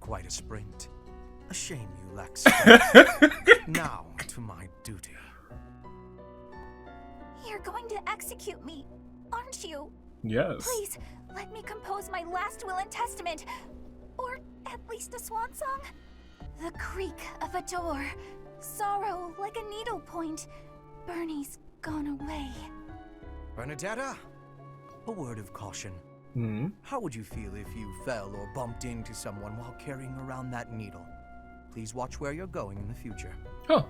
quite a sprint. A shame you lack strength. Now to my duty. You're going to execute me, aren't you? Yes. Please, let me compose my last will and testament. Or at least a swan song. The creak of a door. Sorrow like a needlepoint. Bernie's gone away. Bernadetta, a word of caution. How would you feel if you fell or bumped into someone while carrying around that needle? Please watch where you're going in the future. Oh.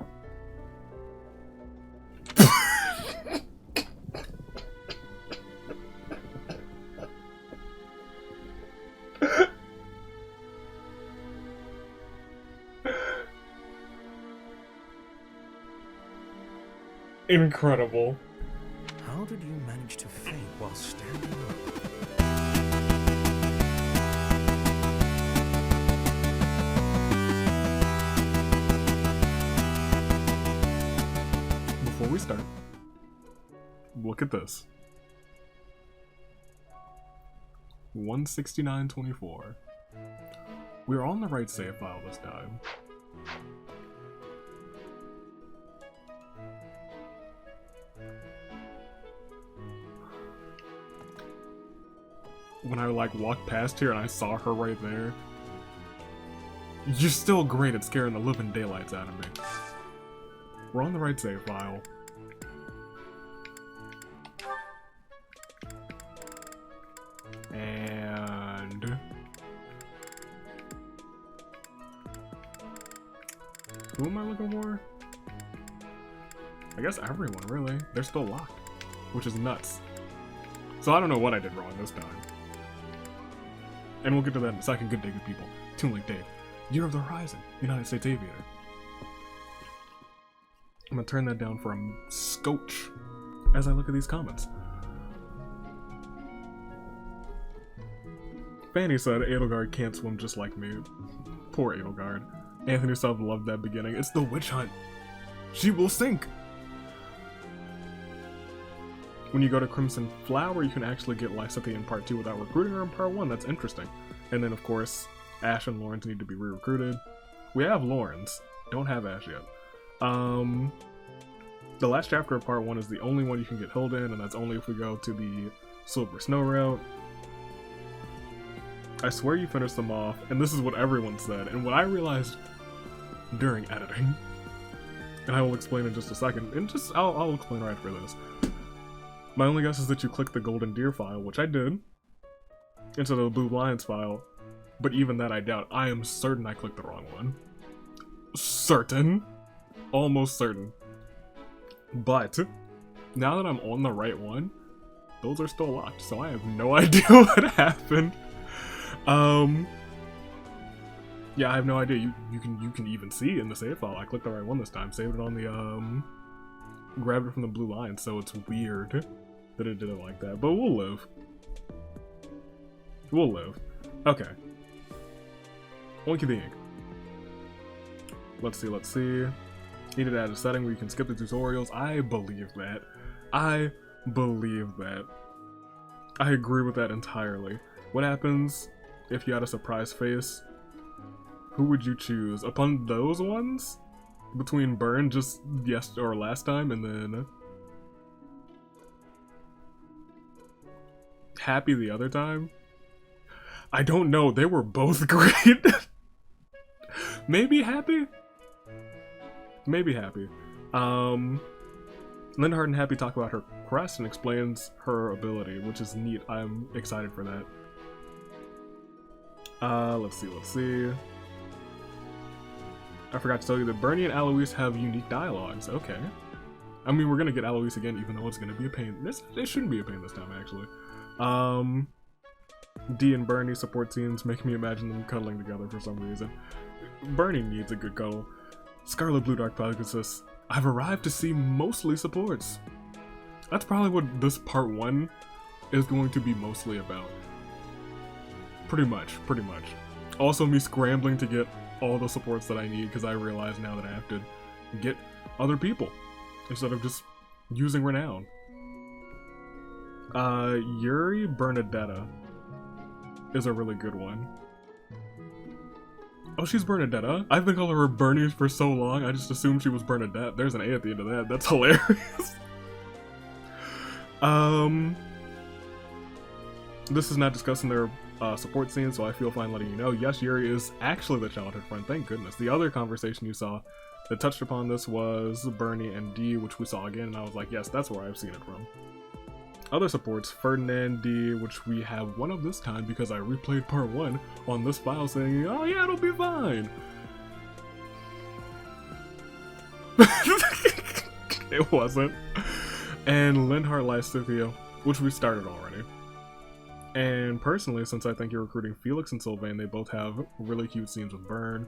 Incredible. How did you manage to faint while standing up? Before we start, look at this. 169.24. We're on the right save file this time. When I walked past here and I saw her right there, you're still great at scaring the living daylights out of me. We're on the right save file. And who am I looking for? I guess everyone, really. They're still locked, which is nuts. So I don't know what I did wrong this time. And we'll get to that in a second. Good day, good people. Toon Link Dave. Year of the Horizon. United States Aviator. I'm gonna turn that down for a scotch as I look at these comments. Fanny said, Edelgard can't swim just like me. Poor Edelgard. Anthony Sub loved that beginning. It's the witch hunt. She will sink. When you go to Crimson Flower, you can actually get Lysithea in Part 2 without recruiting her in Part 1. That's interesting. And then, of course, Ashe and Lorenz need to be re-recruited. We have Lorenz. Don't have Ashe yet. The last chapter of Part 1 is the only one you can get held in, and that's only if we go to the Silver Snow route. I swear you finished them off, and this is what everyone said, and what I realized during editing, and I will explain in just a second, and I'll explain right after this. My only guess is that you click the Golden Deer file, which I did, instead of the Blue Lions file, but even that I doubt. I am certain I clicked the wrong one. Certain. Almost certain. But, now that I'm on the right one, those are still locked, so I have no idea what happened. Yeah, I have no idea. You can even see in the save file, I clicked the right one this time, saved it on the, grabbed it from the Blue Line, so it's weird that it did it like that, but we'll live. We'll live. Okay. Oinky the ink. Let's see. Needed to add a setting where you can skip the tutorials. I believe that. I agree with that entirely. What happens if you had a surprise face? Who would you choose? Upon those ones? Between Burn just or last time and then Happy the other time? I don't know. They were both great. Maybe Happy? Maybe Happy. Linhardt and Happy talk about her quest and explains her ability, which is neat. I'm excited for that. Let's see. I forgot to tell you that Bernie and Alois have unique dialogues. Okay. I mean, we're gonna get Alois again, even though it's gonna be a pain. It shouldn't be a pain this time, actually. Dee and Bernie support scenes make me imagine them cuddling together for some reason. Bernie needs a good cuddle. Scarlet Blue Dark Pegasus. I've arrived to see mostly supports. That's probably what this part 1 is going to be mostly about. Pretty much. Also me scrambling to get all the supports that I need because I realize now that I have to get other people instead of just using Renown. Yuri Bernadetta is a really good one. Oh, she's Bernadetta. I've been calling her Bernie for so long, I just assumed she was Bernadette. There's an A at the end of that. That's hilarious. This is not discussing their support scene, so I feel fine letting you know. Yes, Yuri is actually the childhood friend, thank goodness. The other conversation you saw that touched upon this was Bernie and Dee, which we saw again, and I was like, yes, that's where I've seen it from. Other supports, Ferdinand, Dee, which we have one of this time because I replayed part 1 on this file saying, oh yeah, it'll be fine. It wasn't. And Linhardt, Lysithea, which we started already. And personally, since I think you're recruiting Felix and Sylvain, they both have really cute scenes with Burn.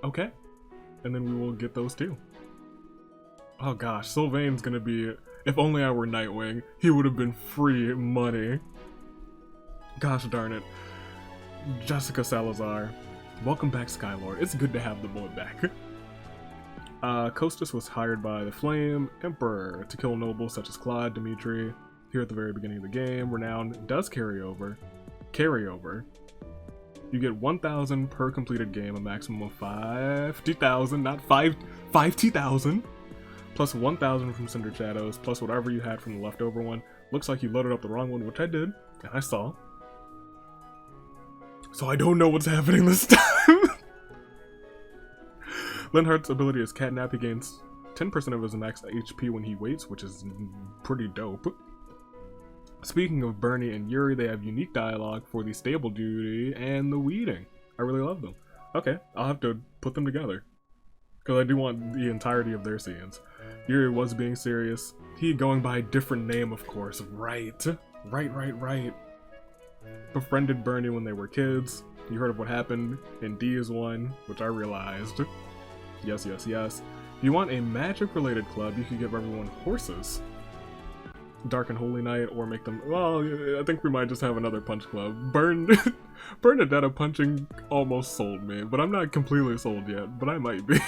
Okay. And then we will get those too. Oh gosh, Sylvain's gonna be... If only I were Nightwing, he would have been free money. Gosh darn it. Jessica Salazar. Welcome back, Skylord. It's good to have the boy back. Costas was hired by the Flame Emperor to kill nobles such as Claude, Dimitri. Here at the very beginning of the game, Renown does carry over. You get 1,000 per completed game, a maximum of 50,000, not 50,000. Plus 1,000 from Cinder Shadows, plus whatever you had from the leftover one. Looks like you loaded up the wrong one, which I did, and I saw. So I don't know what's happening this time. Linhardt's ability is Catnap. He gains 10% of his max HP when he waits, which is pretty dope. Speaking of Bernie and Yuri, they have unique dialogue for the stable duty and the weeding. I really love them. Okay, I'll have to put them together, because I do want the entirety of their scenes. Yuri was being serious. He going by a different name, of course. Right. Befriended Bernie when they were kids. You heard of what happened in D is one, which I realized. Yes. If you want a magic-related club, you could give everyone horses. Dark and Holy Knight, or make them... Well, I think we might just have another punch club. Bernadetta punching almost sold me, but I'm not completely sold yet, but I might be.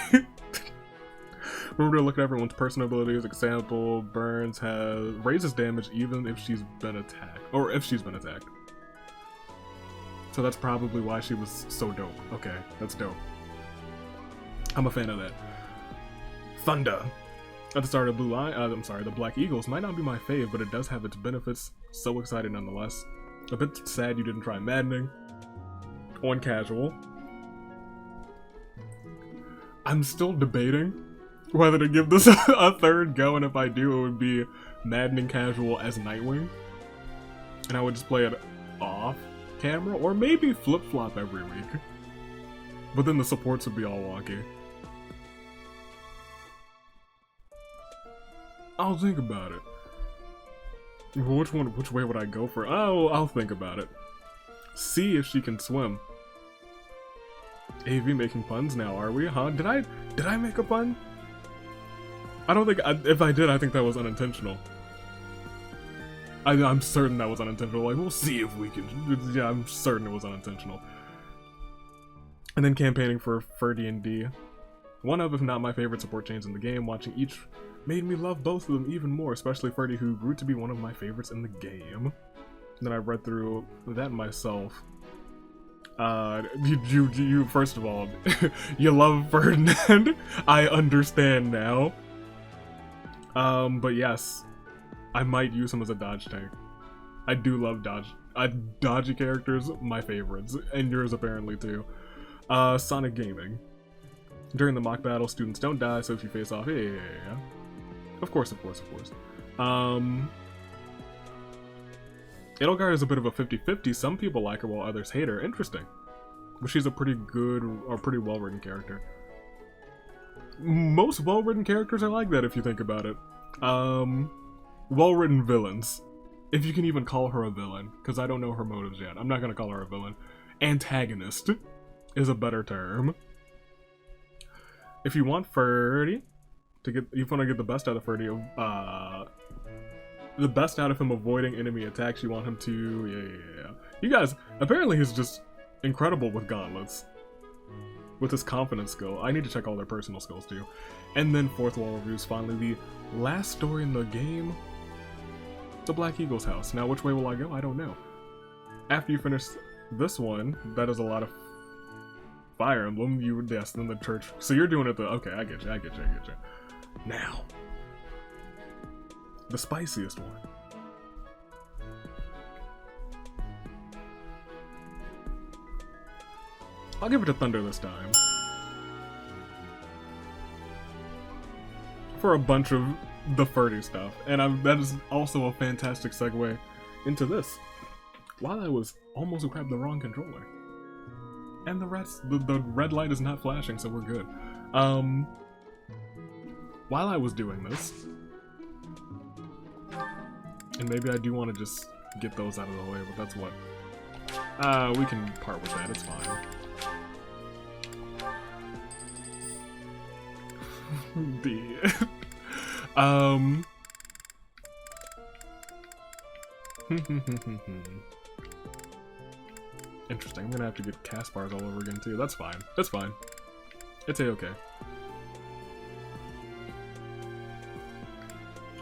Remember to look at everyone's personal abilities. Example, Burns raises damage even if she's been attacked. Or if she's been attacked. So that's probably why she was so dope. Okay, that's dope. I'm a fan of that. Thunder. At the start of the Black Eagles might not be my fave, but it does have its benefits. So excited nonetheless. A bit sad you didn't try Maddening. On casual. I'm still debating whether to give this a third go, and if I do, it would be Maddening Casual as Nightwing. And I would just play it off camera, or maybe flip-flop every week. But then the supports would be all wonky. I'll think about it. Which way would I go for? Oh, I'll think about it. See if she can swim. AV making puns now, are we? Huh? Did I make a pun? I don't think, if I did, I think that was unintentional. I'm certain that was unintentional. Like, we'll see if we can. Yeah, I'm certain it was unintentional. And then campaigning for Ferdie and Dee. One of, if not my favorite support chains in the game. Watching each made me love both of them even more, especially Ferdie, who grew to be one of my favorites in the game. And then I read through that myself. You first of all, you love Ferdinand. I understand now. But yes, I might use him as a dodge tank. I do love dodgy characters, my favorites, and yours apparently too. Sonic Gaming. During the mock battle, students don't die, so if you face off, yeah. Of course. Edelgard is a bit of a 50-50. Some people like her while others hate her. Interesting. But she's a pretty good, or pretty well-written character. Most well-written characters are like that, if you think about it. Well-written villains. If you can even call her a villain, because I don't know her motives yet. I'm not going to call her a villain. Antagonist is a better term. If you want Ferdie, you want to get the best out of Ferdie, the best out of him avoiding enemy attacks, you want him to, yeah. You guys, apparently he's just incredible with gauntlets. With his confidence skill. I need to check all their personal skills too. And then fourth wall reviews, finally, the last story in the game, the Black Eagle's house. Now, which way will I go? I don't know. After you finish this one, that is a lot of Fire Emblem, you would, yes, then the church. So you're doing it the, okay, I get you. Now, the spiciest one. I'll give it to Thunder this time. For a bunch of the Ferdie stuff. And that is also a fantastic segue into this. While I was almost grabbed the wrong controller. And the red light is not flashing, so we're good. While I was doing this, and maybe I do want to just get those out of the way, but that's what. We can part with that, it's fine. Interesting, I'm gonna have to get Caspar's all over again too. That's fine. That's fine. It's a-okay.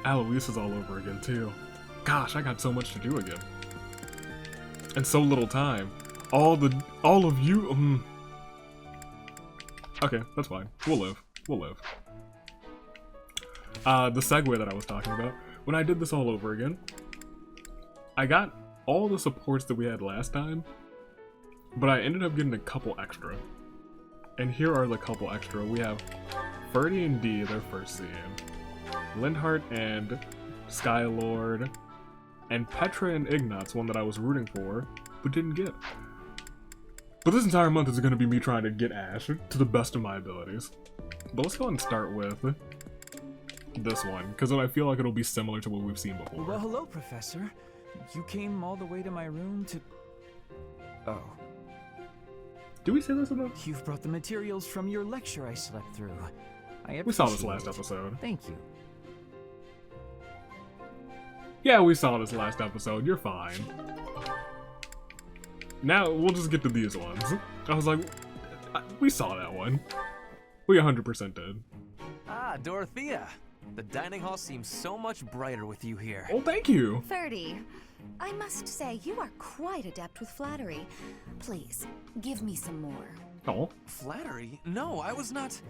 Alois is all over again too. Gosh, I got so much to do again. And so little time. All of you, Okay, that's fine. We'll live. We'll live. The segue that I was talking about, when I did this all over again, I got all the supports that we had last time, but I ended up getting a couple extra. And here are the couple extra. We have Ferdie and Dee, their first scene. Linhardt and Skylord. And Petra and Ignatz, one that I was rooting for, but didn't get. But this entire month is going to be me trying to get Ashe to the best of my abilities. But let's go ahead and start with this one, because I feel like it'll be similar to what we've seen before. Well, hello, Professor. You came all the way to my room to... Oh. Did we say this enough? You've brought the materials from your lecture I slept through. We saw this last episode. Thank you. Yeah, we saw this last episode. You're fine. Now, we'll just get to these ones. I was like, we saw that one. We 100% did. Ah, Dorothea. The dining hall seems so much brighter with you here. Oh, thank you. Ferdie, I must say you are quite adept with flattery. Please, give me some more. Oh. Flattery? No, I was not...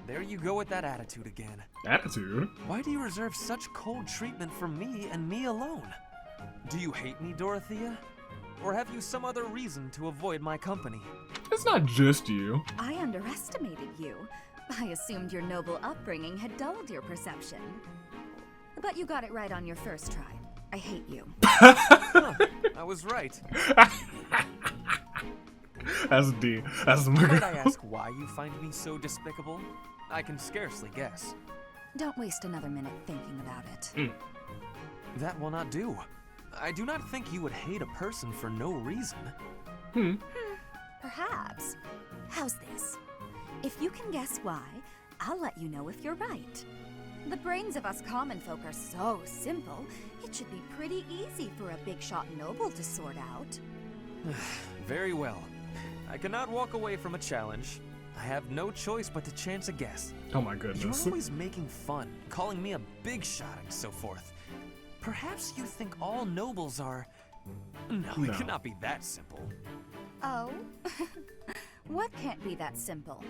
There you go with that attitude again. Attitude? Why do you reserve such cold treatment for me and me alone? Do you hate me, Dorothea? Or have you some other reason to avoid my company? It's not just you. I underestimated you. I assumed your noble upbringing had dulled your perception. But you got it right on your first try. I hate you. Huh, I was right. That's D. That's my girl. Might I ask why you find me so despicable? I can scarcely guess. Don't waste another minute thinking about it. That will not do. I do not think you would hate a person for no reason. Perhaps. How's this? If you can guess why, I'll let you know if you're right. The brains of us common folk are so simple, it should be pretty easy for a big shot noble to sort out. Very well. I cannot walk away from a challenge. I have no choice but to chance a guess. Oh my goodness. You're always making fun, calling me a big shot and so forth. Perhaps you think all nobles are... No, it cannot be that simple. Oh? What can't be that simple?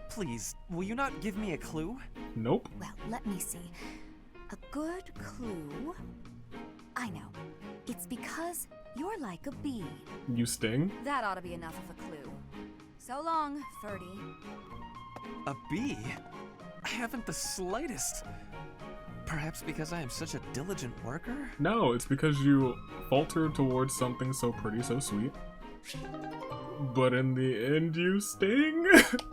Please, will you not give me a clue? Nope. Well, let me see. A good clue? I know. It's because you're like a bee. You sting? That ought to be enough of a clue. So long, Ferdie. A bee? I haven't the slightest. Perhaps because I am such a diligent worker? No, it's because you falter towards something so pretty, so sweet. But in the end, you sting?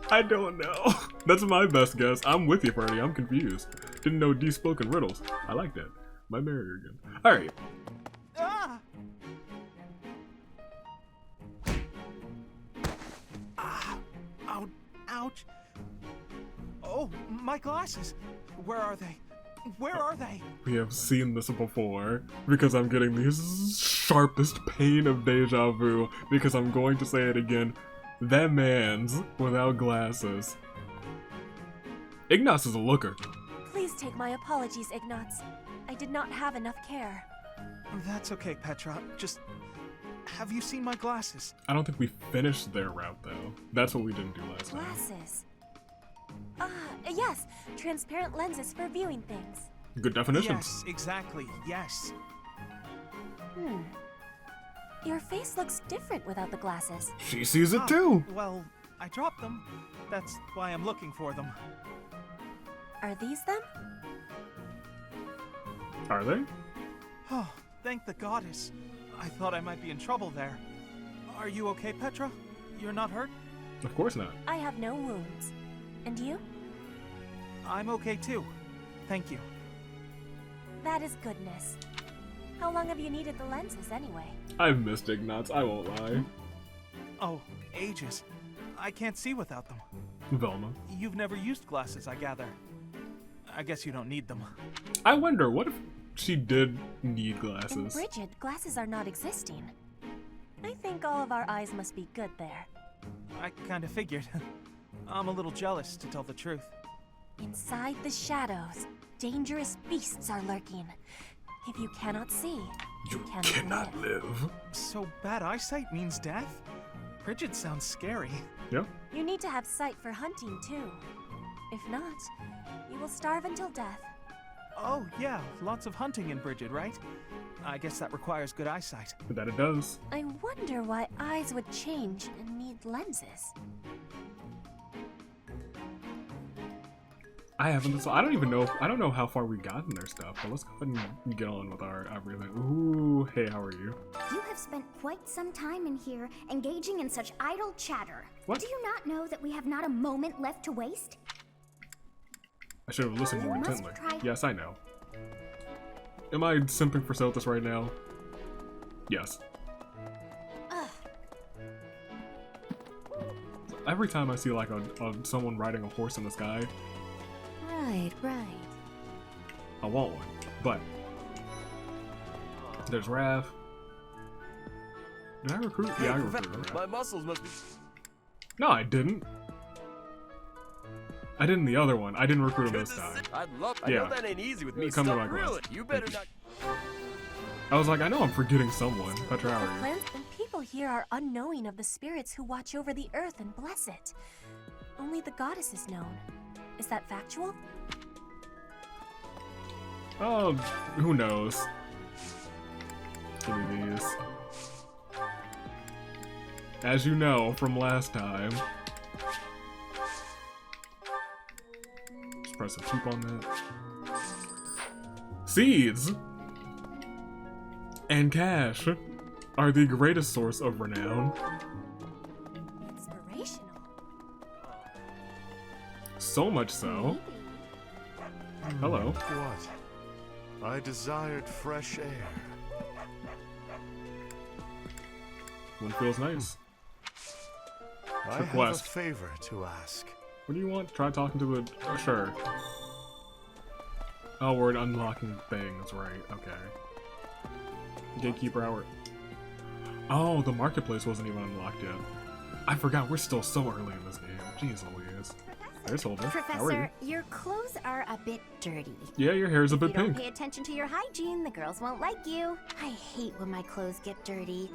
I don't know. That's my best guess. I'm with you, Ferdie. I'm confused. Didn't know D spoke in riddles. I like that. My barrier again. Alright. Ah! Ouch. Oh, my glasses. Where are they? Where are they? We have seen this before, because I'm getting the sharpest pain of deja vu, because I'm going to say it again. That man's without glasses. Ignatz is a looker. Please take my apologies, Ignatz. I did not have enough care. That's okay, Petra. Just have you seen my glasses? I don't think we finished their route, though. That's what we didn't do last time. Glasses. Yes. Transparent lenses for viewing things. Good definitions. Yes, exactly, yes. Your face looks different without the glasses. She sees it too. Well, I dropped them. That's why I'm looking for them. Are these them? Are they? Oh, thank the goddess. I thought I might be in trouble there. Are you okay, Petra? You're not hurt? Of course not. I have no wounds. And you? I'm okay too. Thank you. That is goodness. How long have you needed the lenses anyway? I've missed Ignatz, I won't lie. Oh, ages. I can't see without them. Velma. You've never used glasses, I gather. I guess you don't need them. I wonder, what if she did need In glasses? Brigid, glasses are not existing. I think all of our eyes must be good there. I kinda figured. I'm a little jealous, to tell the truth. Inside the shadows, dangerous beasts are lurking. If you cannot see, you cannot live. So bad eyesight means death? Brigid sounds scary. Yeah. You need to have sight for hunting too. If not, you will starve until death. Oh, yeah, lots of hunting in Brigid, right? I guess that requires good eyesight. That it does. I wonder why eyes would change and need lenses. I haven't. I don't even know. I don't know how far we got in their stuff. But let's go ahead and get on with our everything. Ooh, hey, how are you? You have spent quite some time in here, engaging in such idle chatter. What? Do you not know that we have not a moment left to waste? I should have listened more You must intently. try- Yes, I know. Am I simping for Celtis right now? Yes. Every time I see like someone riding a horse in the sky, Right. I want one. But there's Raph. Did I recruit? Yeah, I recruited Raph. My muscles must be. No, I didn't. I did in the other one. I didn't recruit him this time. I'd love. I Yeah. know that ain't easy with me. Come to Stop my class. reeling. You better Thank not. I was like, I know I'm forgetting someone. Petra, how are you? Plants and people here are unknowing of the spirits who watch over the earth and bless it. Only the goddess is known. Is that factual? Oh, who knows? Give me these. As you know from last time. Just press a keep on that. Seeds and cash are the greatest source of renown. Inspirational. So much so. Hello. What? I desired fresh air. One feels nice. I Request. have a favor to ask. What do you want? Try talking to the... Oh, sure. Oh, we're unlocking things, right. Okay. Gatekeeper hour. Oh, the marketplace wasn't even unlocked yet. I forgot, we're still so early in this game. Jeez Louise. There's Holder. How are you? Professor, your clothes are a bit dirty. Yeah, your hair's a If bit you don't pink. pay attention to your hygiene, the girls won't like you. I hate when my clothes get dirty.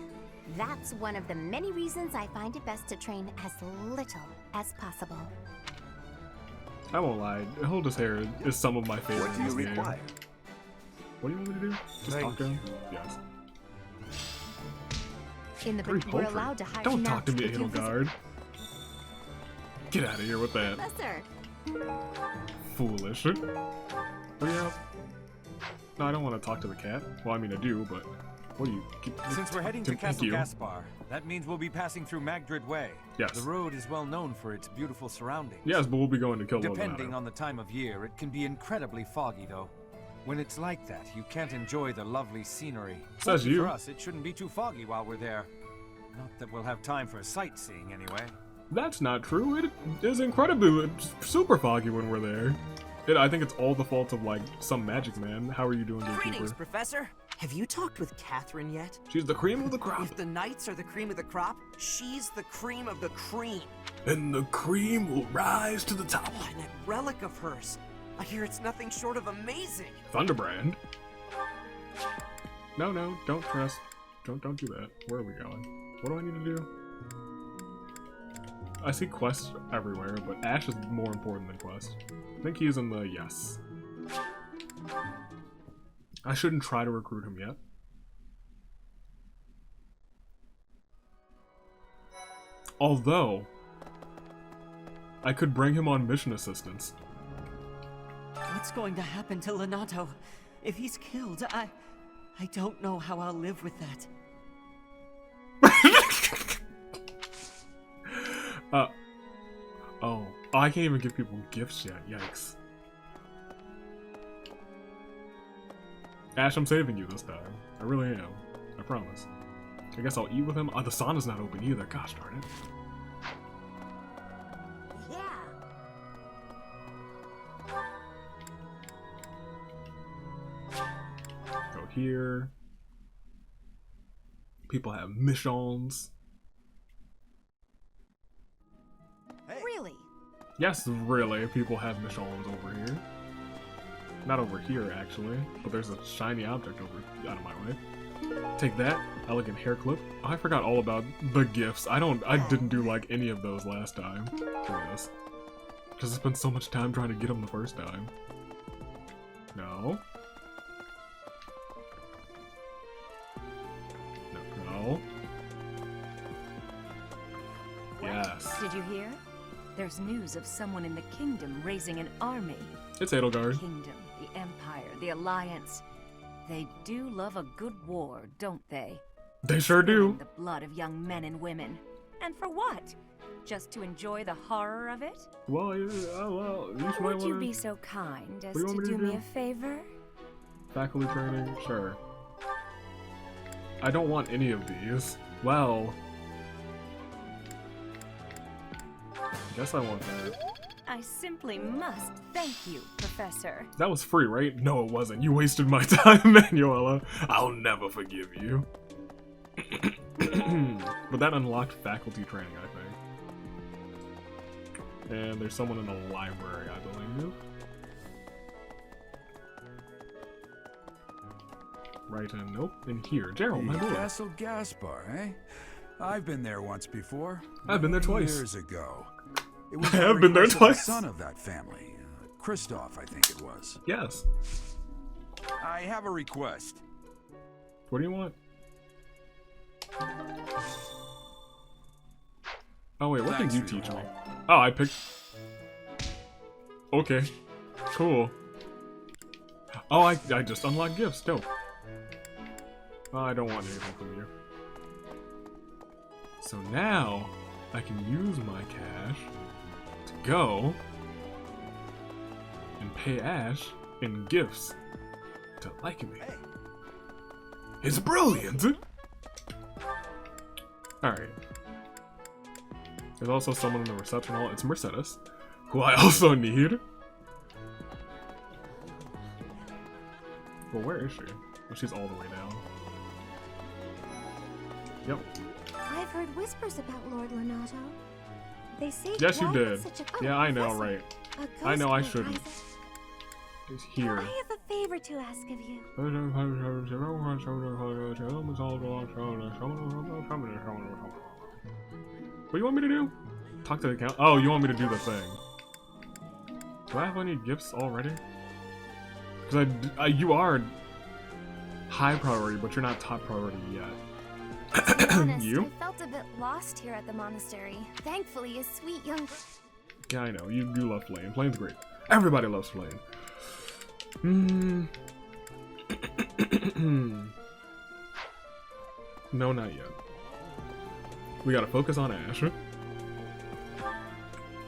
That's one of the many reasons I find it best to train as little as possible. I won't lie, Holder's hair is some of my favorite What in do this you game. require? What do you want me to do? Just Thank talk to him? you. Yes. In the Very we're paltry. allowed to hire. Don't Now, talk to me, if you visit- Edelgard. Get out of here with that. Professor, Foolish. What do you have? No, I don't want to talk to the cat. Well, I mean, I do, but what do you... Since we're heading to Thank Castle you. Caspar, that means we'll be passing through Magdred Way. Yes. The road is well known for its beautiful surroundings. Yes, but we'll be going to kill Depending Lonato. on the time of year, it can be incredibly foggy, though. When it's like that, you can't enjoy the lovely scenery. Says Lucky you. For us, it shouldn't be too foggy while we're there. Not that we'll have time for sightseeing, anyway. That's not true. It is incredibly super foggy when we're there. I think it's all the fault of, like, some magic man. How are you doing, Greetings, Gatekeeper? Professor. Have you talked with Catherine yet? She's the cream of the crop. If the knights are the cream of the crop, she's the cream of the cream. And the cream will rise to the top. Oh, and that relic of hers. I hear it's nothing short of amazing. Thunderbrand. No, don't trust. Don't do that. Where are we going? What do I need to do? I see quests everywhere, but Ashe is more important than quest. I think he's in the yes. I shouldn't try to recruit him yet. Although, I could bring him on mission assistance. What's going to happen to Lonato? If he's killed, I don't know how I'll live with that. Oh, I can't even give people gifts yet. Yikes. Ashe, I'm saving you this time. I really am. I promise. I guess I'll eat with him. Oh, the sauna's not open either. Gosh darn it. Go here. People have missions. Really? Yes, really. People have missions over here. Not over here, actually. But there's a shiny object over out of my way. Take that. Elegant hair clip. Oh, I forgot all about the gifts. I didn't do like any of those last time. Look at this. Because I spent so much time trying to get them the first time. No. No. Yes. Did you hear? There's news of someone in the kingdom raising an army. It's Edelgard. The kingdom, the empire, the alliance. They do love a good war, don't they? They sure do. The blood of young men and women. And for what? Just to enjoy the horror of it? Well, well, would you be so kind as to do me a favor? Faculty training? Sure. I don't want any of these. Well, I guess I want that. I simply must thank you, Professor. That was free, right? No, it wasn't. You wasted my time, Manuela. I'll never forgive you. But that unlocked faculty training, I think. And there's someone in the library, I believe. Right in, nope, in here. Gerald, my boy. Castle Caspar, eh? I've been there once before. I've been there twice. Years ago. It was I have been there twice. The son of that family, Christoph, I think it was. Yes. I have a request. What do you want? Oh wait, what did you teach me? Oh, I picked... Okay. Cool. Oh, I just unlocked gifts. Dope. Oh, I don't want anything from you. So now, I can use my cash to go and pay Ashe in gifts to like me. It's brilliant! Alright. There's also someone in the reception hall. It's Mercedes, who I also need. Well, where is she? Oh, she's all the way down. Yep. I've heard whispers about Lord Lonato. They say yes, you did. Yeah, I know, professor. right? I know I shouldn't. He's here. I have a favor to ask of you. What do you want me to do? Talk to the count. Oh, you want me to do the thing. Do I have any gifts already? Because you are high priority, but you're not top priority yet. To be honest, You? I felt a bit lost here at the monastery. Thankfully, a sweet young... Yeah, I know. You love Flame. Flame's great. Everybody loves Flame. No, not yet. We gotta focus on Ashe. So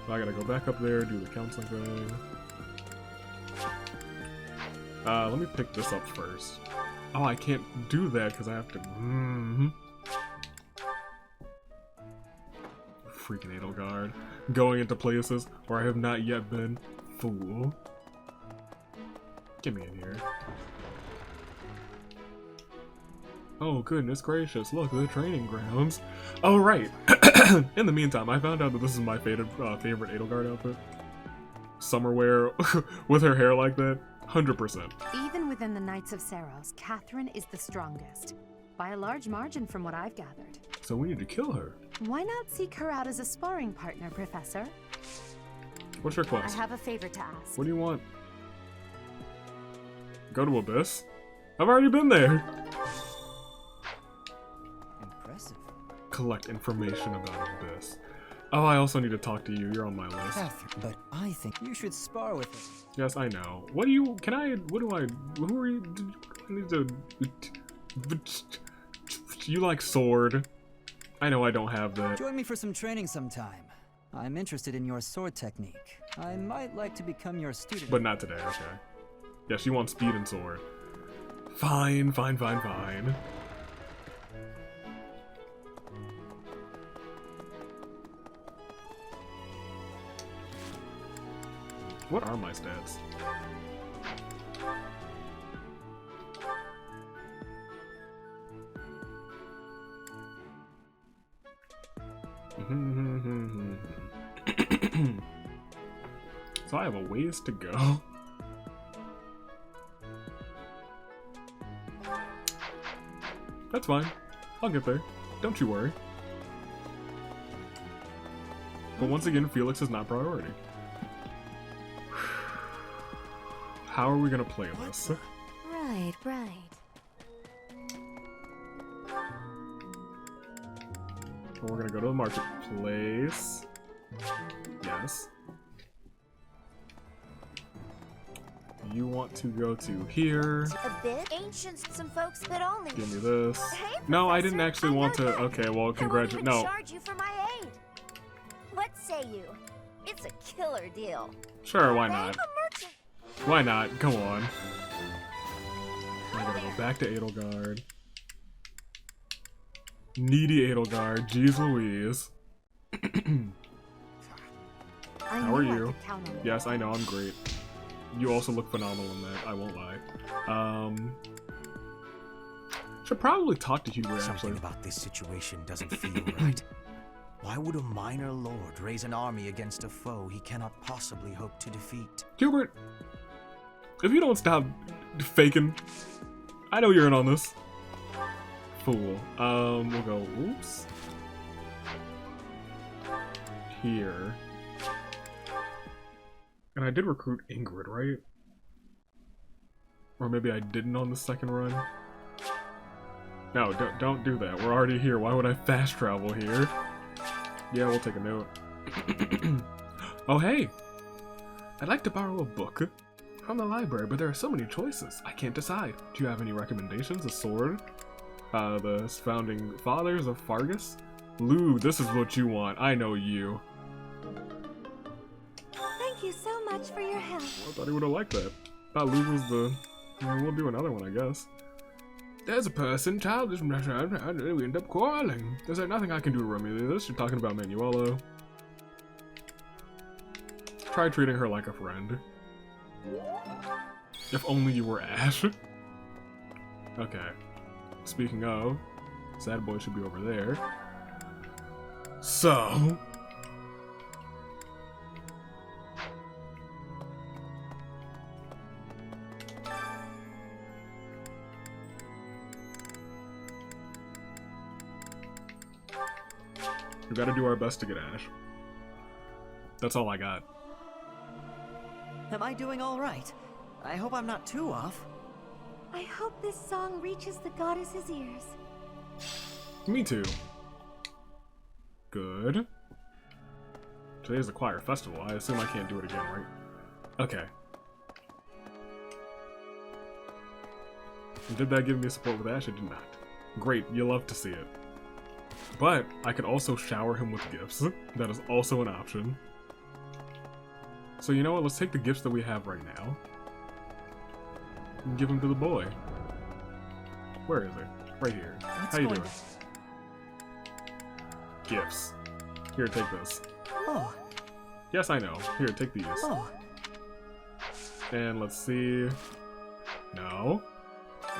I gotta go back up there, do the counseling thing. Let me pick this up first. Oh, I can't do that because I have to... Freaking Edelgard. Going into places where I have not yet been. Fool. Get me in here. Oh, goodness gracious. Look, the training grounds. Oh, right. In the meantime, I found out that this is my favorite Edelgard outfit. Summer wear with her hair like that. 100%. Even within the Knights of Seros, Catherine is the strongest. by a large margin from what I've gathered. So we need to kill her. Why not seek her out as a sparring partner, Professor? What's your quest? I have a favor to ask. What do you want? Go to Abyss? I've already been there. Impressive. Collect information about Abyss. Oh, I also need to talk to you. You're on my list. But I think you should spar with him. Yes, I know. What do you... Can I... What do I... Who are you... I need to... You like sword. I know I don't have that. Join me for some training sometime. I'm interested in your sword technique. I might like to become your student. But not today, okay. Yeah, she wants speed and sword. Fine, fine, fine, fine. What are my stats? So I have a ways to go. That's fine. I'll get there. Don't you worry. But once again, Felix is not priority. How are we gonna play this? Right, right. We're gonna go to the marketplace. Yes. You want to go to here. A bit ancient, some folks could only. Give me this. Hey, No, I didn't Professor, actually want to. Okay, well, congratulations. No. Charge you for my aid. What say you? It's a killer deal. Sure, why not? Why not? Come on. I gotta go back to Edelgard. Needy Edelgard. Jeez Louise. How are you? Yes, I know, I'm great. You also look phenomenal in that, I won't lie. Should probably talk to Hubert, actually. Something about this situation doesn't feel right. Why would a minor lord raise an army against a foe he cannot possibly hope to defeat? Hubert, if you don't stop faking, I know you're in on this. Fool. We'll go, oops. Here. And I did recruit Ingrid, right? Or maybe I didn't on the second run? No, don't do that. We're already here. Why would I fast travel here? Yeah, we'll take a note. Oh, hey! I'd like to borrow a book from the library, but there are so many choices. I can't decide. Do you have any recommendations? A sword? The founding fathers of Fargus? Lou, this is what you want. I know you. Thank you so much for your help. I thought he would have liked that. Thought Lou was the... Well, we'll do another one, I guess. There's a person, childish, we end up quarreling. Is there nothing I can do to remedy this? You're talking about Manuelo. Try treating her like a friend. If only you were Ashe. Okay. Speaking of, sad boy should be over there. So... we gotta do our best to get Ashe. That's all I got. Am I doing all right? I hope I'm not too off. I hope this song reaches the goddess's ears. Me too. Good. Today's the choir festival. I assume I can't do it again, right? Okay. Did that give me support with Ashe? It did not. Great, you love to see it. But I could also shower him with gifts. That is also an option. So you know what? Let's take the gifts that we have right now and give them to the boy. Where is he? Right here. How you doing? Gifts. Here, take this. Oh. Yes, I know. Here, take these. Oh. And let's see. No.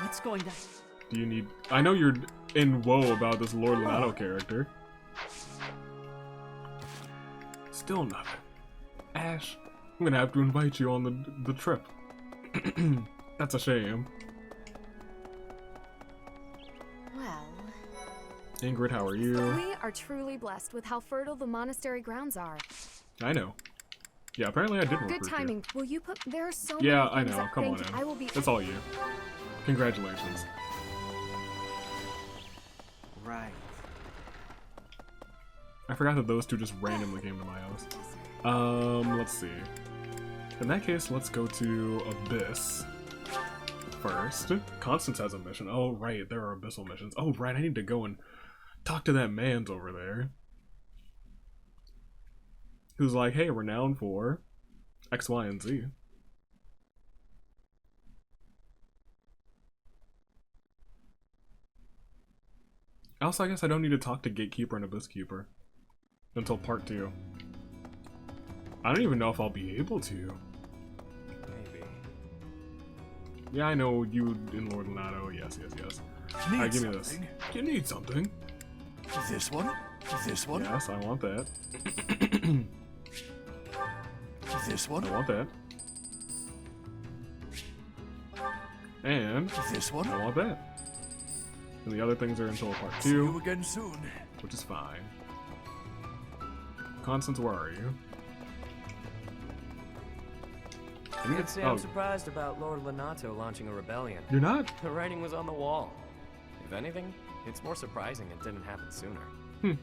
What's going down? Do you need... I know you're in woe about this Lord Lonato character. Still nothing. Ashe, I'm gonna have to invite you on the trip. That's a shame. Well... Ingrid, how are you? We are truly blessed with how fertile the monastery grounds are. I know. Yeah, apparently I did recruit Good timing. Will you put... There are so yeah, many I things know. that Come on thank now. I will be... It's all you. Congratulations. Right. I forgot that those two just randomly came to my house. Let's see. In that case, let's go to Abyss first. Constance has a mission. Oh, right, there are abyssal missions. Oh, right, I need to go and talk to that man's over there. Who's like, hey, renowned for X, Y, and Z. Also, I guess I don't need to talk to Gatekeeper and Abyss Keeper until part 2. I don't even know if I'll be able to. Maybe. Yeah, I know you in Lord Lonato. Yes, yes, yes. Alright, give me this. You need something. This one? This one? Yes, I want that. This one? I want that. And this one? I want that. And the other things are until part 2. See you again soon. Which is fine. Constance, where are you? I can't say I'm surprised about Lord Lonato launching a rebellion. You're not? The writing was on the wall. If anything, it's more surprising it didn't happen sooner. You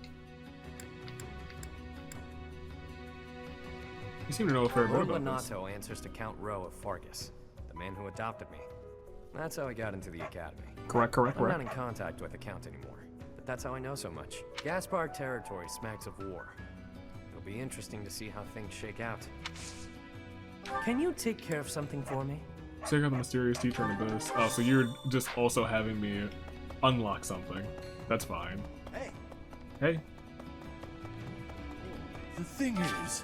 seem to know a fair bit Lord about this. Lonato answers to Count Rowe of Fargus, the man who adopted me. That's how I got into the academy. Correct. I'm not in contact with the Count anymore, but that's how I know so much. Caspar territory smacks of war. It'll be interesting to see how things shake out. Can you take care of something for me? So you got the mysterious teacher in Abyss. Oh, so you're just also having me unlock something. That's fine. Hey. Hey. The thing is...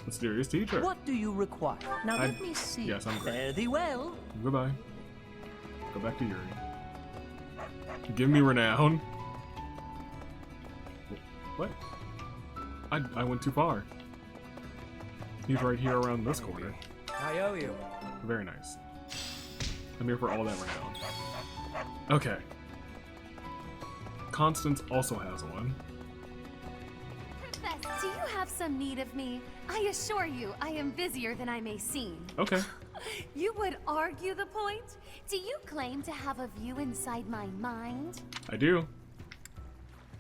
Mysterious teacher. What do you require? Now let me see. Yes, I'm great. Fare thee well. Goodbye. Go back to Yuri. Give me renown. What? I went too far. He's right here around this corner. I owe you. Very nice. I'm here for all that renown. Okay. Constance also has one. Princess, do you have some need of me? I assure you, I am busier than I may seem. Okay. You would argue the point? Do you claim to have a view inside my mind? I do.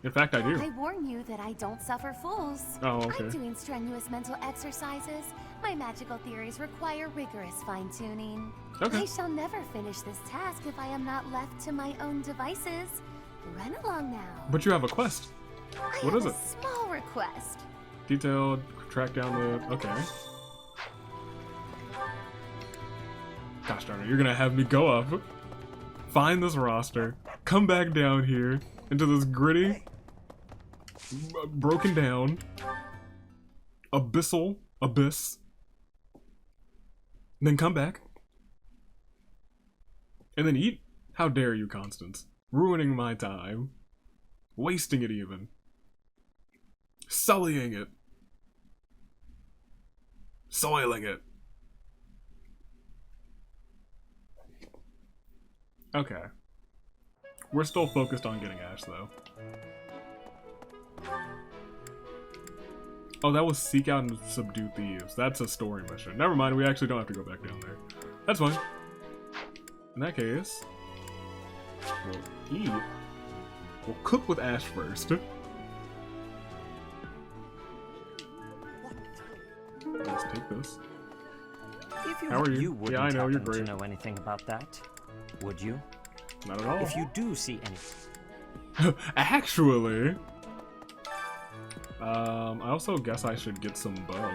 In fact, I do. I warn you that I don't suffer fools. Oh, okay. I'm doing strenuous mental exercises. My magical theories require rigorous fine-tuning. Okay. I shall never finish this task if I am not left to my own devices. Run along now. But you have a quest. What is it? Small request. Detailed, track down the... Okay. Gosh darn it, you're gonna have me go up, find this roster, come back down here into this gritty, broken down, abyss, then come back, and then eat? How dare you, Constance? Ruining my time. Wasting it even. Sullying it. Soiling it. Okay. We're still focused on getting Ashe, though. Oh, that was Seek Out and Subdue Thieves. That's a story mission. Never mind, we actually don't have to go back down there. That's fine. In that case, we'll eat. We'll cook with Ashe first. Let's take this. If you How are you? wouldn't Yeah, I know, you're happen great. to know anything about that, would you? Not at all. If you do see any... Actually... I also guess I should get some bow.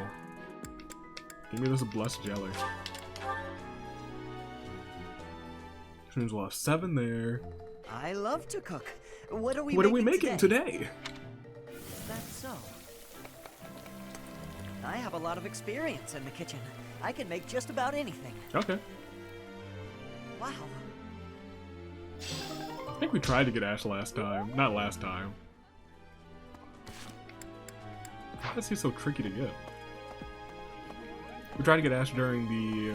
Give me this blessed jelly. Which means we'll have 7 there. I love to cook. What are we making today? Is that so? I have a lot of experience in the kitchen. I can make just about anything. Okay. Wow. I think we tried to get Ashe last time. Not last time. Why is he so tricky to get? We tried to get Ashe during the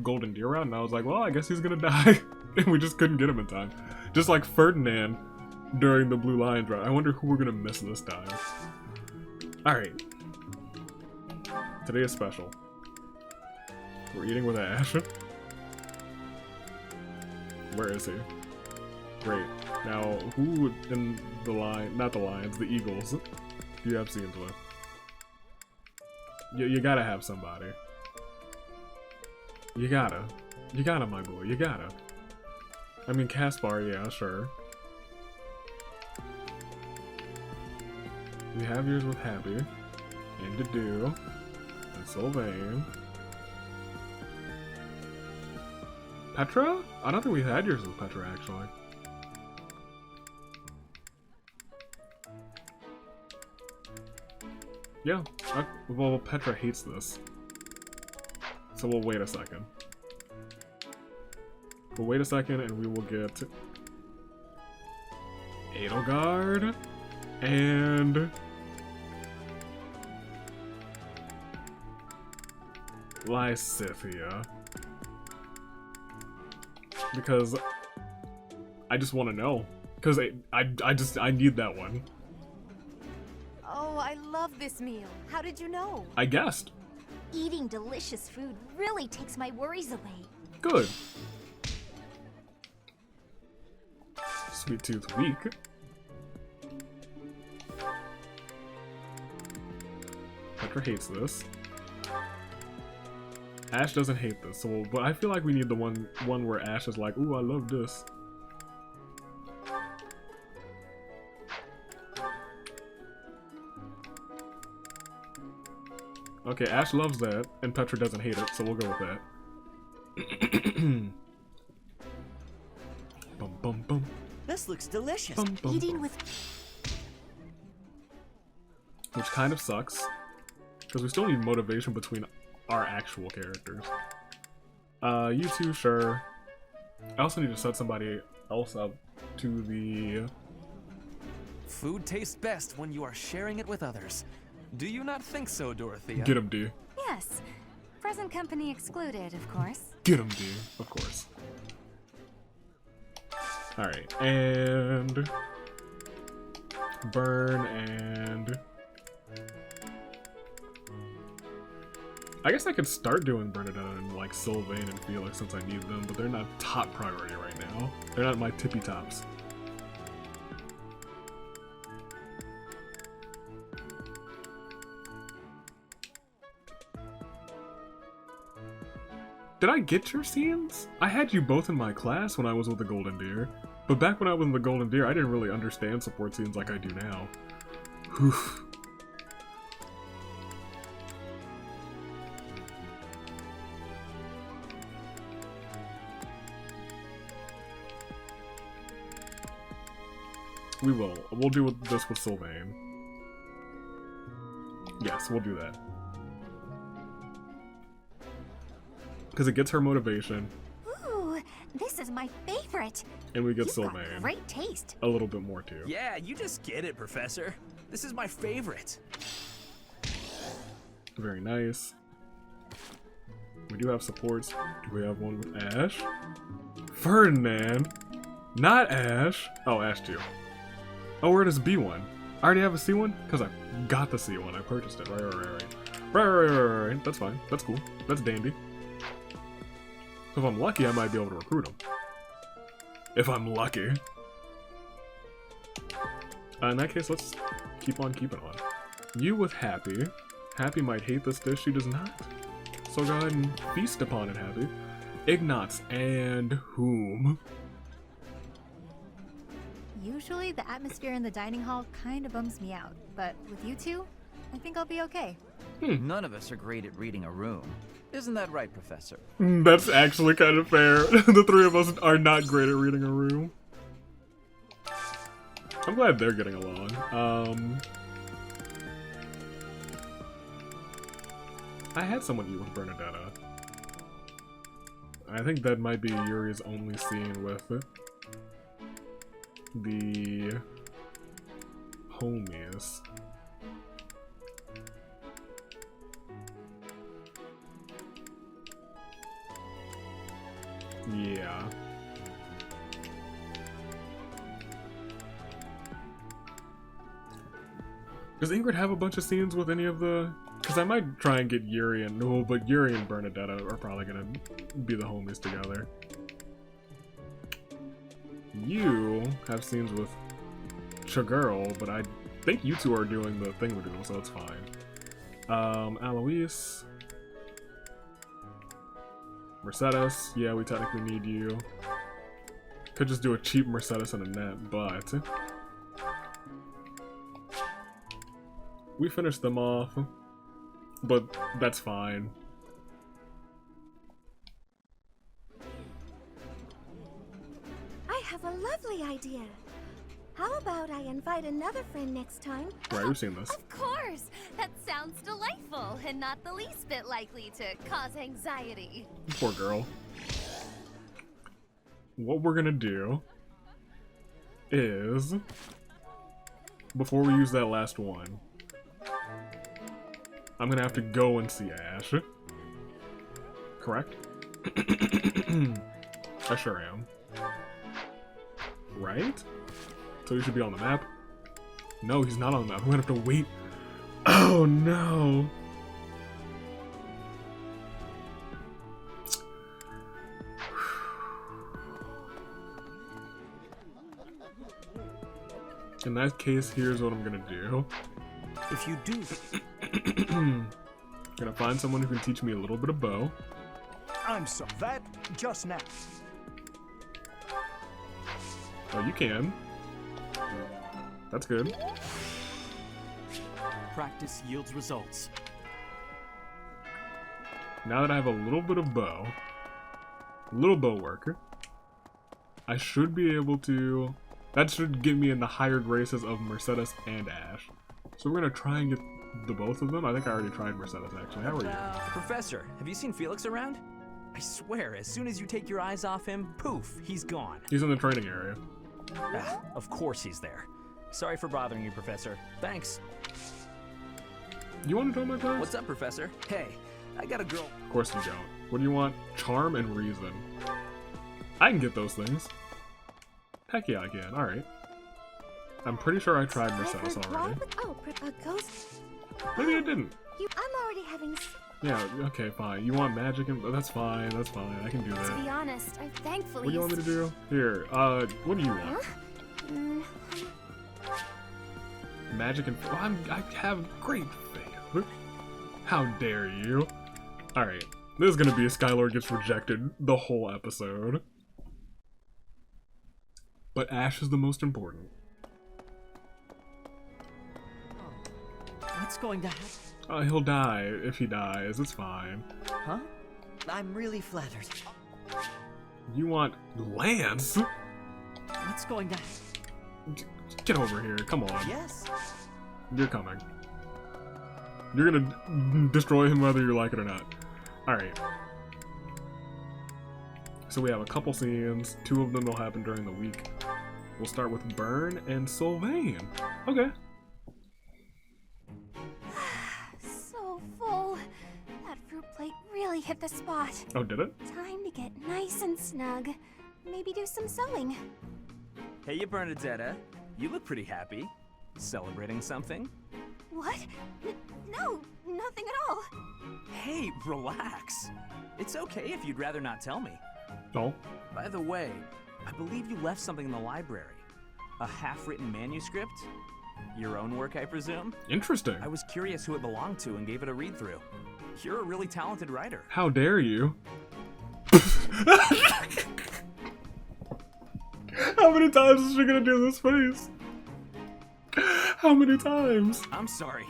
Golden Deer round, and I was like, well, I guess he's gonna die. and we just couldn't get him in time. Just like Ferdinand during the Blue Lion drought. I wonder who we're gonna miss this time. Alright. Today is special. We're eating with Ashe. Where is he? Great. Now, who in the not the Lions, the Eagles, do you have scenes with? You gotta have somebody. You gotta, my boy, you gotta. I mean, Caspar, yeah, sure. We have yours with Hapi, and Dedu, and Sylvain. Petra? I don't think we had yours with Petra, actually. Yeah, well, Petra hates this. So we'll wait a second. We'll wait a second and we will get Edelgard and Lysithea. Because I just want to know. Because I need that one. Oh, I love this meal. How did you know? I guessed. Eating delicious food really takes my worries away. Good. Sweet Tooth weak. Petra hates this. Ashe doesn't hate this, so but I feel like we need the one where Ashe is like, ooh, I love this. Okay, Ashe loves that, and Petra doesn't hate it, so we'll go with that. Bum bum bum. This looks delicious. Bum, bum, Eating with... Which kind of sucks, because we still need motivation between our actual characters. You two, sure. I also need to set somebody else up to the... Food tastes best when you are sharing it with others. Do you not think so, Dorothea? Get him, D. Yes. Present company excluded, of course. Get him, D. Of course. Alright, and... Burn and... I guess I could start doing Bernadette and like Sylvain and Felix since I need them, but they're not top priority right now. They're not my tippy tops. Did I get your scenes? I had you both in my class when I was with the Golden Deer, but back when I was in the Golden Deer, I didn't really understand support scenes like I do now. Whew. We will. We'll do this with Sylvain. Yes, we'll do that. Because it gets her motivation. Ooh, this is my favorite. And we get You've Sylvain. got great taste. A little bit more too. Yeah, you just get it, Professor. This is my favorite. Very nice. We do have supports. Do we have one with Ashe? Ferdinand! Not Ashe! Oh, Ashe too. Oh, where does B1? I already have a C1? Because I got the C1. I purchased it. Right. That's fine. That's cool. That's dandy. So if I'm lucky, I might be able to recruit him. If I'm lucky. In that case, let's keep on keeping on. You with Hapi. Hapi might hate this dish. She does not. So go ahead and feast upon it, Hapi. Ignatz and whom? Usually the atmosphere in the dining hall kind of bums me out, but with you two, I think I'll be okay. None of us are great at reading a room. Isn't that right, Professor? That's actually kind of fair. The three of us are not great at reading a room. I'm glad they're getting along. I had someone eat with Bernadetta. I think that might be Yuri's only scene with the homies. Yeah. Does Ingrid have a bunch of scenes with any of the... Because I might try and get Yuri and... No, but Yuri and Bernadetta are probably going to be the homies together. You have scenes with Chagirl, but I think you two are doing the thing we're doing, so it's fine. Alois. Mercedes. Yeah, we technically need you. Could just do a cheap Mercedes and a net, but... We finished them off, but that's fine. I have a lovely idea. How about I invite another friend next time? Right, we've seen this. Of course! That sounds delightful and not the least bit likely to cause anxiety. Poor girl. What we're gonna do is, before we use that last one, I'm gonna have to go and see Ashe. Correct? I sure am. Right? So he should be on the map. No, he's not on the map. We're gonna have to wait. Oh no! In that case, here's what I'm gonna do. If you do... Gonna find someone who can teach me a little bit of bow. I'm sorry. That just now. Oh, you can. That's good. Practice yields results. Now that I have a little bit of bow, little bow work, I should be able to... That should get me in the higher graces of Mercedes and Ashe. So we're gonna try and get the both of them. I think I already tried Mercedes, actually. How are you? Professor, have you seen Felix around? I swear, as soon as you take your eyes off him, poof, he's gone. He's in the training area. Of course he's there. Sorry for bothering you, Professor. Thanks. You want to join my class? What's up, Professor? Hey, I got a girl. Of course you don't. What do you want? Charm and reason. I can get those things. Heck yeah, I can. Alright. I'm pretty sure I tried Mercedes already. Oh, a ghost. Maybe I didn't. I'm already having... Yeah, okay, fine. You want magic and... That's fine, that's fine. I can do that. To be honest, I thankfully... What do you want me to do? Here, what do you want? Huh? Magic and... Oh, I have great faith. How dare you? Alright, this is gonna be a Skylord gets rejected the whole episode. But Ashe is the most important. What's going to happen? He'll die if he dies. It's fine. Huh? I'm really flattered. You want Lance? What's going to happen? Get over here. Come on. Yes. You're coming. You're gonna destroy him whether you like it or not. Alright. So we have a couple scenes. 2 of them will happen during the week. We'll start with Burn and Sylvain. Okay. So full. That fruit plate really hit the spot. Oh, did it? Time to get nice and snug. Maybe do some sewing. Hey, you Bernadetta. You look pretty happy. Celebrating something? What? No, nothing at all. Hey, relax. It's okay if you'd rather not tell me. Oh? By the way, I believe you left something in the library. A half-written manuscript? Your own work, I presume? Interesting. I was curious who it belonged to and gave it a read-through. You're a really talented writer. How dare you? How many times is she gonna do this face? How many times? I'm sorry.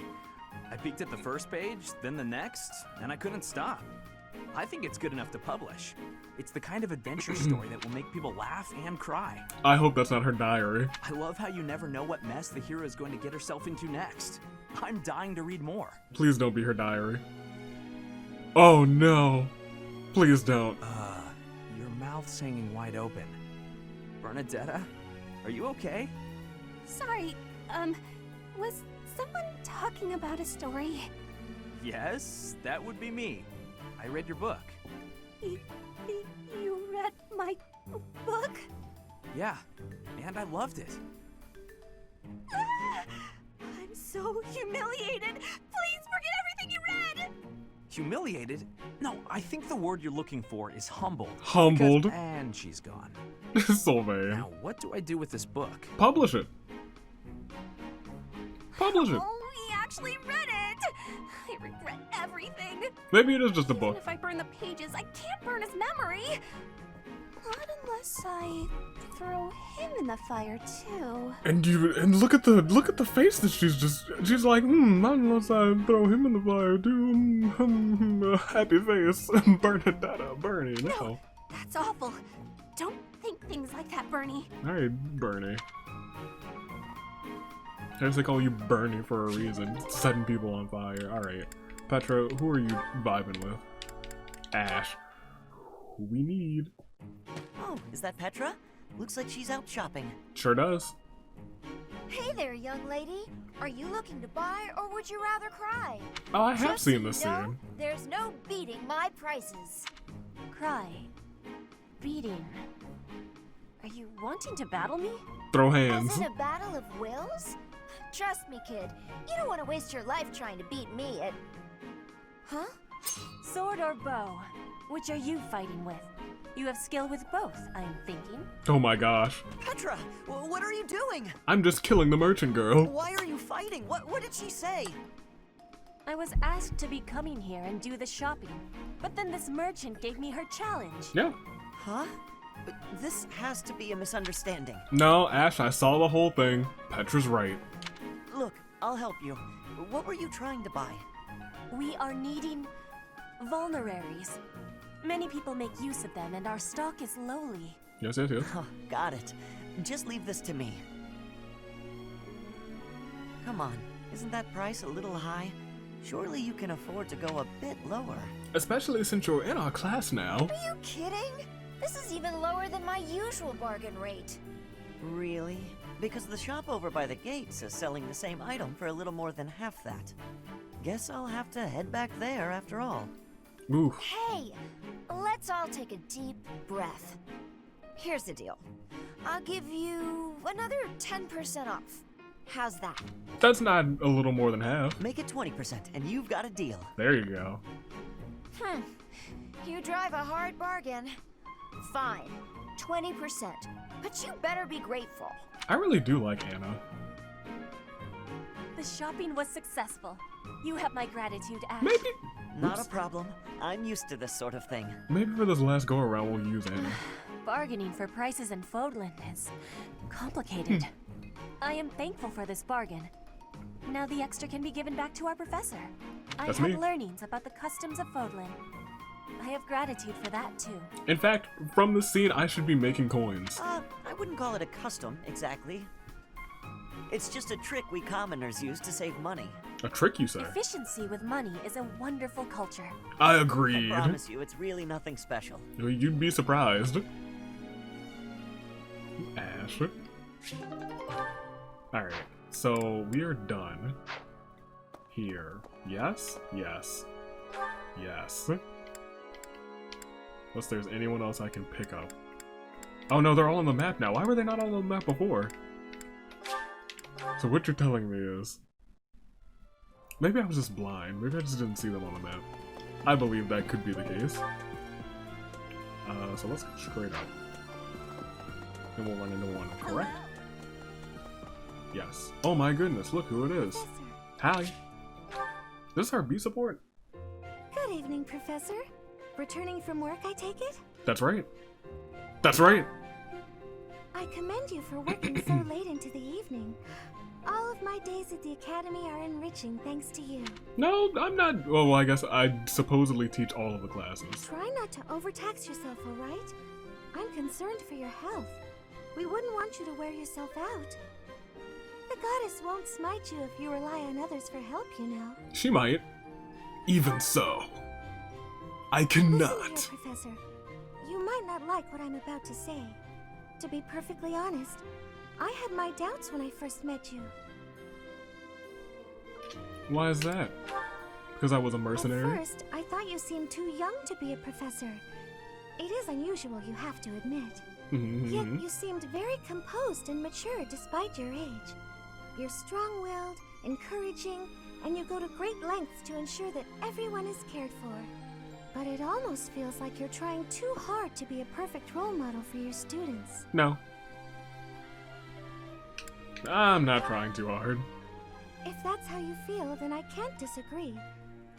I peeked at the first page, then the next, and I couldn't stop. I think it's good enough to publish. It's the kind of adventure story that will make people laugh and cry. I hope that's not her diary. I love how you never know what mess the hero is going to get herself into next. I'm dying to read more. Please don't be her diary. Oh no. Please don't. Your mouth's hanging wide open. Bernadetta, are you okay? Sorry, was someone talking about a story? Yes, that would be me. I read your book. You read my book? Yeah, and I loved it. I'm so so humiliated. Please forget everything you read. Humiliated? No, I think the word you're looking for is humbled. Humbled. And she's gone. Sylvain. Now, what do I do with this book? Publish it. Publish it. Oh, he actually read it. I regret everything. Maybe it is just a Even book. if I burn the pages, I can't burn his memory. Not unless I throw him in the fire too. And look at the face that she's like, not unless I throw him in the fire too. Happy face. Bernadetta, Bernie, no. That's awful. Don't think things like that, Bernie. Alright, Bernie. I guess they call you Bernie for a reason. Setting people on fire. Alright. Petra, who are you vibing with? Ashe. Who we need. Oh, is that Petra? Looks like she's out shopping. Sure does. Hey there, young lady. Are you looking to buy, or would you rather cry? Oh, I have Just seen this so you know, scene. There's no beating my prices. Cry. Beating. Are you wanting to battle me? Throw hands. As in a battle of wills? Trust me, kid. You don't want to waste your life trying to beat me at... Huh? Sword or bow? Which are you fighting with? You have skill with both, I'm thinking. Oh my gosh. Petra, what are you doing? I'm just killing the merchant girl. Why are you fighting? What did she say? I was asked to be coming here and do the shopping, but then this merchant gave me her challenge. Yeah. Huh? This has to be a misunderstanding. No, Ashe, I saw the whole thing. Petra's right. Look, I'll help you. What were you trying to buy? We are needing vulneraries. Many people make use of them, and our stock is lowly. Yes, yes, yes. Huh, got it. Just leave this to me. Come on, isn't that price a little high? Surely you can afford to go a bit lower. Especially since you're in our class now. Are you kidding? This is even lower than my usual bargain rate. Really? Because the shop over by the gates is selling the same item for a little more than half that. Guess I'll have to head back there after all. Ooh. Hey, let's all take a deep breath. Here's the deal. I'll give you another 10% off. How's that? That's not a little more than half. Make it 20% and you've got a deal. There you go. You drive a hard bargain. Fine, 20%. But you better be grateful. I really do like Anna. The shopping was successful. You have my gratitude, Ashe. Maybe. Not a problem. I'm used to this sort of thing. Maybe for this last go around we'll use Anna. Bargaining for prices in Fodlan is complicated. I am thankful for this bargain. Now the extra can be given back to our professor. That's I me. have learnings about the customs of Fodlan. I have gratitude for that too. In fact, from this scene, I should be making coins. I wouldn't call it a custom, exactly. It's just a trick we commoners use to save money. A trick, you say? Efficiency with money is a wonderful culture. I agreed. I promise you, it's really nothing special. You'd be surprised. Ashe. Alright, so we are done. Here. Yes? Yes. Yes. Unless there's anyone else I can pick up. Oh no, they're all on the map now. Why were they not all on the map before? So what you're telling me is... Maybe I was just blind. Maybe I just didn't see them on the map. I believe that could be the case. So let's go straight up. And we'll run into one, correct? Yes. Oh my goodness, look who it is. Hi. This is our B support? Good evening, Professor. Returning from work, I take it? That's right. That's right. I commend you for working so late into the evening. All of my days at the Academy are enriching thanks to you. No, I'm not. Well, I guess I supposedly teach all of the classes. Try not to overtax yourself, alright? I'm concerned for your health. We wouldn't want you to wear yourself out. The goddess won't smite you if you rely on others for help, you know. She might. Even so, I cannot. Listen here, Professor. You might not like what I'm about to say. To be perfectly honest, I had my doubts when I first met you. Why is that? Because I was a mercenary? At first, I thought you seemed too young to be a professor. It is unusual, you have to admit. Yet you seemed very composed and mature despite your age. You're strong-willed, encouraging, and you go to great lengths to ensure that everyone is cared for. But it almost feels like you're trying too hard to be a perfect role model for your students. No. I'm not trying too hard. If that's how you feel, then I can't disagree.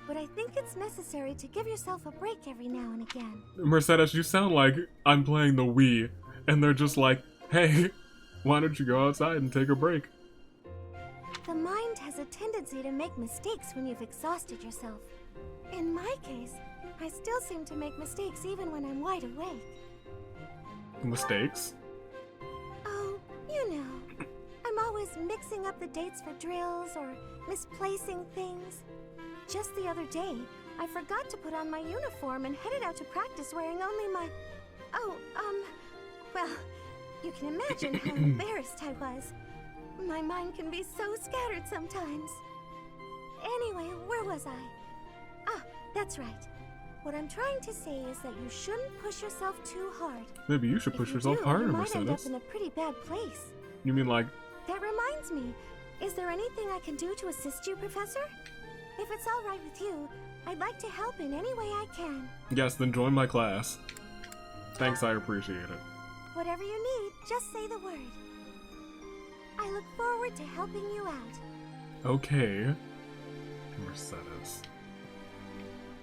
But I think it's necessary to give yourself a break every now and again. Mercedes, you sound like I'm playing the Wii, and they're just like, hey, why don't you go outside and take a break? The mind has a tendency to make mistakes when you've exhausted yourself. In my case, I still seem to make mistakes even when I'm wide awake. Mistakes? Oh, you know. I'm always mixing up the dates for drills or misplacing things. Just the other day, I forgot to put on my uniform and headed out to practice wearing only my... well, you can imagine how embarrassed I was. My mind can be so scattered sometimes. Anyway, where was I? Ah, that's right. What I'm trying to say is that you shouldn't push yourself too hard. Maybe you should push yourself harder, you might end up Mercedes. in a pretty bad place. You mean like... That reminds me. Is there anything I can do to assist you, Professor? If it's all right with you, I'd like to help in any way I can. Yes, then join my class. Thanks, I appreciate it. Whatever you need, just say the word. I look forward to helping you out. Okay. Mercedes.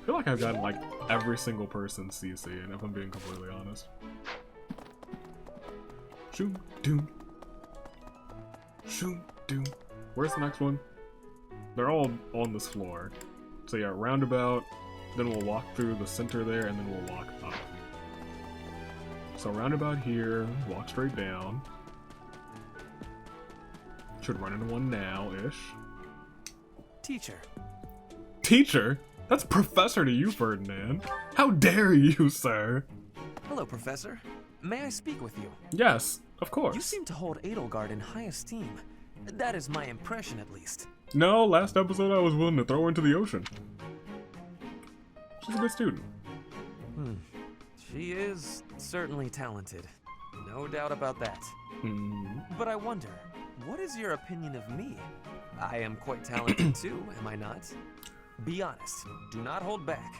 I feel like I've gotten like every single person CC, and if I'm being completely honest. Shoot, doom. Shoot, doom. Where's the next one? They're all on this floor. So yeah, roundabout, then we'll walk through the center there, and then we'll walk up. So roundabout here, walk straight down. Should run into one now-ish. Teacher. Teacher? That's Professor to you, Ferdinand. How dare you, sir? Hello, Professor. May I speak with you? Yes, of course. You seem to hold Edelgard in high esteem. That is my impression, at least. No, last episode I was willing to throw her into the ocean. She's a good student. She is certainly talented. No doubt about that. But I wonder, what is your opinion of me? I am quite talented too, am I not? Be honest. Do not hold back.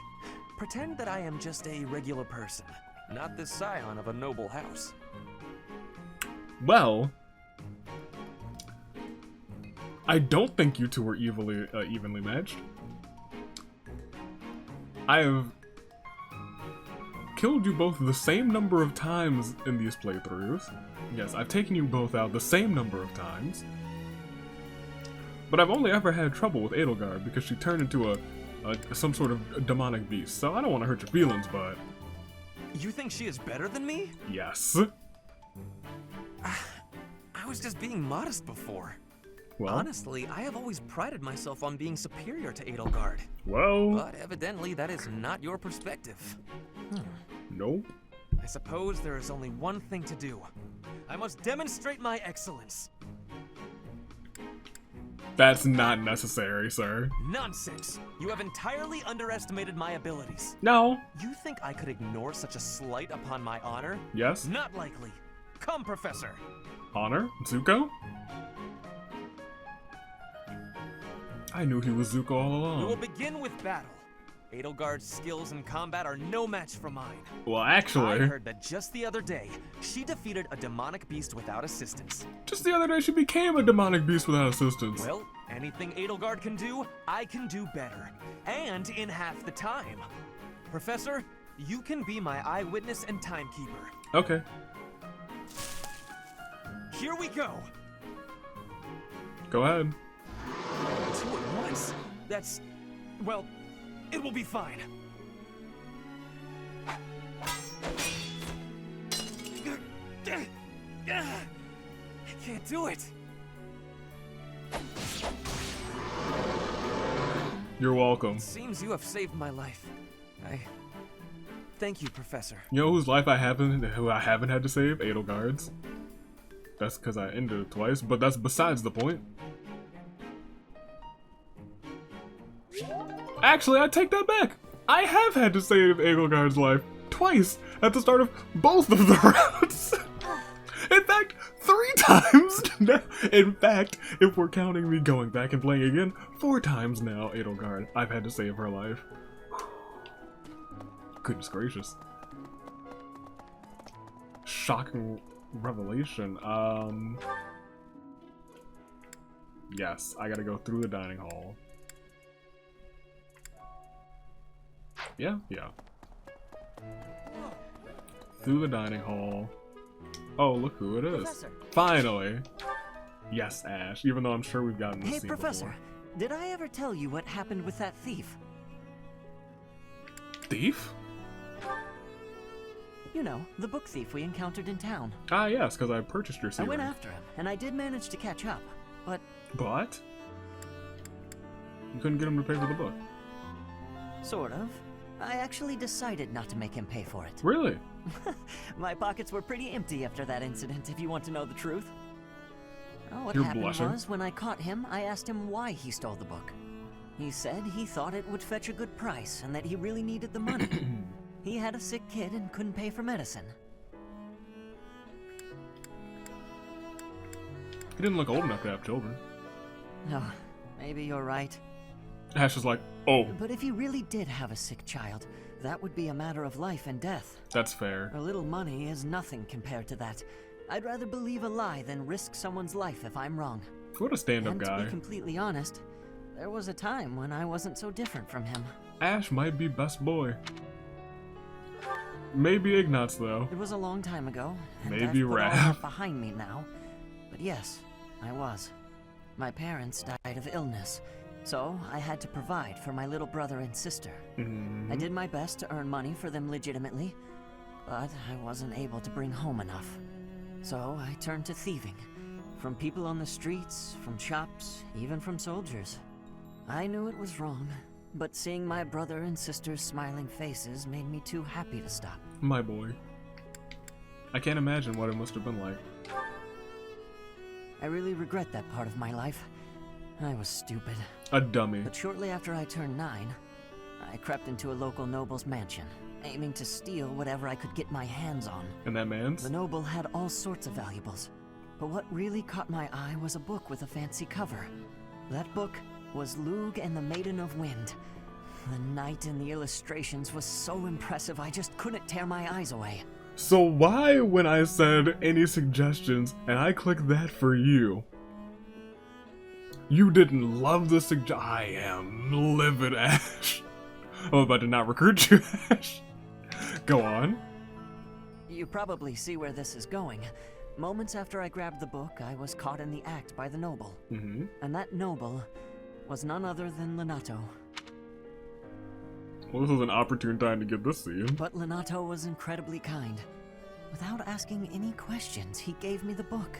Pretend that I am just a regular person, not the scion of a noble house. Well, I don't think you two were evenly matched. I have killed you both the same number of times in these playthroughs. Yes, I've taken you both out the same number of times. But I've only ever had trouble with Edelgard because she turned into some sort of demonic beast. So I don't want to hurt your feelings, but... You think she is better than me? Yes. I was just being modest before. Well, honestly, I have always prided myself on being superior to Edelgard. Well... But evidently that is not your perspective. No. I suppose there is only one thing to do. I must demonstrate my excellence. That's not necessary, sir. Nonsense! You have entirely underestimated my abilities. No. You think I could ignore such a slight upon my honor? Yes. Not likely. Come, Professor. Honor? Zuko? I knew he was Zuko all along. We will begin with battle. Edelgard's skills in combat are no match for mine. Well, actually... I heard that just the other day, she defeated a demonic beast without assistance. Just the other day, she became a demonic beast without assistance. Well, anything Edelgard can do, I can do better. And in half the time. Professor, you can be my eyewitness and timekeeper. Okay. Here we go. Go ahead. 2 at once? That's... well... it will be fine. I can't do it. You're welcome. It seems you have saved my life. Thank you, Professor. You know whose life I haven't had to save? Edelgard's. That's because I ended it twice, but that's besides the point. Actually, I take that back. I have had to save Edelgard's life twice at the start of both of the rounds. In fact, 3 times now. In fact, if we're counting me going back and playing again, 4 times now, Edelgard, I've had to save her life. Goodness gracious. Shocking revelation. Yes, I gotta go through the dining hall. Yeah. Through the dining hall. Oh, look who it is. Professor. Finally. Yes, Ashe, even though I'm sure we've gotten this Hey, scene Professor, before. did I ever tell you what happened with that thief? Thief? You know, the book thief we encountered in town. Ah, yes, because I purchased your I serum. went after him, and I did manage to catch up, but... But? You couldn't get him to pay for the book. Sort of. I actually decided not to make him pay for it. Really? My pockets were pretty empty after that incident, if you want to know the truth. Well, what You're happened blushing. was, when I caught him, I asked him why he stole the book. He said he thought it would fetch a good price, and that he really needed the money. He had a sick kid and couldn't pay for medicine. He didn't look old enough to have children. Oh, maybe you're right. Ashe is like, oh. But if he really did have a sick child, that would be a matter of life and death. That's fair. A little money is nothing compared to that. I'd rather believe a lie than risk someone's life if I'm wrong. What a stand-up And guy. to be completely honest, there was a time when I wasn't so different from him. Ashe might be best boy. Maybe Ignatz, though. It was a long time ago, and Maybe I've put all Raph. that behind me now. But yes, I was. My parents died of illness, so I had to provide for my little brother and sister. I did my best to earn money for them legitimately, but I wasn't able to bring home enough. So I turned to thieving. From people on the streets, from shops, even from soldiers. I knew it was wrong, but seeing my brother and sister's smiling faces made me too happy to stop. My boy. I can't imagine what it must have been like. I really regret that part of my life. I was stupid. A dummy. But shortly after I turned 9, I crept into a local noble's mansion, aiming to steal whatever I could get my hands on. And that man's? The noble had all sorts of valuables. But what really caught my eye was a book with a fancy cover. That book was Lug and the Maiden of Wind. The knight in the illustrations was so impressive I just couldn't tear my eyes away. So why, when I said any suggestions and I clicked that for you, you didn't love the I am livid, Ashe. I'm about to not recruit you, Ashe. Go on. You probably see where this is going. Moments after I grabbed the book, I was caught in the act by the noble. And that noble was none other than Lonato. Well, this is an opportune time to get this scene. But Lonato was incredibly kind. Without asking any questions, he gave me the book.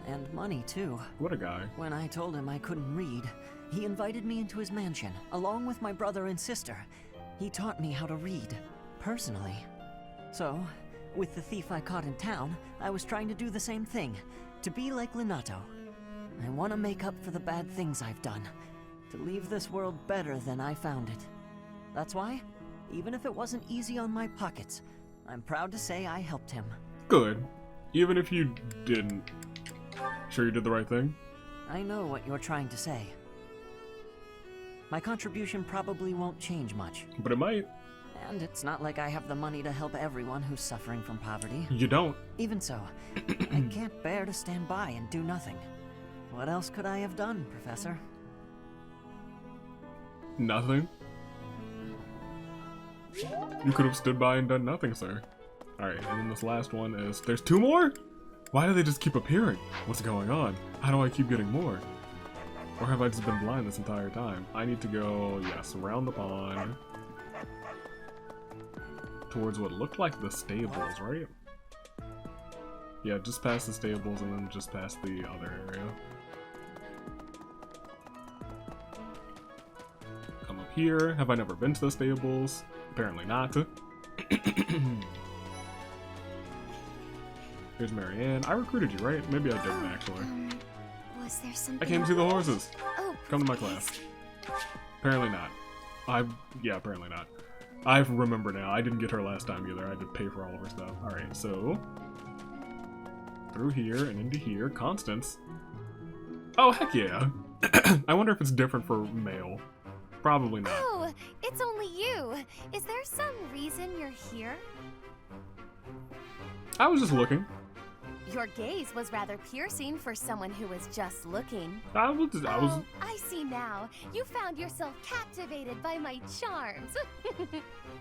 And money, too. What a guy. When I told him I couldn't read, he invited me into his mansion, along with my brother and sister. He taught me how to read, personally. So, with the thief I caught in town, I was trying to do the same thing. To be like Lonato. I want to make up for the bad things I've done. To leave this world better than I found it. That's why, even if it wasn't easy on my pockets, I'm proud to say I helped him. Good. Even if you didn't. Sure you did the right thing? I know what you're trying to say. My contribution probably won't change much. But it might. And it's not like I have the money to help everyone who's suffering from poverty. You don't. Even so, I can't bear to stand by and do nothing. What else could I have done, Professor? Nothing? You could have stood by and done nothing, sir. Alright, and then this last one is... There's 2 more?! Why do they just keep appearing? What's going on? How do I keep getting more? Or have I just been blind this entire time? I need to go, yes, around the pond. Towards what looked like the stables, right? Yeah, just past the stables and then just past the other area. Come up here. Have I never been to the stables? Apparently not. Here's Marianne. I recruited you, right? Maybe I didn't, actually. Was there something? I came to see the horses. Oh, come to my class. Apparently not. Yeah, apparently not. I remember now. I didn't get her last time either. I had to pay for all of her stuff. Alright, so... through here and into here. Constance. Oh, heck yeah. I wonder if it's different for male. Probably not. Oh, it's only you. Is there some reason you're here? I was just looking. Your gaze was rather piercing for someone who was just looking. Oh, I see now. You found yourself captivated by my charms.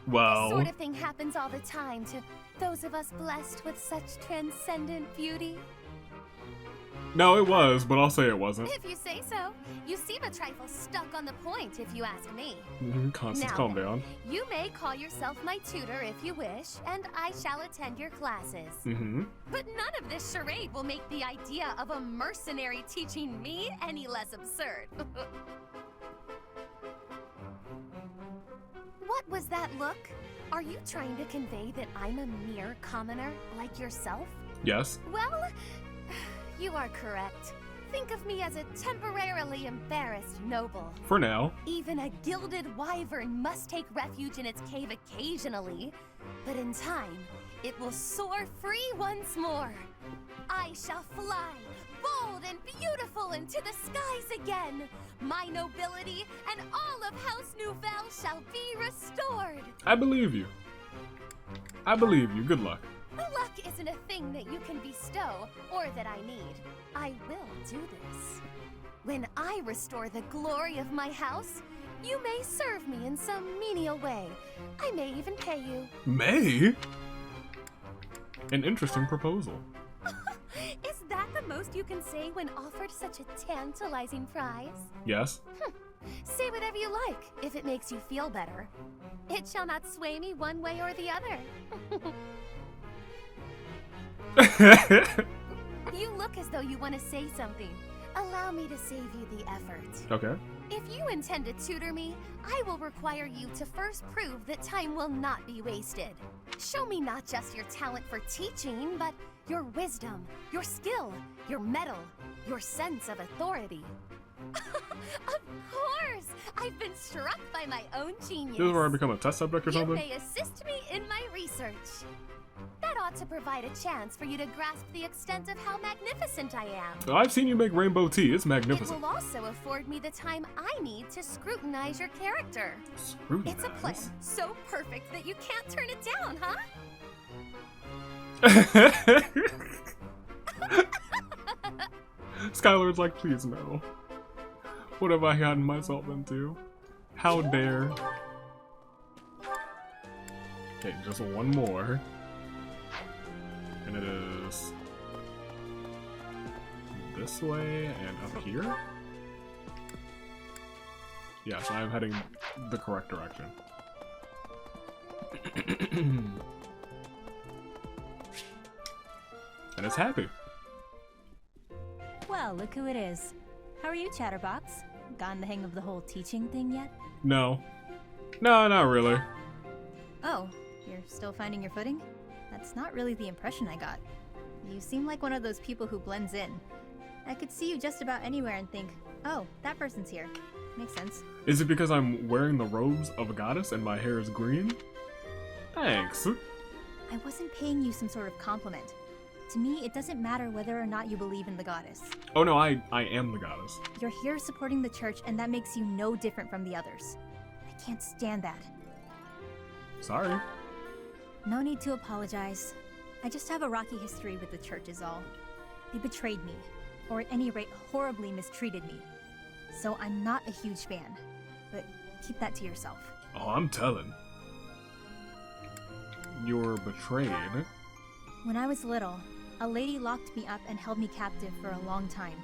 Well. This sort of thing happens all the time to those of us blessed with such transcendent beauty. No, it was, but I'll say it wasn't. If you say so. You seem a trifle stuck on the point, if you ask me. Constance, now, calm down. You may call yourself my tutor if you wish, and I shall attend your classes. But none of this charade will make the idea of a mercenary teaching me any less absurd. What was that look? Are you trying to convey that I'm a mere commoner like yourself? Yes. Well, you are correct. Think of me as a temporarily embarrassed noble. For now. Even a gilded wyvern must take refuge in its cave occasionally, but in time, it will soar free once more. I shall fly, bold and beautiful into the skies again. My nobility and all of House Nouvelle shall be restored. I believe you. I believe you. Good luck. Luck isn't a thing that you can bestow, or that I need. I will do this. When I restore the glory of my house, you may serve me in some menial way. I may even pay you. May? An interesting proposal. Is that the most you can say when offered such a tantalizing prize? Yes. Say whatever you like, if it makes you feel better. It shall not sway me one way or the other. You look as though you want to say something. Allow me to save you the effort. Okay. If you intend to tutor me, I will require you to first prove that time will not be wasted. Show me not just your talent for teaching, but your wisdom, your skill, your mettle, your sense of authority. Of course! I've been struck by my own genius. This is where I become a test subject or something? You may assist me in my research. That ought to provide a chance for you to grasp the extent of how magnificent I am. I've seen you make rainbow tea. It's magnificent. It will also afford me the time I need to scrutinize your character. Scrutinize? It's a plan so perfect that you can't turn it down, huh? Skylord's like, please no. What have I gotten myself into? How dare. Okay, just one more. And it is this way and up here? Yes, I'm heading the correct direction. And it's Happy. Well, look who it is. How are you, Chatterbox? Gotten the hang of the whole teaching thing yet? No. No, not really. Oh, you're still finding your footing? That's not really the impression I got. You seem like one of those people who blends in. I could see you just about anywhere and think, oh, that person's here. Makes sense. Is it because I'm wearing the robes of a goddess and my hair is green? Thanks. I wasn't paying you some sort of compliment. To me, it doesn't matter whether or not you believe in the goddess. Oh no, I am the goddess. You're here supporting the church, and that makes you no different from the others. I can't stand that. Sorry. No need to apologize. I just have a rocky history with the church is all. They betrayed me, or at any rate, horribly mistreated me. So I'm not a huge fan, but keep that to yourself. Oh, I'm telling. You're betrayed. When I was little, a lady locked me up and held me captive for a long time.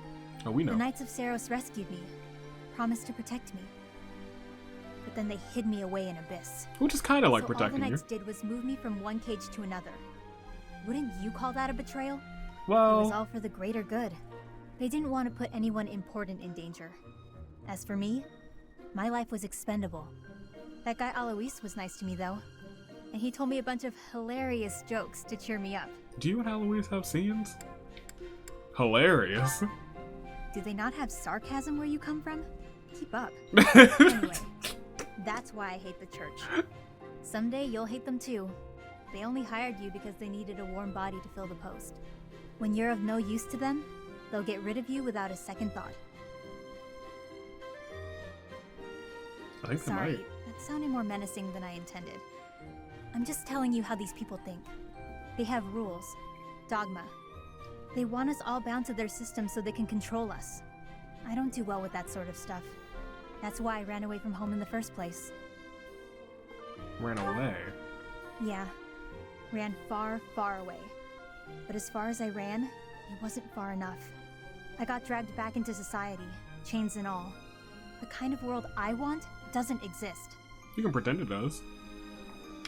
Oh, we know. The Knights of Cerros rescued me, promised to protect me. But then they hid me away in Abyss. Which is kind of like so protecting all the you. Knights did was move me from one cage to another. Wouldn't you call that a betrayal? Well... It was all for the greater good. They didn't want to put anyone important in danger. As for me, my life was expendable. That guy Alois was nice to me, though. And he told me a bunch of hilarious jokes to cheer me up. Do you and Alois have scenes? Hilarious. Do they not have sarcasm where you come from? Keep up. Anyway, that's why I hate the church. Someday you'll hate them too. They only hired you because they needed a warm body to fill the post. When you're of no use to them, they'll get rid of you without a second thought. I think Sorry, that sounded more menacing than I intended. I'm just telling you how these people think. They have rules, dogma. They want us all bound to their system so they can control us. I don't do well with that sort of stuff. That's why I ran away from home in the first place. Ran away? Yeah, ran far, far away. But as far as I ran, it wasn't far enough. I got dragged back into society, chains and all. The kind of world I want doesn't exist. You can pretend it does.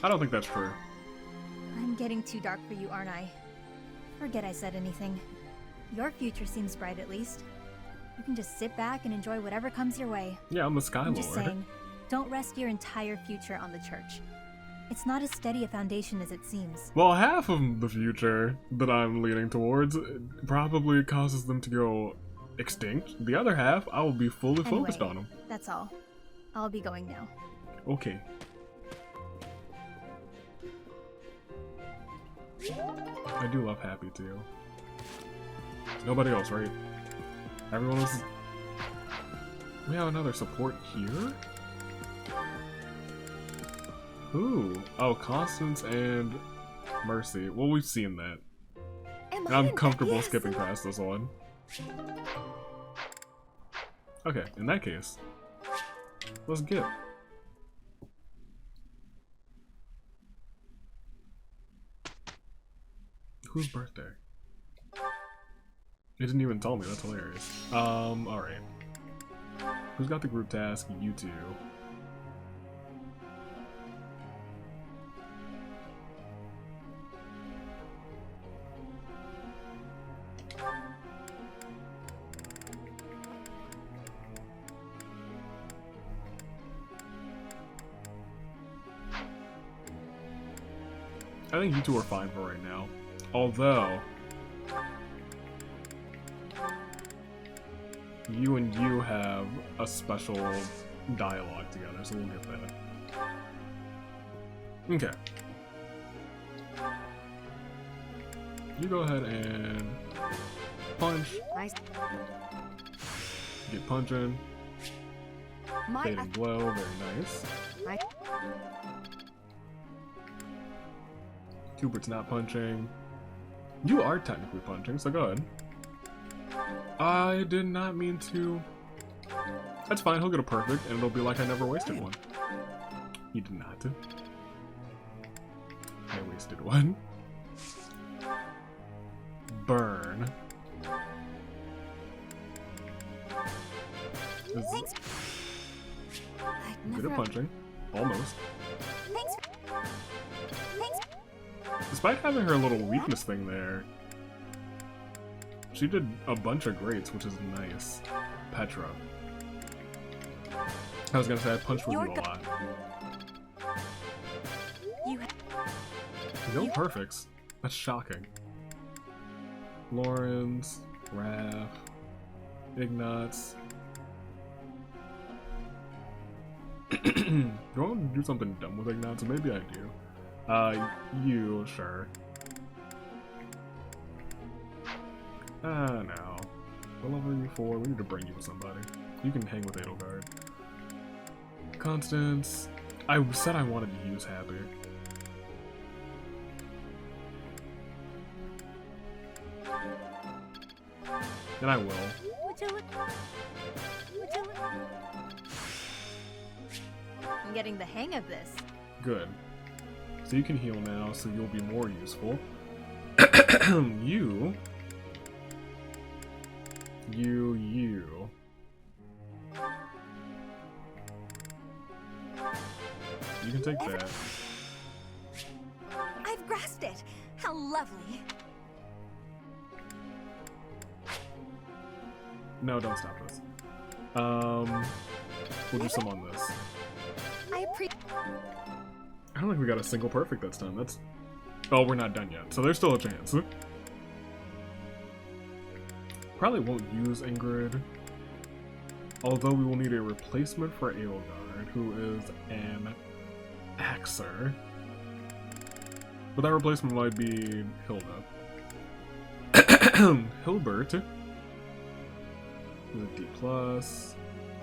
I don't think that's true. I'm getting too dark for you, aren't I? Forget I said anything. Your future seems bright at least. You can just sit back and enjoy whatever comes your way. Yeah, I'm the Skylord. I'm just saying, don't rest your entire future on the church. It's not as steady a foundation as it seems. Well, half of the future that I'm leaning towards probably causes them to go extinct. The other half, I will be fully focused on them. That's all. I'll be going now. Okay. I do love Hapi too. Nobody else, right? Everyone else is... We have another support here? Ooh. Oh, Constance and Mercie. Well, we've seen that. I'm comfortable skipping past this one. Okay, in that case, let's get. Whose birthday? It didn't even tell me, that's hilarious. Alright. Who's got the group task? You two. I think you two are fine for right now. Although, you and you have a special dialogue together, so we'll get that. Okay. You go ahead and punch. Nice. Get punching. Fading blow, very nice. Hubert's not punching. You are technically punching, so go ahead. I did not mean to. That's fine, he'll get a perfect, and it'll be like I never wasted one. You did not. I wasted one. Burn. Thanks. Good at punching. Almost. Thanks. Despite having her little weakness thing there, she did a bunch of greats, which is nice. Petra. I was gonna say I punched with you a lot. No perfects. That's shocking. Lorenz, Raph, Ignatz. Do I want to do something dumb with Ignatz? Maybe I do. You, sure. No. What level are you for? We need to bring you with somebody. You can hang with Edelgard. Constance. I said I wanted to use Hapi. And I will. I'm getting the hang of this. Good. So you can heal now, so you'll be more useful. You can take that. I've grasped it. How lovely. No, don't stop this. We'll do some on this. I don't think we got a single perfect this time. That's... Oh, we're not done yet, so there's still a chance. Probably won't use Ingrid. Although we will need a replacement for Edelgard, who is an Axer. But that replacement might be Hilda. Hubert. D+.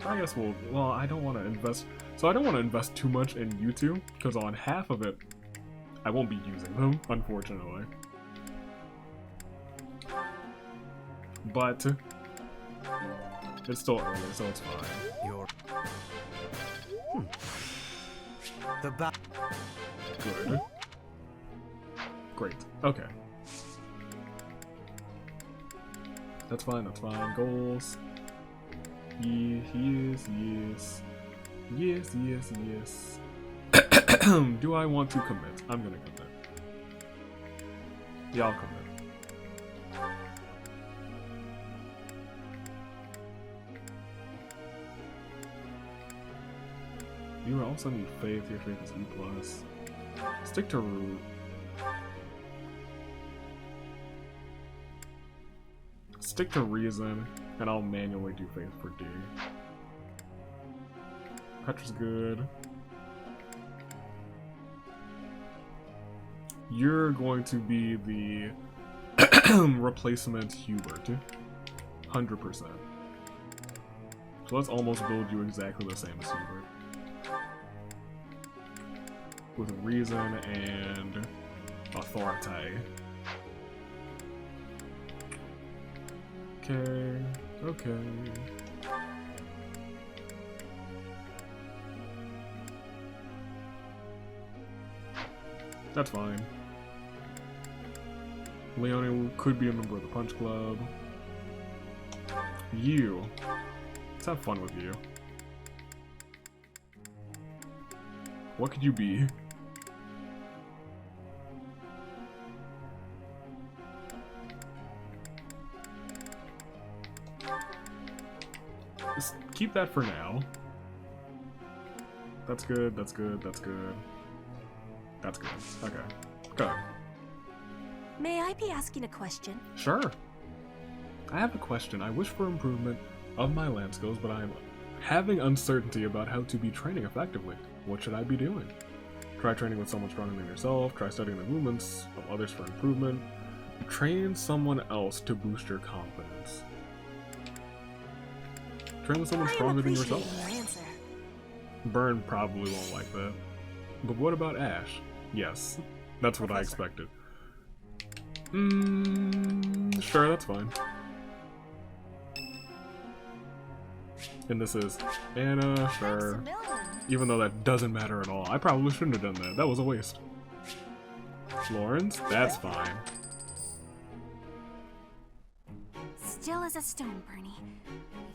I guess well, I don't want to invest, so I don't want to invest too much in you two, because on half of it, I won't be using them, unfortunately. But it's still early, so it's fine. You're... The Good. Great. Okay. That's fine, that's fine. Goals. Yes. Do I want to commit? I'm gonna commit. Yeah, I'll commit. You also need faith. Your faith is E+. Stick to root. Stick to reason, and I'll manually do faith for D. Petra's good. You're going to be the replacement Hubert. 100%. So let's almost build you exactly the same as Hubert. With reason and authority. Okay. That's fine. Leonie could be a member of the Punch Club. You. Let's have fun with you. What could you be? Just keep that for now. That's good, that's good, that's good. That's good. Okay. Go. May I be asking a question? Sure. I have a question. I wish for improvement of my land skills, but I am having uncertainty about how to be training effectively. What should I be doing? Try training with someone stronger than yourself. Try studying the movements of others for improvement. Train someone else to boost your confidence. Train with someone stronger than yourself. Burn probably won't like that. But what about Ashe? Yes, that's what I expected. Sure, that's fine. And this is Anna, sure. Even though that doesn't matter at all. I probably shouldn't have done that. That was a waste. Lorenz? That's fine. Still as a stone, Bernie.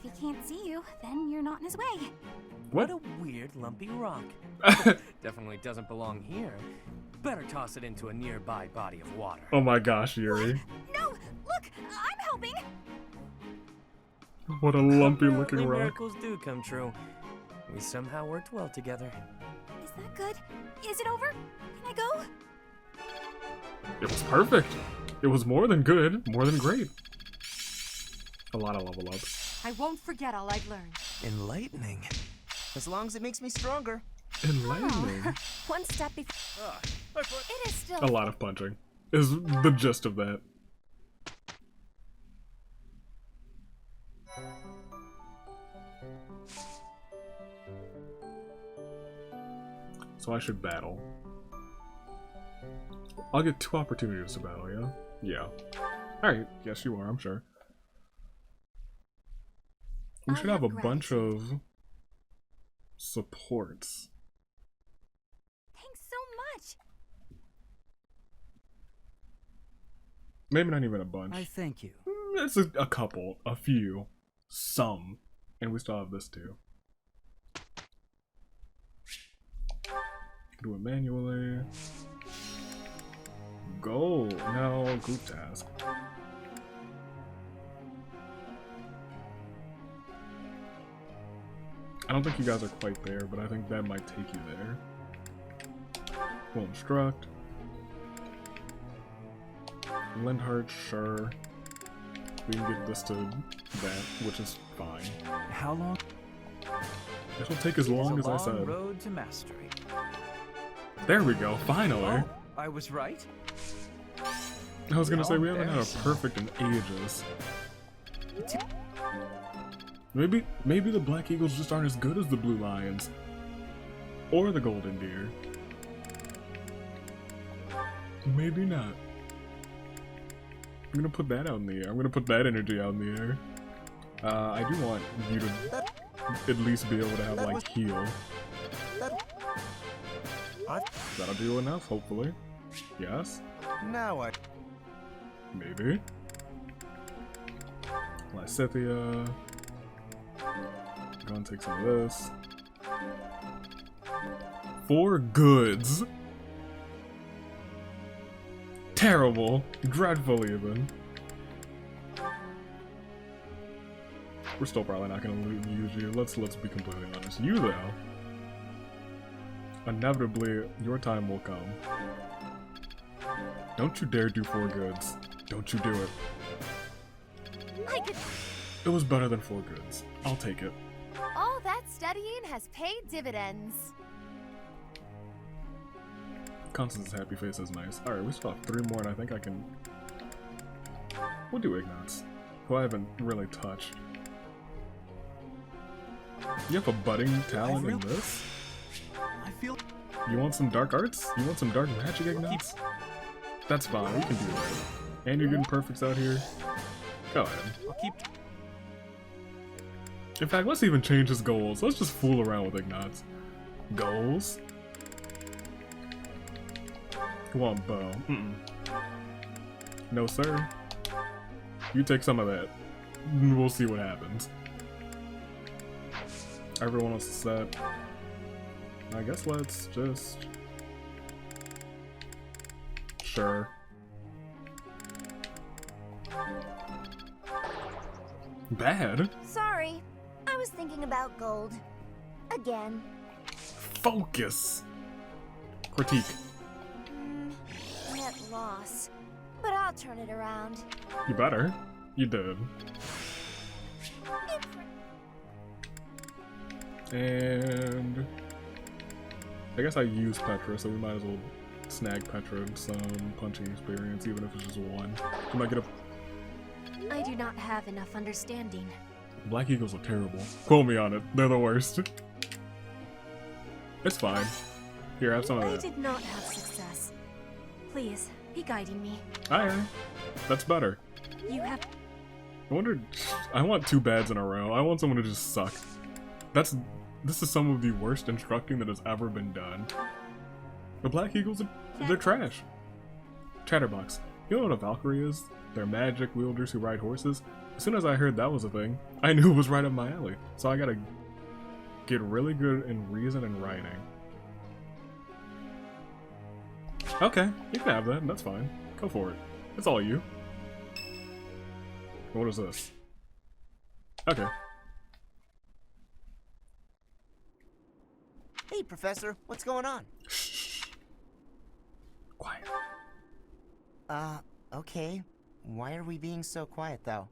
If he can't see you, then you're not in his way. What a weird lumpy rock. Definitely doesn't belong here. Better toss it into a nearby body of water. Oh my gosh, Yuri. No! Look! I'm helping! What a lumpy looking rock. Miracles do come true. We somehow worked well together. Is that good? Is it over? Can I go? It was perfect. It was more than good, more than great. A lot of level ups. I won't forget all I've learned. Enlightening. As long as it makes me stronger. Enlightening. Oh, one step before. It is still A lot of punching is the gist of that. So I should battle. I'll get 2 opportunities to battle, yeah? Yeah. Alright, yes you are, I'm sure. We should have a bunch of supports. Thanks so much. Maybe not even a bunch. I thank you. It's a couple, a few, some, and we still have this too. Do it manually. Go. No, group task. I don't think you guys are quite there, but I think that might take you there. We'll instruct. Linhardt, sure. We can get this to that, which is fine. How long? It'll take as long as I said. Road to mastery. There we go, finally. Oh, I was right. I was gonna say, we haven't had a perfect in ages. Maybe the Black Eagles just aren't as good as the Blue Lions. Or the Golden Deer. Maybe not. I'm gonna put that out in the air. I'm gonna put that energy out in the air. I do want you to at least be able to have, like, heal. That'll do enough, hopefully. Yes? Now I... Maybe. Lysithea. Go and take some of this. 4 goods. Terrible. Dreadful, even. We're still probably not gonna use you. Let's be completely honest. You, though, inevitably, your time will come. Don't you dare do 4 goods. Don't you do it. It was better than 4 goods. I'll take it. All that studying has paid dividends. Constance's happy face is nice. Alright, we still have 3 more, and I think I can... We'll do Ignatz, who I haven't really touched. You have a budding talent in this? I feel... You want some dark arts? You want some dark magic, Ignatz? That's fine, we can do that. And you're getting perfects out here. Go ahead. I'll keep... In fact, let's even change his goals. Let's just fool around with Ignatz. Goals? Come on, bow. No, sir. You take some of that. We'll see what happens. Everyone else is set. I guess let's just... Sure. Bad? Sorry, I was thinking about gold. Again. Focus! Critique. Net loss. But I'll turn it around. You better. You did. And... I guess I use Petra, so we might as well snag Petra some punching experience, even if it's just 1. You might get a... I do not have enough understanding. Black Eagles are terrible. Quote me on it. They're the worst. It's fine. Here, have some of I that. did not have success. Please, be guiding me. Aye. That's better. You have... I wonder... I want 2 bads in a row. I want someone to just suck. This is some of the worst instructing that has ever been done. The Black Eagles, they're trash. Chatterbox. You know what a Valkyrie is? They're magic wielders who ride horses. As soon as I heard that was a thing, I knew it was right up my alley. So I gotta get really good in reason and writing. Okay, you can have that. That's fine. Go for it. It's all you. What is this? Okay. Hey, Professor, what's going on? Shh. Quiet. Okay. Why are we being so quiet, though?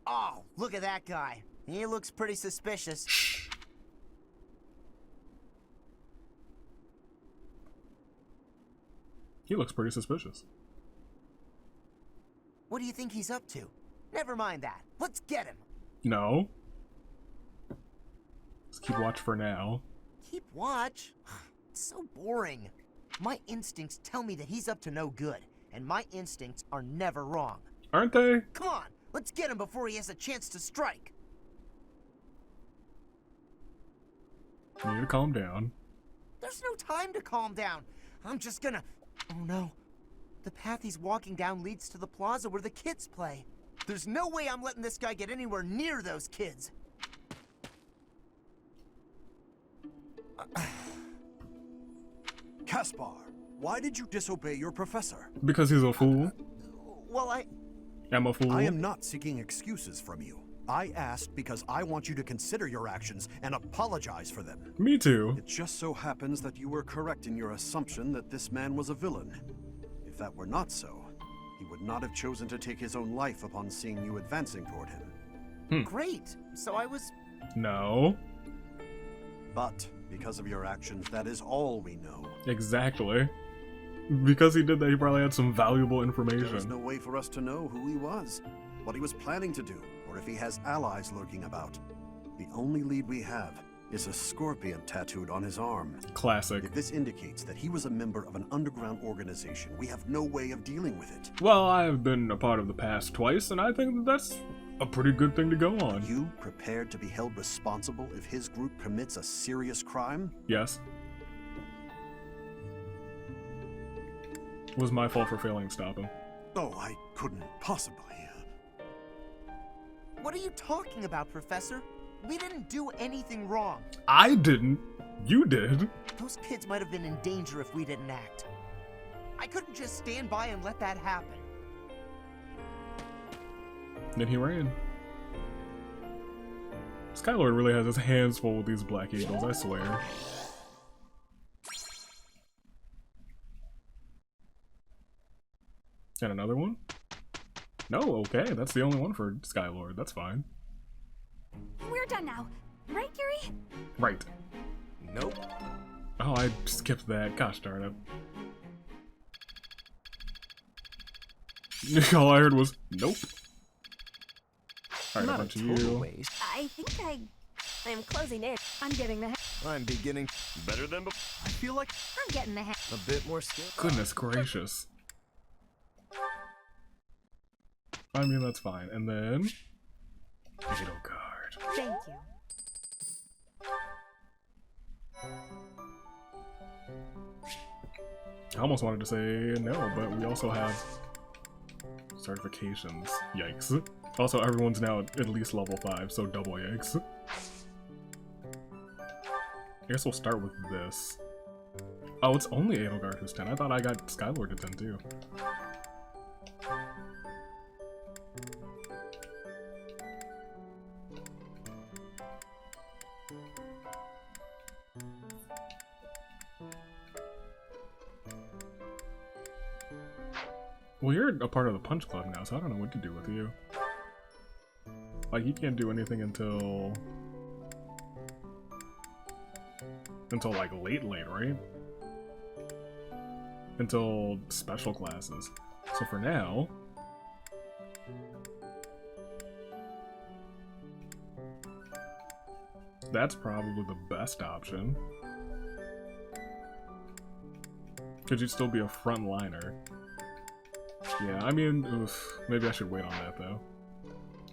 Oh, look at that guy. He looks pretty suspicious. Shh. He looks pretty suspicious. What do you think he's up to? Never mind that. Let's get him. No. Let's keep watch for now. Keep watch? It's so boring. My instincts tell me that he's up to no good, and my instincts are never wrong. Aren't they? Come on, let's get him before he has a chance to strike. You need to calm down. There's no time to calm down. I'm just gonna... Oh no. The path he's walking down leads to the plaza where the kids play. There's no way I'm letting this guy get anywhere near those kids. Caspar, why did you disobey your professor? Because he's a fool. Well, I'm a fool. I am not seeking excuses from you. I asked because I want you to consider your actions and apologize for them. Me too. It just so happens that you were correct in your assumption that this man was a villain. If that were not so, he would not have chosen to take his own life upon seeing you advancing toward him. Great. So I was... No. But because of your actions, that is all we know. Exactly. Because he did that, he probably had some valuable There's information. no way for us to know who he was, what he was planning to do, or if he has allies lurking about. The only lead we have is a scorpion tattooed on his arm. Classic. If this indicates that he was a member of an underground organization, we have no way of dealing with it. Well, I've been a part of the past twice, and I think that's a pretty good thing to go on. Are you prepared to be held responsible if his group commits a serious crime? Yes. It was my fault for failing to stop him. Oh, I couldn't possibly. What are you talking about, Professor? We didn't do anything wrong. I didn't. You did. Those kids might have been in danger if we didn't act. I couldn't just stand by and let that happen. Then he ran. Skylord really has his hands full with these Black Eagles, I swear. And another one? No, okay, that's the only one for Skylord, that's fine. We're done now. Right, Yuri? Right. Nope. Oh, I skipped that. Gosh darn it. All I heard was, nope. Alright, a bunch of you. I think I'm closing in. I'm getting the hang. I'm beginning better than before. I feel like I'm getting the hang. A bit more skill. Goodness gracious. I mean, that's fine. And then... Edelgard. Thank you. I almost wanted to say no, but we also have certifications. Yikes. Also, everyone's now at least level 5, so double yikes. I guess we'll start with this. Oh, it's only Edelgard who's 10. I thought I got Skylord to 10 too. Well, you're a part of the Punch Club now, so I don't know what to do with you. Like, you can't do anything until like late, right? Until special classes. So for now, that's probably the best option. Could you still be a frontliner? Yeah, I mean, oof, maybe I should wait on that though.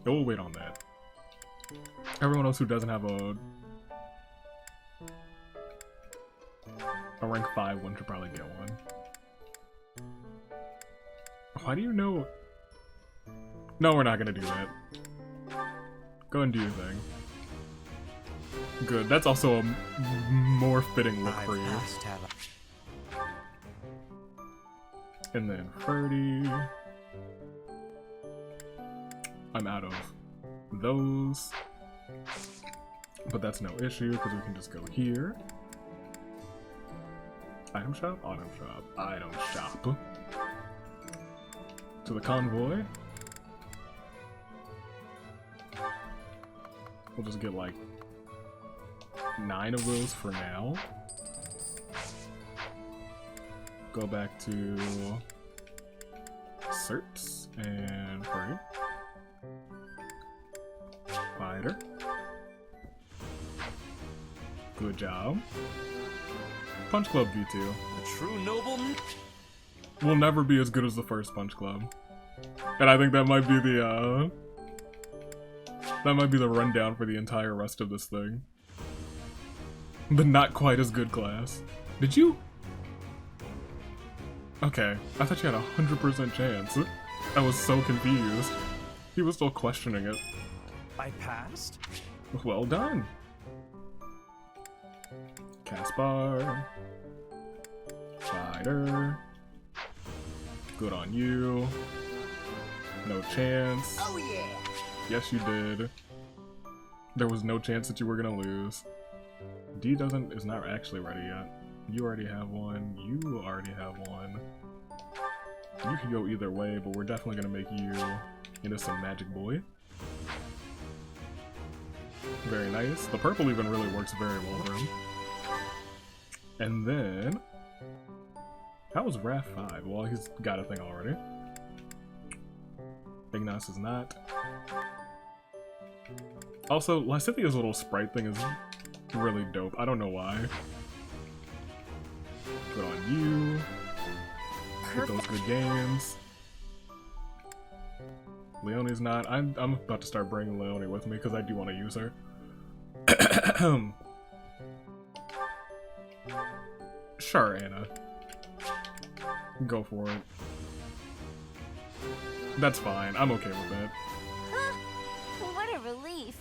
I will wait on that. Everyone else who doesn't have a rank 5 one should probably get one. Why do you know? No, we're not gonna do that. Go and do your thing. Good, that's also a more fitting look for you. And then Ferdie. I'm out of those. But that's no issue because we can just go here. Item shop, item shop, item shop. To the convoy. We'll just get like 9 of those for now. Go back to Certs and Ferdie. Fighter. Good job. Punch Club V2. A true nobleman will never be as good as the first Punch Club. And I think that might be the rundown for the entire rest of this thing. The not quite as good class. Did you? Okay, I thought you had 100% chance. I was so confused. He was still questioning it. I passed? Well done. Caspar. Fighter. Good on you. No chance. Oh yeah! Yes, you did. There was no chance that you were gonna lose. D is not actually ready yet. You already have one. You already have one. You can go either way, but we're definitely gonna make you into some magic boy. Very nice. The purple even really works very well for him. And then How was Raph 5? Well, he's got a thing already. Ignatz is not. Also, Lysithea's little sprite thing is really dope. I don't know why. Good on you. Get those good games. Leonie's not. I'm about to start bringing Leonie with me because I do want to use her. Sure, Anna. Go for it. That's fine. I'm okay with that. What a relief.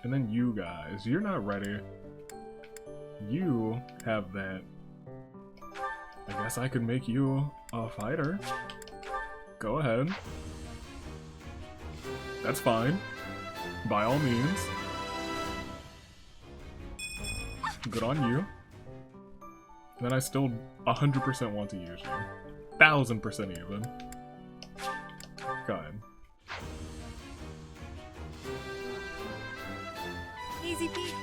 And then you guys, you're not ready. You have that. I guess I could make you a fighter. Go ahead. That's fine. By all means. Good on you. And then I still 100% want to use you. 1000% even. Go ahead. Easy peasy.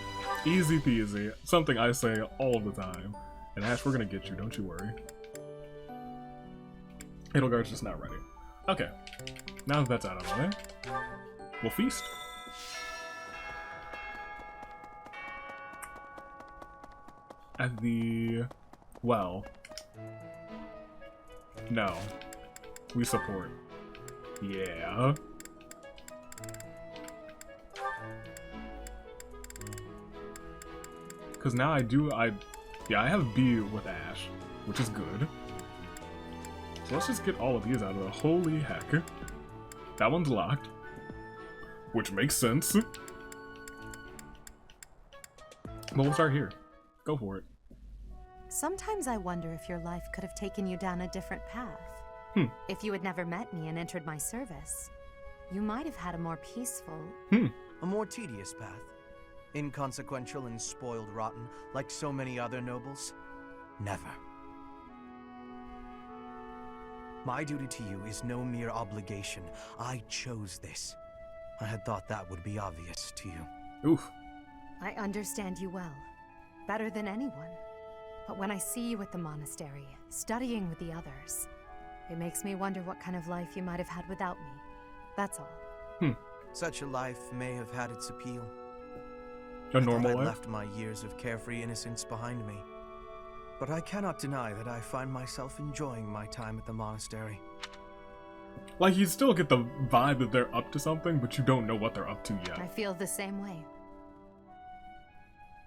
Easy peasy. Something I say all the time. And Ashe, we're gonna get you, don't you worry. Edelgard's just not ready. Okay. Now that that's out of the way, we'll feast. At the... well... no. We support. Yeah. Because now yeah, I have B with Ashe, which is good. So let's just get all of these out of the... holy heck. That one's locked. Which makes sense. But we'll start here. Go for it. Sometimes I wonder if your life could have taken you down a different path. If you had never met me and entered my service, you might have had a more peaceful... A more tedious path. Inconsequential and spoiled rotten, like so many other nobles? Never. My duty to you is no mere obligation. I chose this. I had thought that would be obvious to you. Oof. I understand you well. Better than anyone. But when I see you at the monastery, studying with the others, it makes me wonder what kind of life you might have had without me. That's all. Such a life may have had its appeal. A normal I life? left my years of carefree innocence behind me. But I cannot deny that I find myself enjoying my time at the monastery. Like, you still get the vibe that they're up to something, but you don't know what they're up to yet. I feel the same way.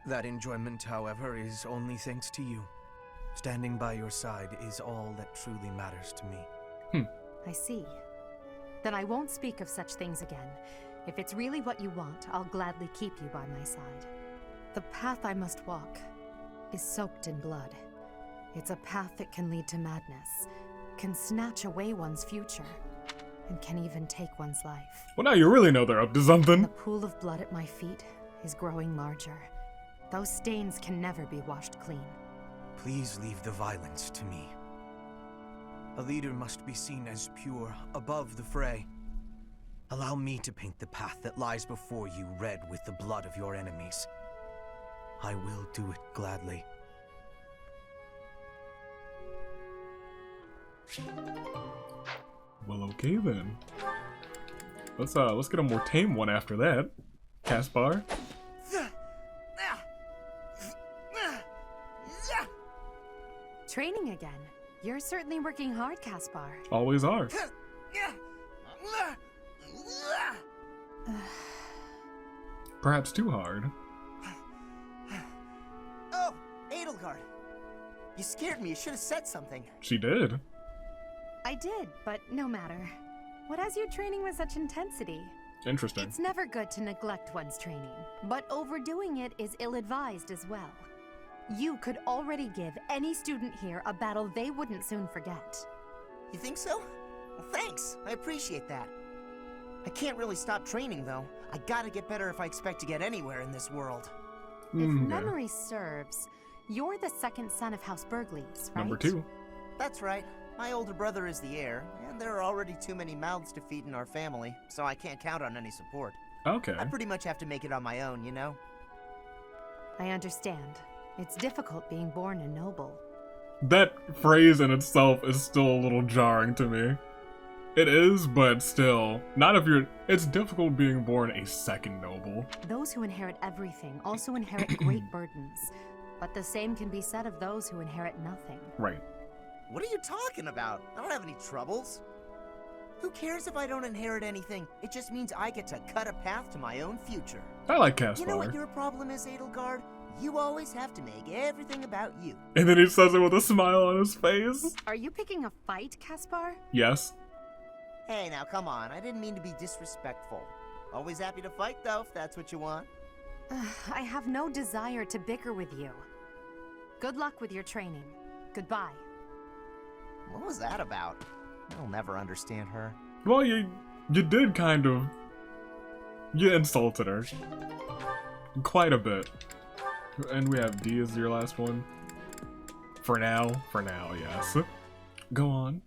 That enjoyment, however, is only thanks to you. Standing by your side is all that truly matters to me. I see. Then I won't speak of such things again. If it's really what you want, I'll gladly keep you by my side. The path I must walk is soaked in blood. It's a path that can lead to madness, can snatch away one's future, and can even take one's life. Well, now you really know they're up to something. The pool of blood at my feet is growing larger. Those stains can never be washed clean. Please leave the violence to me. A leader must be seen as pure, above the fray. Allow me to paint the path that lies before you red with the blood of your enemies. I will do it gladly. Well, okay then. Let's get a more tame one after that. Caspar. Training again. You're certainly working hard, Caspar. Always are. Perhaps too hard. Oh, Edelgard. You scared me. You should have said something. She did. I did, but no matter. What has you training with such intensity? Interesting. It's never good to neglect one's training, but overdoing it is ill-advised as well. You could already give any student here a battle they wouldn't soon forget. You think so? Well, thanks. I appreciate that. I can't really stop training, though. I gotta get better if I expect to get anywhere in this world. If memory serves, you're the second son of House Bergleys, right? Number 2. That's right. My older brother is the heir, and there are already too many mouths to feed in our family, so I can't count on any support. Okay. I pretty much have to make it on my own, you know? I understand. It's difficult being born a noble. That phrase in itself is still a little jarring to me. It is, but still. Not if you're... It's difficult being born a second noble. Those who inherit everything also inherit great burdens. But the same can be said of those who inherit nothing. Right. What are you talking about? I don't have any troubles. Who cares if I don't inherit anything? It just means I get to cut a path to my own future. I like Caspar. You know what your problem is, Edelgard? You always have to make everything about you. And then he says it with a smile on his face. Are you picking a fight, Caspar? Yes. Hey, now come on. I didn't mean to be disrespectful. Always happy to fight, though, if that's what you want. I have no desire to bicker with you. Good luck with your training. Goodbye. What was that about? I'll never understand her. Well, you did kind of... You insulted her. Quite a bit. And we have D as your last one. For now, yes. Go on.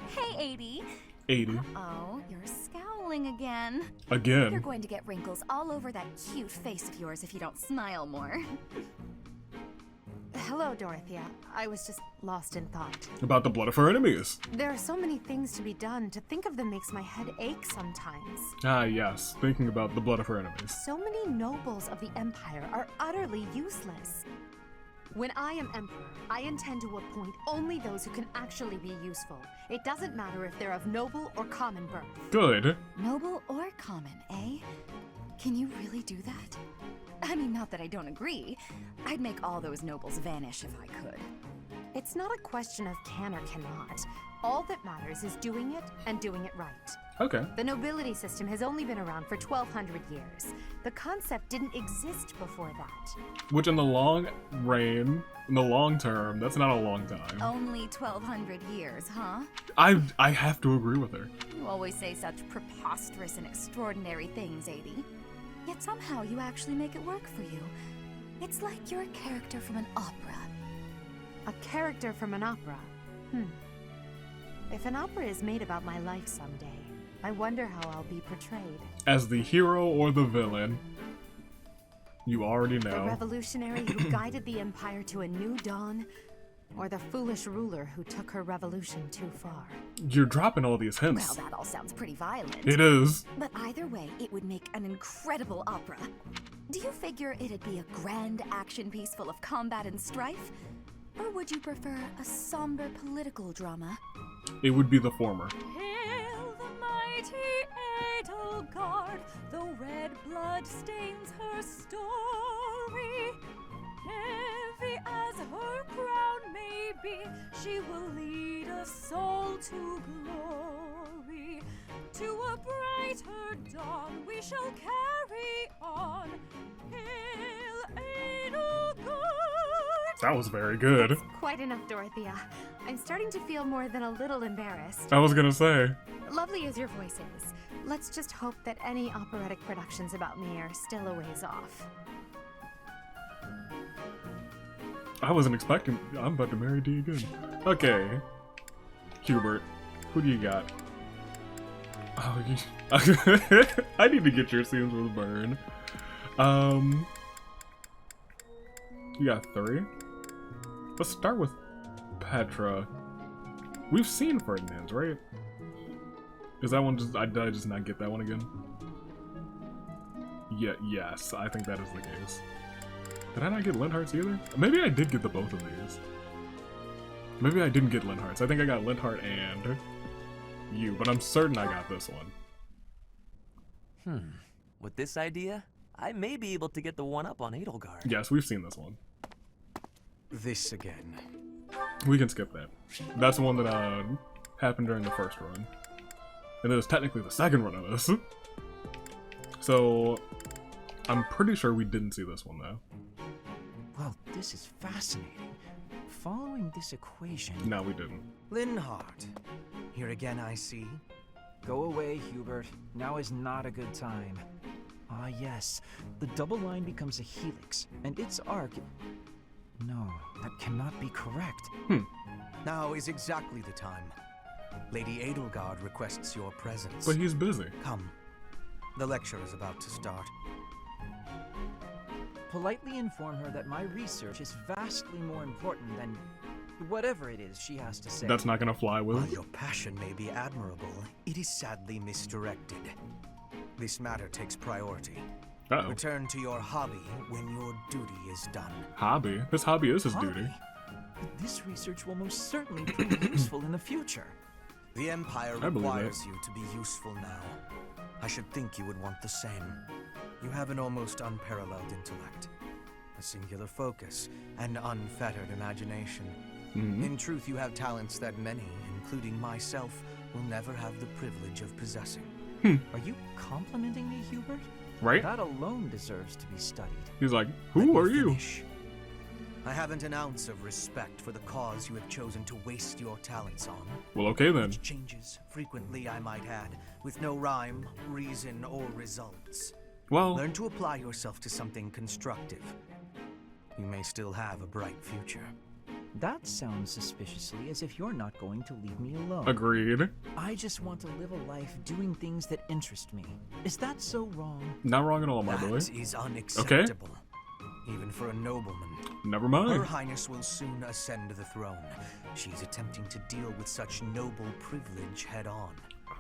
Hey, Edie. Edie. Oh, you're scowling again. Again? You're going to get wrinkles all over that cute face of yours if you don't smile more. Hello, Dorothea. I was just lost in thought. About the blood of her enemies. There are so many things to be done. To think of them makes my head ache sometimes. Ah, yes. Thinking about the blood of her enemies. So many nobles of the Empire are utterly useless. When I am Emperor, I intend to appoint only those who can actually be useful. It doesn't matter if they're of noble or common birth. Good. Noble or common, eh? Can you really do that? I mean, not that I don't agree. I'd make all those nobles vanish if I could. It's not a question of can or cannot. All that matters is doing it and doing it right. Okay. The nobility system has only been around for 1,200 years. The concept didn't exist before that. Which in the long reign, in the long term, that's not a long time. Only 1,200 years, huh? I have to agree with her. You always say such preposterous and extraordinary things, Edie. Yet somehow you actually make it work for you. It's like you're a character from an opera. A character from an opera? If an opera is made about my life someday, I wonder how I'll be portrayed. As the hero or the villain? You already know. The revolutionary who guided the Empire to a new dawn, or the foolish ruler who took her revolution too far? You're dropping all these hints. Well, that all sounds pretty violent. It is. But either way, it would make an incredible opera. Do you figure it'd be a grand action piece full of combat and strife? Or would you prefer a somber political drama? It would be the former. Hail the mighty Edelgard, the red blood stains her story. Heavy as her crown may be, she will lead a soul to glory. To a brighter dawn we shall carry on. Hail Edelgard! That was very good. That's quite enough, Dorothea. I'm starting to feel more than a little embarrassed. I was gonna say. Lovely as your voice is, let's just hope that any operatic productions about me are still a ways off. I wasn't expecting... I'm about to marry D again. Okay. Hubert, who do you got? Oh, I need to get your scenes with Burn. You got 3? Let's start with Petra. We've seen Ferdinand's, right? Is that one just... Did I just not get that one again? Yeah, yes, I think that is the case. Did I not get Linhardt's either? Maybe I did get the both of these. Maybe I didn't get Linhardt's. I think I got Linhardt and you, but I'm certain I got this one. With this idea, I may be able to get the one up on Edelgard. Yes, we've seen this one. This again. We can skip that. That's the one that happened during the first run. And it was technically the second run of this. So, I'm pretty sure we didn't see this one though. Well, this is fascinating. Following this equation... No, we didn't. Linhardt. Here again, I see. Go away, Hubert. Now is not a good time. Ah, yes. The double line becomes a helix, and its arc... No, that cannot be correct. Now is exactly the time. Lady Edelgard requests your presence. But he's busy. Come. The lecture is about to start. politely inform her that my research is vastly more important than whatever it is she has to say. That's not gonna fly, will While it? your passion may be admirable, it is sadly misdirected. This matter takes priority. Uh-oh. Return to your hobby when your duty is done. Hobby? This hobby is his Hobby? duty. This research will most certainly prove useful in the future. The Empire I believe requires it. you to be useful now. I should think you would want the same. You have an almost unparalleled intellect, a singular focus, and unfettered imagination. In truth, you have talents that many, including myself, will never have the privilege of possessing. Are you complimenting me, Hubert? Right? That alone deserves to be studied. He's like, who are you? I haven't an ounce of respect for the cause you have chosen to waste your talents on. Well, okay then. Which changes frequently, I might add, with no rhyme, reason, or results. Well, learn to apply yourself to something constructive. You may still have a bright future. That sounds suspiciously as if you're not going to leave me alone. Agreed. I just want to live a life doing things that interest me. Is that so wrong? Not wrong at all, my boy. That is unacceptable. Even for a nobleman. Never mind. Her Highness will soon ascend the throne. She's attempting to deal with such noble privilege head on.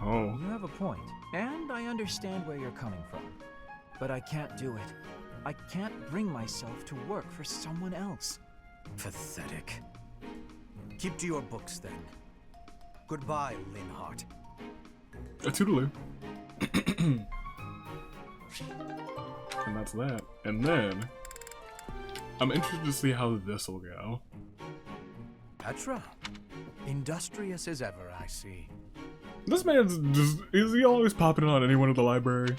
Oh. You have a point, and I understand where you're coming from. But I can't do it. I can't bring myself to work for someone else. Pathetic. Keep to your books, then. Goodbye, Linhardt. A toodaloo. And that's that. And then, I'm interested to see how this will go. Petra. Industrious as ever, I see. This man's just, is he always popping on anyone at the library?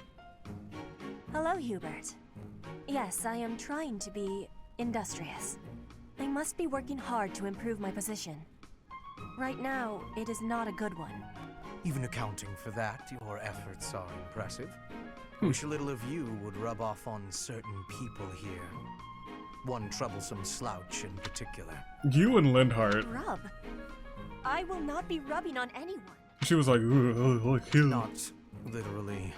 Hello, Hubert. Yes, I am trying to be industrious. I must be working hard to improve my position. Right now, it is not a good one. Even accounting for that, your efforts are impressive. Wish a little of you would rub off on certain people here. One troublesome slouch in particular. You and Linhardt. Rub? I will not be rubbing on anyone. She was like, kill. Not literally.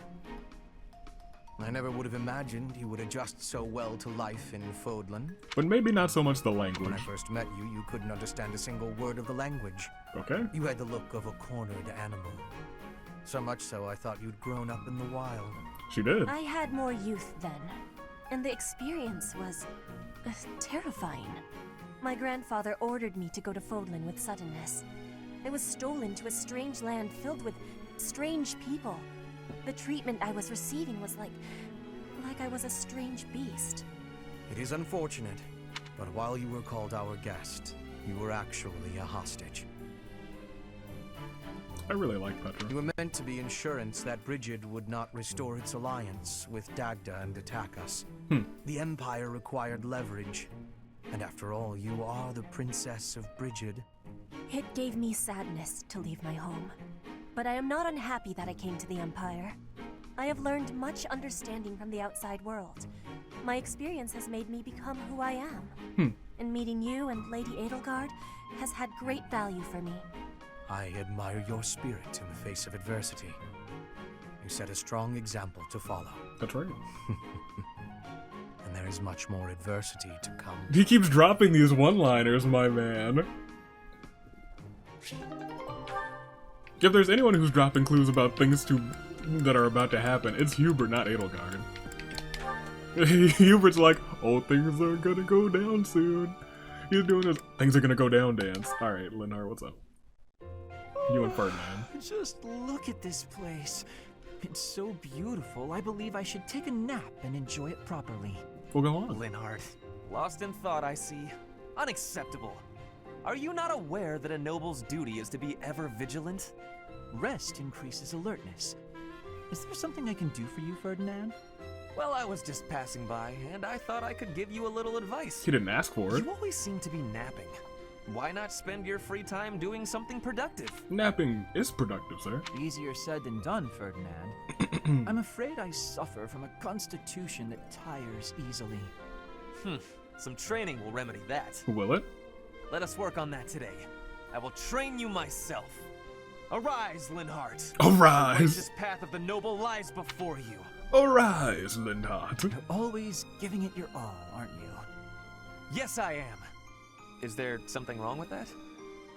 I never would have imagined you would adjust so well to life in Fodlan. But maybe not so much the language. When I first met you, you couldn't understand a single word of the language. Okay. You had the look of a cornered animal. So much so I thought you'd grown up in the wild. She did. I had more youth then, and the experience was terrifying. My grandfather ordered me to go to Fodlan with suddenness. I was stolen to a strange land filled with strange people. The treatment I was receiving was like I was a strange beast. It is unfortunate, but while you were called our guest, you were actually a hostage. I really like Petra. You were meant to be insurance that Brigid would not restore its alliance with Dagda and attack us. The Empire required leverage, and after all, you are the Princess of Brigid. It gave me sadness to leave my home, but I am not unhappy that I came to the Empire. I have learned much understanding from the outside world. My experience has made me become who I am. And meeting you and Lady Edelgard has had great value for me. I admire your spirit in the face of adversity. You set a strong example to follow. That's right. And there is much more adversity to come. He keeps dropping these one-liners, my man. If there's anyone who's dropping clues about things that are about to happen, it's Hubert, not Edelgard. Hubert's like, oh, things are gonna go down soon. He's doing his things are gonna go down dance. Alright, Linhardt, what's up? You and Ferdinand. Just look at this place. It's so beautiful, I believe I should take a nap and enjoy it properly. Well, go on. Linhardt. Lost in thought, I see. Unacceptable. Are you not aware that a noble's duty is to be ever vigilant? Rest increases alertness. Is there something I can do for you, Ferdinand? Well, I was just passing by, and I thought I could give you a little advice. He didn't ask for it. You always seem to be napping. Why not spend your free time doing something productive? Napping is productive, sir. Easier said than done, Ferdinand. I'm afraid I suffer from a constitution that tires easily. Some training will remedy that. Will it? Let us work on that today. I will train you myself. Arise, Linhardt. Arise. The righteous path of the noble lies before you. Arise, Linhardt. You're always giving it your all, aren't you? Yes, I am. Is there something wrong with that?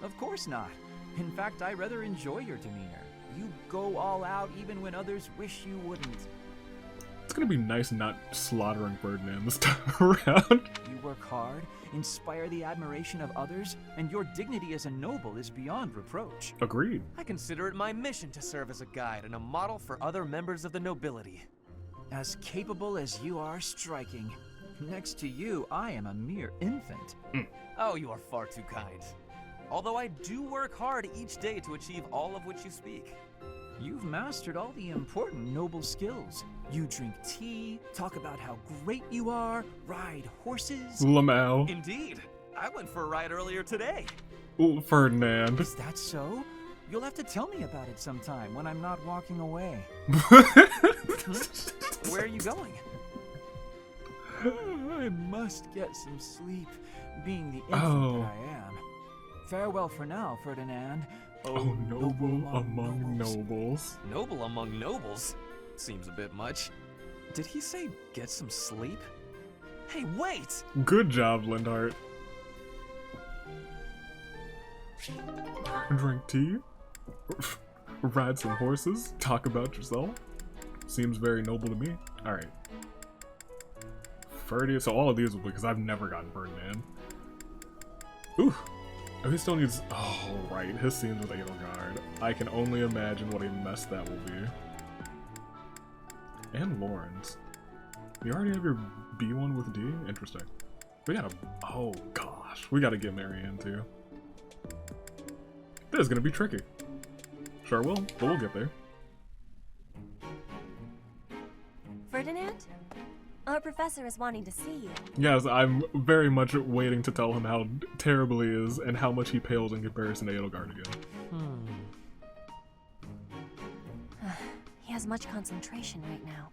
Of course not. In fact, I rather enjoy your demeanor. You go all out even when others wish you wouldn't. It's gonna be nice not slaughtering Ferdinand this time around. You work hard, inspire the admiration of others, and your dignity as a noble is beyond reproach. Agreed. I consider it my mission to serve as a guide and a model for other members of the nobility. As capable as you are striking. Next to you, I am a mere infant. Oh, you are far too kind. Although I do work hard each day to achieve all of which you speak. You've mastered all the important noble skills. You drink tea, talk about how great you are, ride horses. Lamau. Indeed. I went for a ride earlier today. Ooh, Ferdinand. Is that so? You'll have to tell me about it sometime when I'm not walking away. Where are you going? I must get some sleep, being the infant that I am. Farewell for now, Ferdinand. Oh, noble among nobles. Noble among nobles? Seems a bit much. Did he say get some sleep? Hey, wait! Good job, Linhardt. Drink tea, ride some horses, talk about yourself. Seems very noble to me. Alright. Ferdie, so all of these will be because I've never gotten Ferdinand. Ooh. Oh, he still needs. Oh, right. His scenes with Edelgard. I can only imagine what a mess that will be. And Lorenz. You already have your B1 with D? Interesting. We gotta. Oh, gosh. We gotta get Marianne too. This is gonna be tricky. Sure will, but we'll get there. Ferdinand? Our professor is wanting to see you. Yes, I'm very much waiting to tell him how terrible he is and how much he pales in comparison to Edelgard again. He has much concentration right now.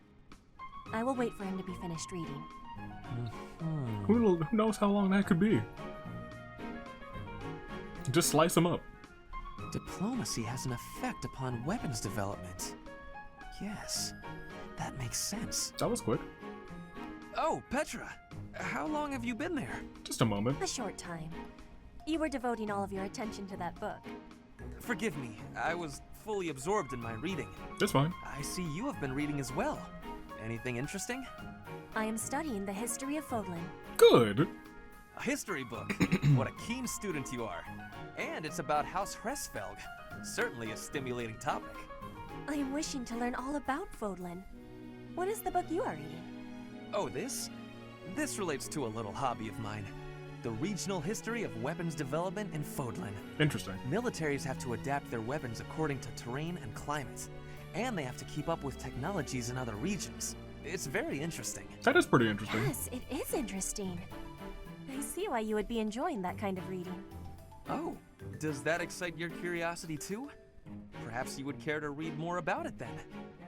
I will wait for him to be finished reading. Who knows how long that could be? Just slice him up. Diplomacy has an effect upon weapons development. Yes, that makes sense. That was quick. Oh, Petra! How long have you been there? Just a moment. A short time. You were devoting all of your attention to that book. Forgive me, I was fully absorbed in my reading. That's fine. I see you have been reading as well. Anything interesting? I am studying the history of Fodlan. Good. A history book. What a keen student you are. And it's about House Hresfelg. Certainly a stimulating topic. I am wishing to learn all about Fodlan. What is the book you are reading? Oh, this? This relates to a little hobby of mine. The regional history of weapons development in Fodlan. Interesting. Militaries have to adapt their weapons according to terrain and climate. And they have to keep up with technologies in other regions. It's very interesting. That is pretty interesting. Yes, it is interesting. I see why you would be enjoying that kind of reading. Oh, does that excite your curiosity too? Perhaps you would care to read more about it then.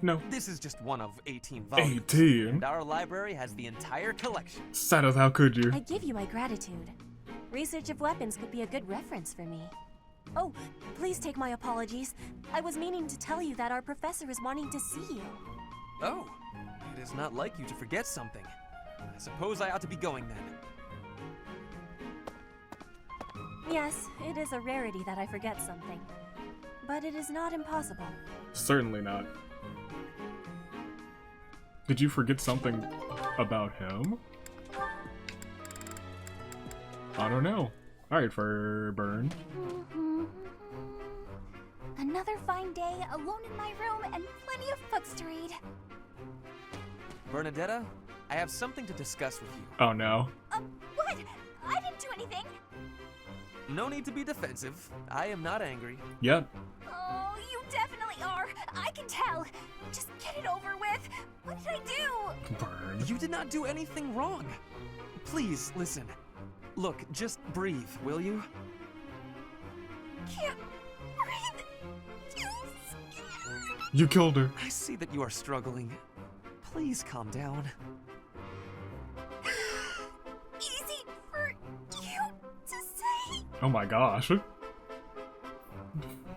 No. This is just one of 18 volumes. 18? And our library has the entire collection. Saddeth, how could you? I give you my gratitude. Research of weapons could be a good reference for me. Oh, please take my apologies. I was meaning to tell you that our professor is wanting to see you. Oh, it is not like you to forget something. I suppose I ought to be going then. Yes, it is a rarity that I forget something. But it is not impossible. Certainly not. Did you forget something about him? I don't know. Alright, Burn. Another fine day, alone in my room, and plenty of books to read. Bernadetta, I have something to discuss with you. Oh no. What? I didn't do anything. No need to be defensive. I am not angry. Yep. Oh, you definitely are. I can tell. Just get it over with. What did I do? Burn. You did not do anything wrong. Please, listen. Look, just breathe, will you? Can't breathe. Too scared. You killed her. I see that you are struggling. Please calm down. Easy for you to say. Oh my gosh.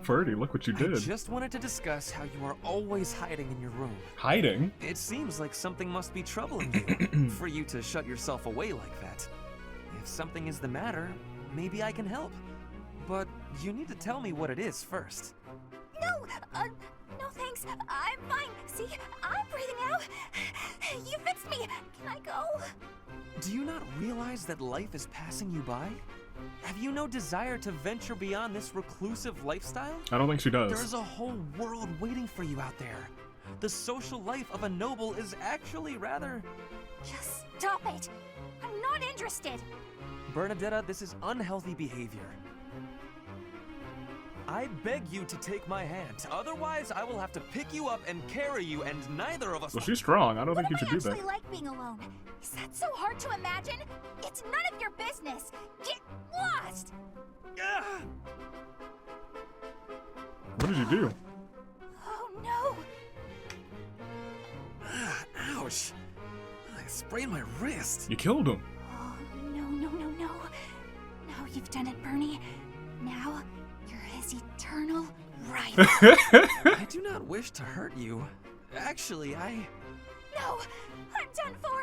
Ferdie, look what you did. I just wanted to discuss how you are always hiding in your room. Hiding? It seems like something must be troubling you for you to shut yourself away like that. If something is the matter, maybe I can help. But you need to tell me what it is first. No, no thanks. I'm fine. See, I'm breathing out. You fixed me. Can I go? Do you not realize that life is passing you by? Have you no desire to venture beyond this reclusive lifestyle? I don't think she does. There's a whole world waiting for you out there. The social life of a noble is actually rather... Just stop it. I'm not interested. Bernadetta, this is unhealthy behavior. I beg you to take my hand. Otherwise, I will have to pick you up and carry you, and neither of us... Well, she's strong. I don't think you should do that. I actually like being alone. Is that so hard to imagine? It's none of your business. Get lost! What did you do? Oh, no. Ouch. I sprained my wrist. You killed him. Oh, no, no, no, no. Now you've done it, Bernie. Now... his eternal right. I do not wish to hurt you. Actually, No! I'm done for!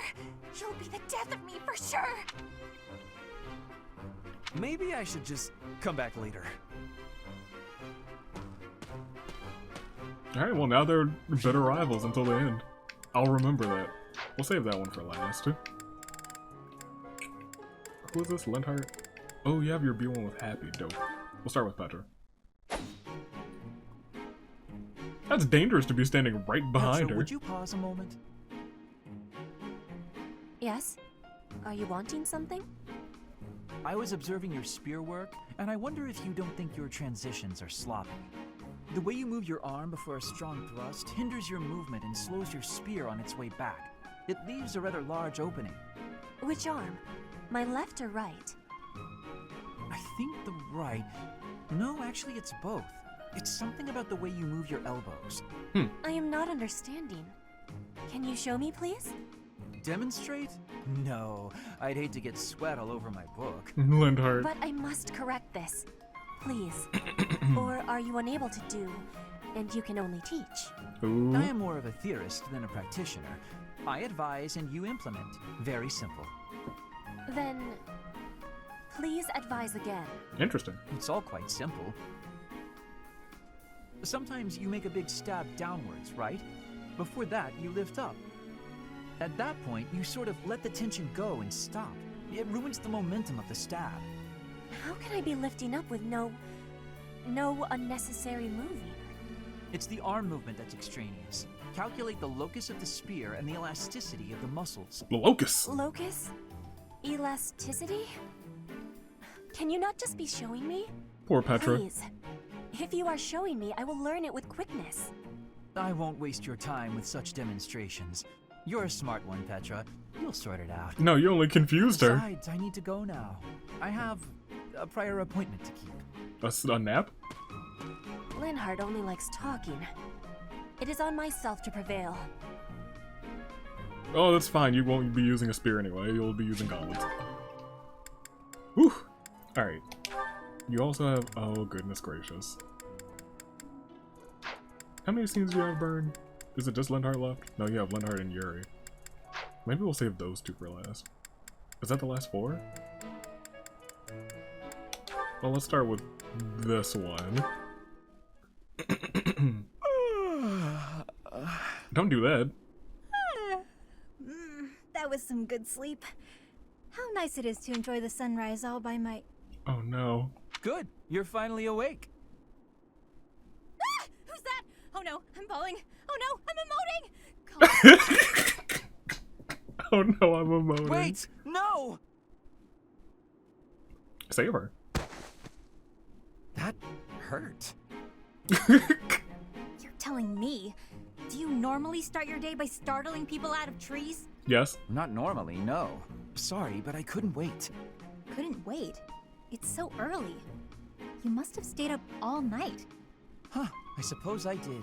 You'll be the death of me for sure! Maybe I should just come back later. Alright, well now they're bitter rivals until the end. I'll remember that. We'll save that one for last. Who is this? Linhardt? Oh, you have your B1 with Hapi. Dope. We'll start with Petra. That's dangerous to be standing right behind Petra, her. Would you pause a moment? Yes? Are you wanting something? I was observing your spear work, and I wonder if you don't think your transitions are sloppy. The way you move your arm before a strong thrust hinders your movement and slows your spear on its way back. It leaves a rather large opening. Which arm? My left or right? I think the right... No, actually it's both. It's something about the way you move your elbows. I am not understanding. Can you show me, please? Demonstrate? No, I'd hate to get sweat all over my book. Linhardt. But I must correct this. Please. Or are you unable to do, and you can only teach? Ooh. I am more of a theorist than a practitioner. I advise and you implement. Very simple. Then, please advise again. Interesting. It's all quite simple. Sometimes you make a big stab downwards, right? Before that, you lift up. At that point, you sort of let the tension go and stop. It ruins the momentum of the stab. How can I be lifting up with no unnecessary moving? It's the arm movement that's extraneous. Calculate the locus of the spear and the elasticity of the muscles. The locus? Locus? Elasticity? Can you not just be showing me? Poor Petra. Please. If you are showing me, I will learn it with quickness. I won't waste your time with such demonstrations. You're a smart one, Petra. You'll sort it out. No, you only confused her. Besides, I need to go now. I have a prior appointment to keep. A nap? Linhardt only likes talking. It is on myself to prevail. Oh, that's fine. You won't be using a spear anyway. You'll be using gauntlets. Whew. Alright. You also have... Oh, goodness gracious. How many scenes do you have, Burn? Is it just Linhardt left? No, you have Linhardt and Yuri. Maybe we'll save those two for last. Is that the last 4? Well, let's start with this one. Don't do that. That was some good sleep. How nice it is to enjoy the sunrise all by my... Oh no. Good. You're finally awake. Ah! Who's that? Oh no, I'm falling. Oh no, I'm emoting! Oh no, I'm emoting. Wait! No! Save her. That hurt. You're telling me? Do you normally start your day by startling people out of trees? Yes. Not normally, no. Sorry, but I couldn't wait. Couldn't wait? It's so early. You must have stayed up all night. Huh, I suppose I did.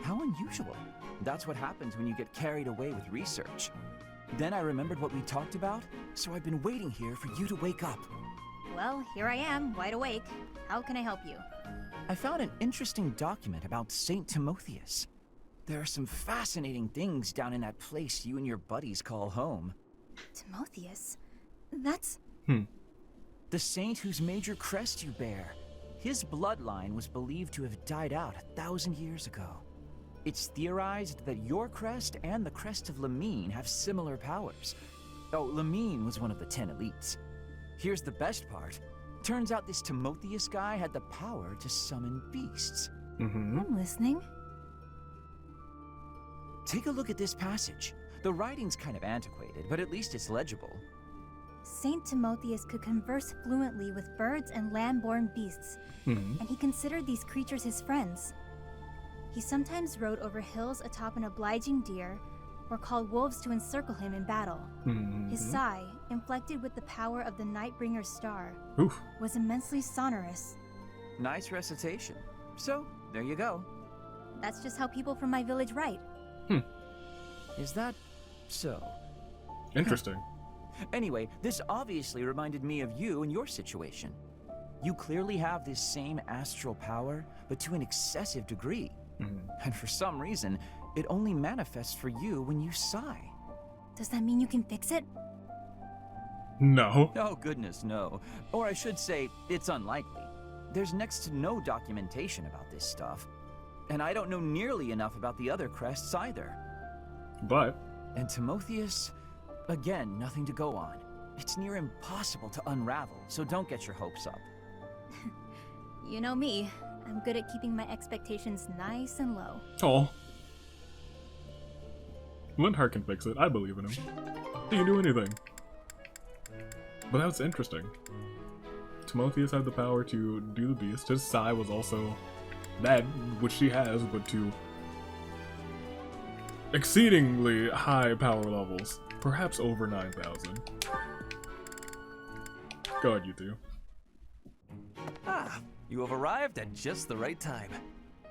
How unusual. That's what happens when you get carried away with research. Then I remembered what we talked about, so I've been waiting here for you to wake up. Well, here I am, wide awake. How can I help you? I found an interesting document about Saint Timotheus. There are some fascinating things down in that place you and your buddies call home. Timotheus? That's... The saint whose major crest you bear. His bloodline was believed to have died out 1,000 years ago. It's theorized that your crest and the crest of Lemine have similar powers. Oh, Lemine was one of the 10 elites. Here's the best part. Turns out this Timotheus guy had the power to summon beasts. I'm listening. Take a look at this passage. The writing's kind of antiquated, but at least it's legible. Saint Timotheus could converse fluently with birds and land-born beasts, and he considered these creatures his friends. He sometimes rode over hills atop an obliging deer, or called wolves to encircle him in battle. His sigh, inflected with the power of the Nightbringer's star, was immensely sonorous. Nice recitation. So, there you go. That's just how people from my village write. Is that so? Interesting. Anyway, this obviously reminded me of you and your situation. You clearly have this same astral power, but to an excessive degree. And for some reason, it only manifests for you when you sigh. Does that mean you can fix it? No. Oh goodness, no. Or I should say, it's unlikely. There's next to no documentation about this stuff. And I don't know nearly enough about the other crests either. But... And Timotheus, again, nothing to go on. It's near impossible to unravel, so don't get your hopes up. You know me. I'm good at keeping my expectations nice and low. Oh. Linhardt can fix it. I believe in him. He can do anything. But that's interesting. Timotheus had the power to do the beast. His sigh was also that, which she has, but to exceedingly high power levels. Perhaps over 9,000. Go ahead, you two. Ah, you have arrived at just the right time.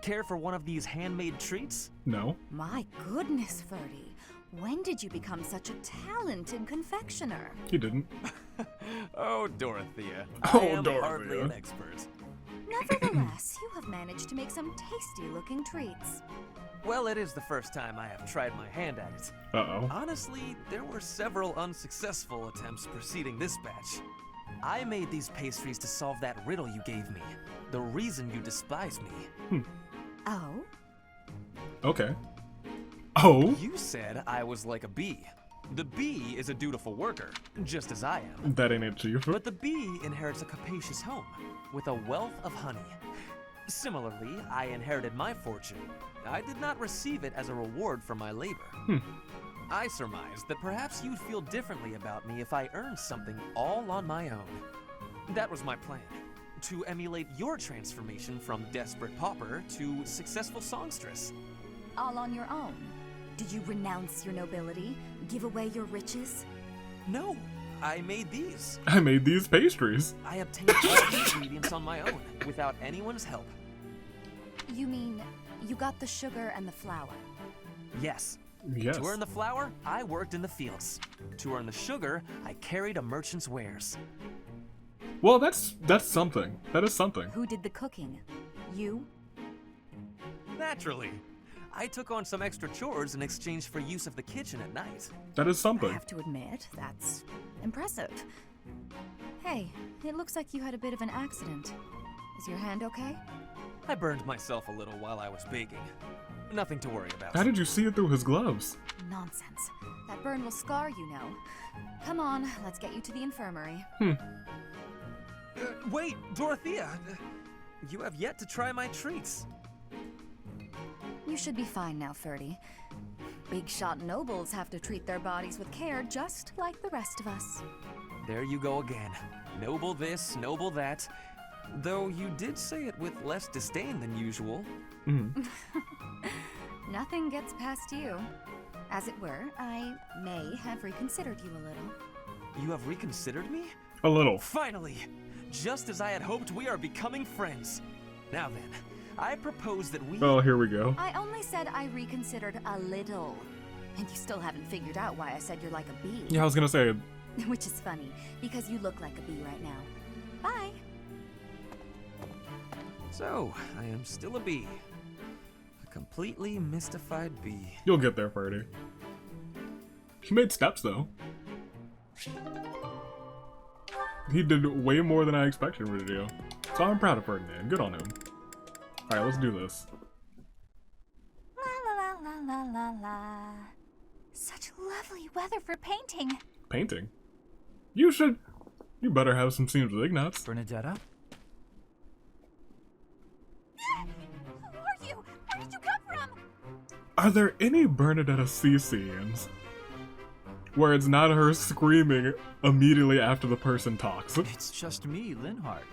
Care for one of these handmade treats? No. My goodness, Ferdie. When did you become such a talented confectioner? He didn't. Oh, Dorothea. Oh, I am Dorothea. hardly an expert. Nevertheless, you have managed to make some tasty-looking treats. Well, it is the first time I have tried my hand at it. Uh-oh. Honestly, there were several unsuccessful attempts preceding this batch. I made these pastries to solve that riddle you gave me. The reason you despise me. Oh? Okay. Oh? You said I was like a bee. The bee is a dutiful worker, just as I am. That ain't achievement. But the bee inherits a capacious home, with a wealth of honey. Similarly, I inherited my fortune. I did not receive it as a reward for my labor. I surmised that perhaps you'd feel differently about me if I earned something all on my own. That was my plan, to emulate your transformation from desperate pauper to successful songstress. All on your own? Did you renounce your nobility? Give away your riches? No, I made these. I made these pastries. I obtained all the ingredients on my own, without anyone's help. You mean, you got the sugar and the flour? Yes. Yes. To earn the flour, I worked in the fields. To earn the sugar, I carried a merchant's wares. Well, that's something. That is something. Who did the cooking? You? Naturally. I took on some extra chores in exchange for use of the kitchen at night. That is something. I have to admit, that's impressive. Hey, it looks like you had a bit of an accident. Is your hand okay? I burned myself a little while I was baking. Nothing to worry about. How did you see it through his gloves? Nonsense. That burn will scar you now. Come on, let's get you to the infirmary. Wait, Dorothea! You have yet to try my treats. You should be fine now, Ferdie. Big shot nobles have to treat their bodies with care just like the rest of us. There you go again. Noble this, noble that. Though you did say it with less disdain than usual. Nothing gets past you. As it were, I may have reconsidered you a little. You have reconsidered me? A little. Finally! Just as I had hoped, we are becoming friends. Now then, I propose that we... Oh, here we go. I only said I reconsidered a little. And you still haven't figured out why I said you're like a bee. Yeah, I was gonna say... Which is funny, because you look like a bee right now. Bye! So, I am still a bee. A completely mystified bee. You'll get there, Ferdie. He made steps, though. He did way more than I expected him to do. So I'm proud of Ferdinand. Good on him. Alright, let's do this. La la la la la la. Such lovely weather for painting. Painting? You better have some scenes with Ignatz. Bernadetta? Who are you? Where did you come from? Are there any Bernadetta C scenes where it's not her screaming immediately after the person talks? It's just me, Linhardt.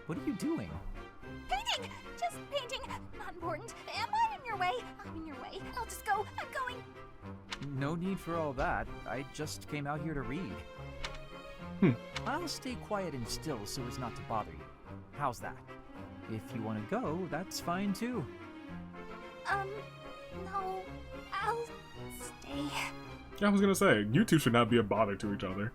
What are you doing? Painting! Just painting. Not important. Am I in your way? I'm in your way. I'll just go. I'm going. No need for all that. I just came out here to read. I'll stay quiet and still so as not to bother you. How's that? If you want to go, that's fine too. No. I'll stay. I was gonna say, you two should not be a bother to each other.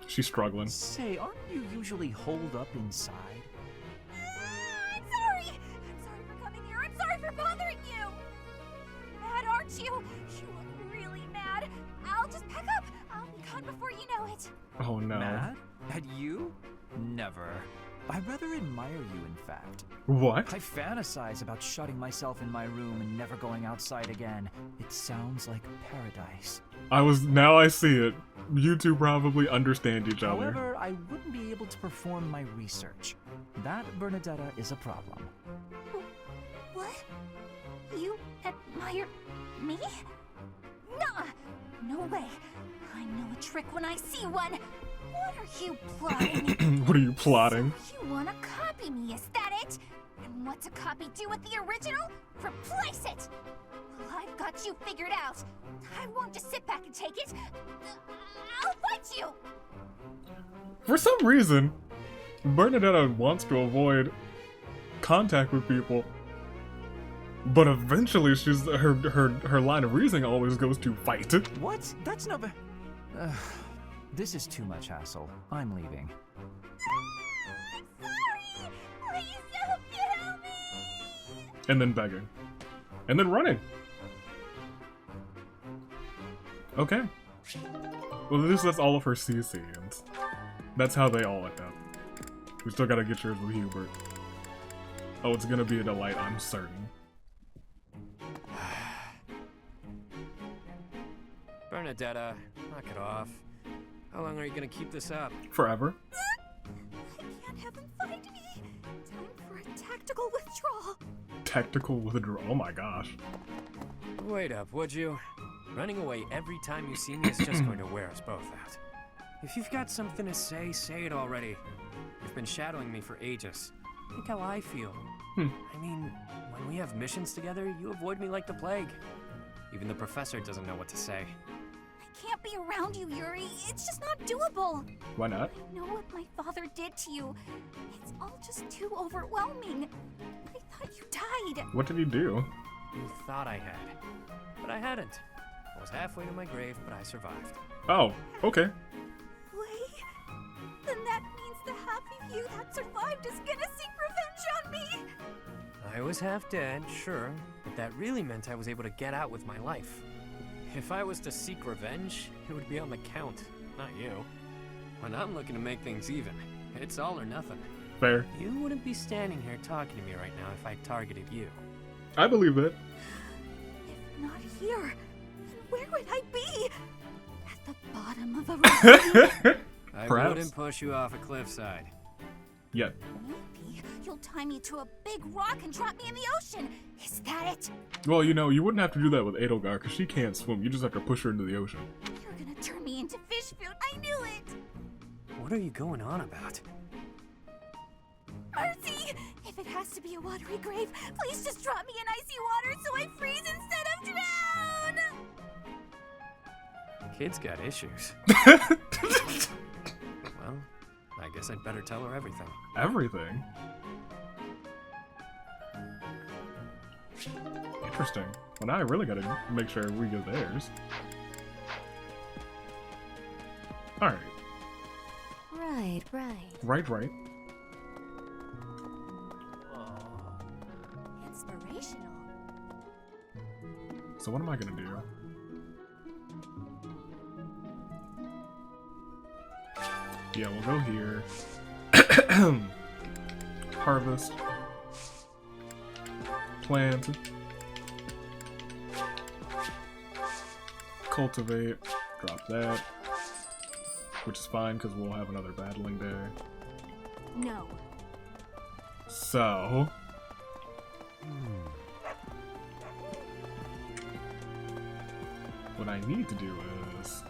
She's struggling. Say, aren't you usually holed up inside? I'm sorry! I'm sorry for coming here. I'm sorry for bothering you! Mad, aren't you? You look really mad. I'll just pack up. I'll be gone before you know it. Oh no. Mad? At you? Never. I rather admire you, in fact. What? I fantasize about shutting myself in my room and never going outside again. It sounds like paradise. Now I see it. You two probably understand each other. However, I wouldn't be able to perform my research. That, Bernadetta, is a problem. What? You admire me? Nah! No way. I know a trick when I see one. What are you plotting? What are you plotting? So you wanna copy me, is that it? And what's a copy do with the original? Replace it! Well, I've got you figured out. I won't just sit back and take it. I'll fight you! For some reason, Bernadetta wants to avoid contact with people, but eventually her line of reasoning always goes to fight. What? That's not this is too much hassle. I'm leaving. I'm sorry! Please don't kill me! And then begging. And then running. Okay. Well, at least that's all of her C scenes. That's how they all end up. We still gotta get yours with Hubert. Oh, it's gonna be a delight, I'm certain. Bernadetta, knock it off. How long are you gonna keep this up? Forever. I can't have him find me. Time for a tactical withdrawal. Tactical withdrawal? Oh my gosh. Wait up, would you? Running away every time you see me is just going to wear us both out. If you've got something to say, say it already. You've been shadowing me for ages. Think how I feel. I mean, when we have missions together, you avoid me like the plague. Even the professor doesn't know what to say. I can't be around you, Yuri. It's just not doable. Why not? I know what my father did to you. It's all just too overwhelming. I thought you died. What did he do? You thought I had, but I hadn't. I was halfway to my grave, but I survived. Oh, okay. Wait, then that means the half of you that survived is gonna seek revenge on me. I was half dead, sure, but that really meant I was able to get out with my life. If I was to seek revenge, it would be on the Count, not you. When I'm looking to make things even, it's all or nothing. Fair. You wouldn't be standing here talking to me right now if I targeted you. I believe it. If not here, then where would I be? At the bottom of a ravine? I Perhaps. wouldn't push you off a cliffside. Yet. Maybe you'll tie me to a big rock and drop me in the ocean. Is that it? Well, you know, you wouldn't have to do that with Edelgard, because she can't swim. You just have to push her into the ocean. You're gonna turn me into fish food. I knew it. What are you going on about? Mercie! If it has to be a watery grave, please just drop me in icy water so I freeze instead of drown! Kid's got issues. Well, I guess I'd better tell her everything. Everything? Interesting. Well, now I really gotta make sure we get theirs. Alright. Right. Right. Inspirational. So what am I gonna do? Yeah, we'll go here. Harvest. Plant. Cultivate. Drop that. Which is fine, because we'll have another battling day. No. So... what I need to do is...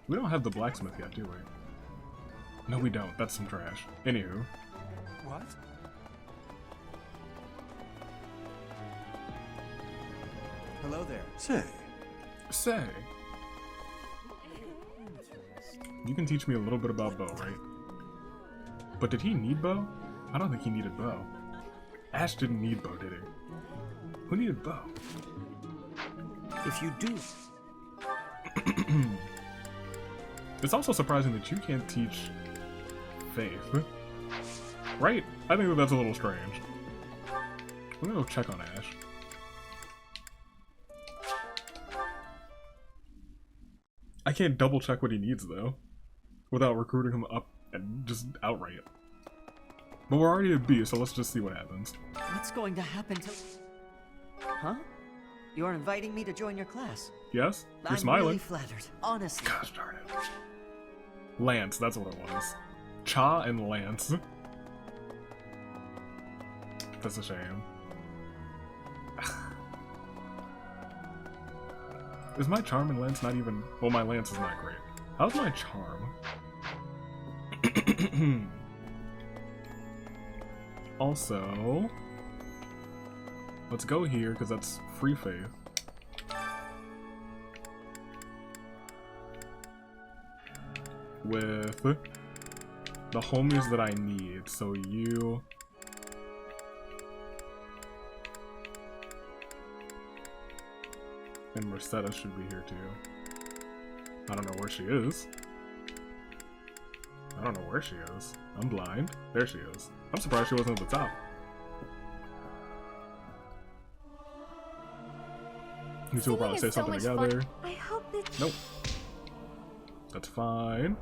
we don't have the blacksmith yet, do we? No, we don't. That's some trash. Anywho. What? Hello there. Say. You can teach me a little bit about bow, right? But did he need bow? I don't think he needed bow. Ashe didn't need bow, did he? Who needed bow? If you do... It's also surprising that you can't teach faith. Right? I think that's a little strange. I'm gonna go check on Ashe. I can't double check what he needs though, without recruiting him up and just outright. But we're already at B, so let's just see what happens. What's going to happen to... Huh? You're inviting me to join your class? Yes? You're I'm smiling. really flattered, honestly. Gosh darn it. Lance, that's what it was. Cha and Lance. That's a shame. Is my charm and Lance not even... well, my Lance is not great. How's my charm? Also... let's go here, because that's free faith. With the homies that I need. So you... and Mercetta should be here too. I don't know where she is. I don't know where she is. I'm blind. There she is. I'm surprised she wasn't at the top. You two will probably say something together. I hope that... Nope. That's fine.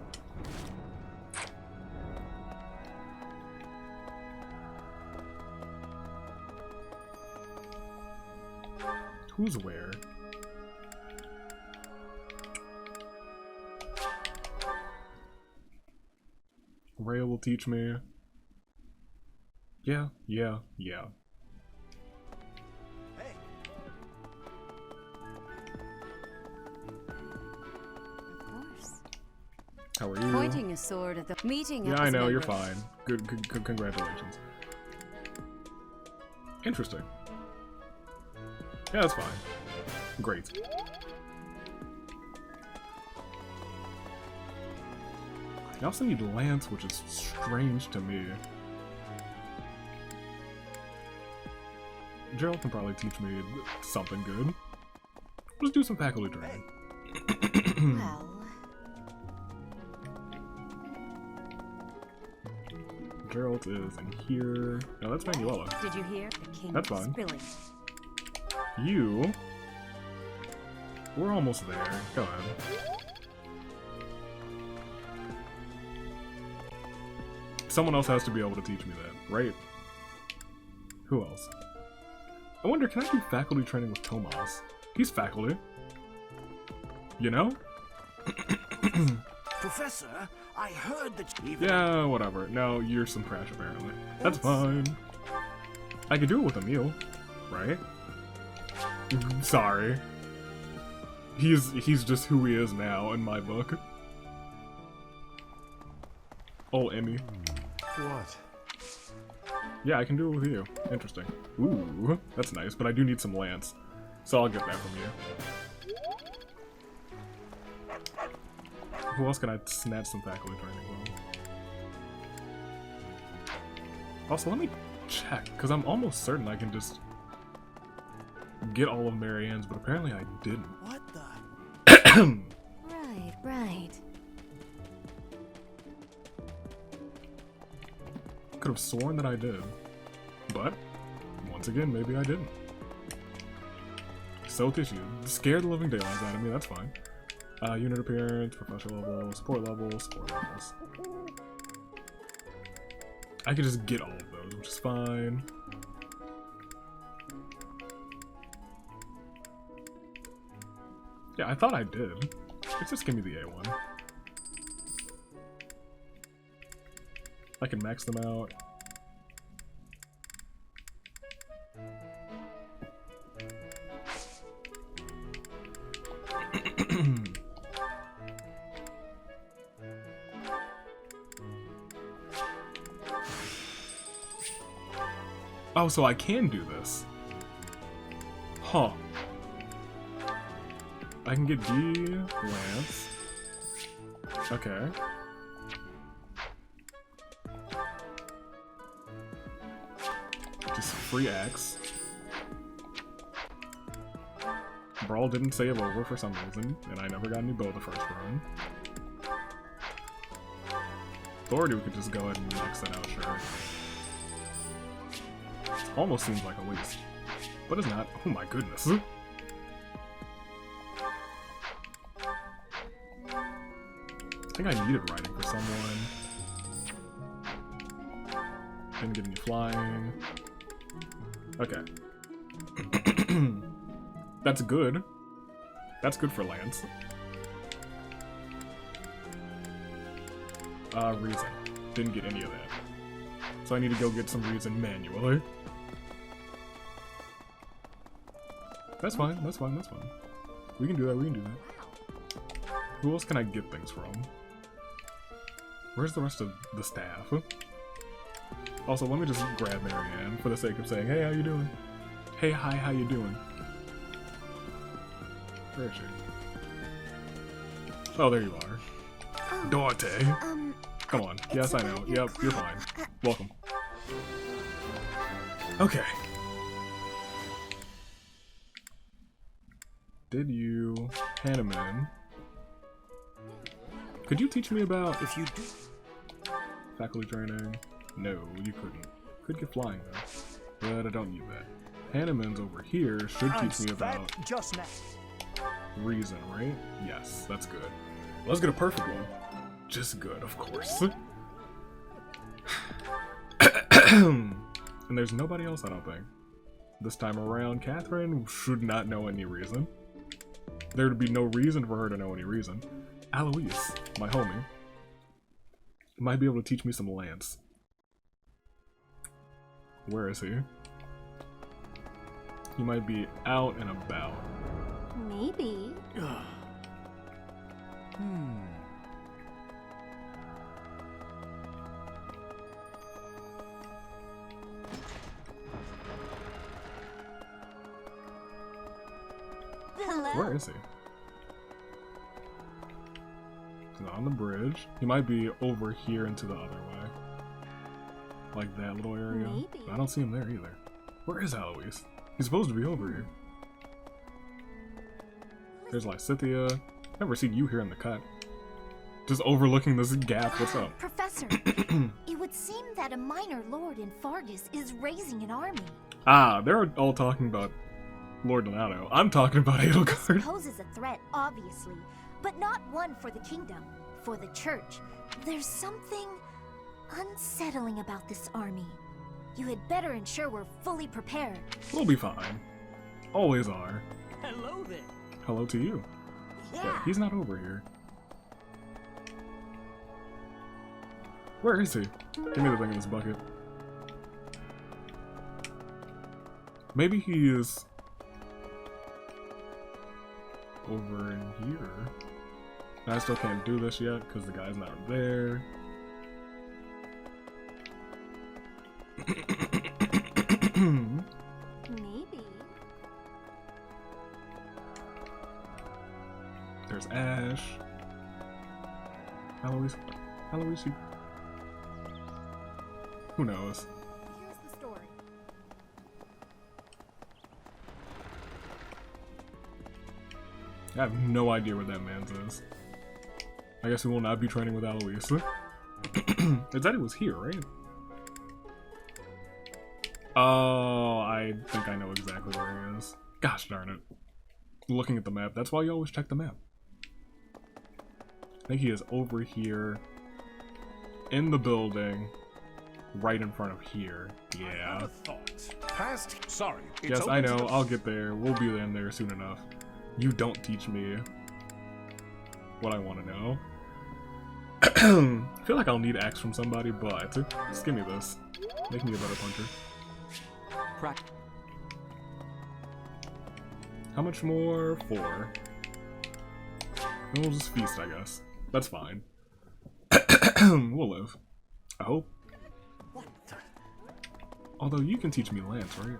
Who's where? Ray will teach me. Yeah. How are you? Pointing a sword at the meeting. Yeah, I know, you're fine. Good, congratulations. Interesting. Yeah, that's fine. Great. I also need Lance, which is strange to me. Gerald can probably teach me something good. Let's do some faculty training. Well... Gerald is in here. No, that's Manuela. Did you hear? The king That's fine. spilling. You... we're almost there. Go ahead. Someone else has to be able to teach me that, right? Who else? I wonder, can I do faculty training with Tomas? He's faculty. You know? Professor, I heard that you... Yeah, whatever. No, you're some trash apparently. That's fine. I could do it with a meal, right? Sorry. He's just who he is now in my book. Oh, Emmy. What? Yeah, I can do it with you. Interesting. Ooh, that's nice, but I do need some Lance. So I'll get that from you. Who else can I snatch some faculty training from? Also, let me check, because I'm almost certain I can just get all of Marianne's, but apparently I didn't. What the? Right. Could have sworn that I did, but once again, maybe I didn't. Soak issue. Scare the living daylights out of me, that's fine. Unit appearance, professional level, support levels. I could just get all of those, which is fine. Yeah, I thought I did. Let's just give me the A1. I can max them out. Oh, so I can do this. Huh. I can get D, Lance. Okay. Just free X. Brawl didn't save over for some reason, and I never got any bow the first run. Authority, we could just go ahead and max that out, sure. Almost seems like a waste, but it's not. Oh my goodness. I think I needed writing for someone. Didn't get any flying. Okay. That's good. That's good for Lance. Reason. Didn't get any of that. So I need to go get some reason manually. That's fine, that's fine, that's fine. We can do that, we can do that. Who else can I get things from? Where's the rest of the staff? Also, let me just grab Marianne for the sake of saying, hey, how you doing? Hey, hi, how you doing? Where is she? Oh, there you are. Dorte. Come on. Yes, I know. Yep, you're fine. Welcome. Okay. Did you hand him in? Could you teach me about if you do faculty training? No, you couldn't. Could get flying though, but I don't need that. Hanneman's over here should teach me about just now. Reason, right? Yes, that's good. Let's get a perfect one. Just good, of course. And there's nobody else, I don't think. This time around, Catherine should not know any reason. There would be no reason for her to know any reason. Alois, my homie, might be able to teach me some Lance. Where is he? He might be out and about. Maybe. Hello? Where is he? He's on the bridge. He might be over here and to the other way. Like that little area. Maybe. I don't see him there either. Where is Alois? He's supposed to be over here. There's Lysithea. Never seen you here in the cut. Just overlooking this gap. What's up? Professor, it would seem that a minor lord in Fargus is raising an army. Ah, they're all talking about Lord Lonato. I'm talking about Edelgard. This poses a threat, obviously, but not one for the kingdom, for the church. There's something unsettling about this army. You had better ensure we're fully prepared. We'll be fine. Always are. Hello there. Hello to you. Yeah. He's not over here. Where is he? Give me the thing in this bucket. Maybe he is over in here. I still can't do this yet because the guy's not there. Maybe. There's Ashe. Alois. Who knows? I have no idea where that man's is. I guess we will not be training with Alois. It said it was here, right? Oh, I think I know exactly where he is. Gosh darn it. Looking at the map, that's why you always check the map. I think he is over here, in the building, right in front of here. Yeah. Sorry. Yes, I know. I'll get there. We'll be in there soon enough. You don't teach me what I want to know. I feel like I'll need axe from somebody, but just give me this. Make me a better puncher. How much more? 4. And we'll just feast, I guess. That's fine. We'll live. I hope. Although you can teach me lance, right?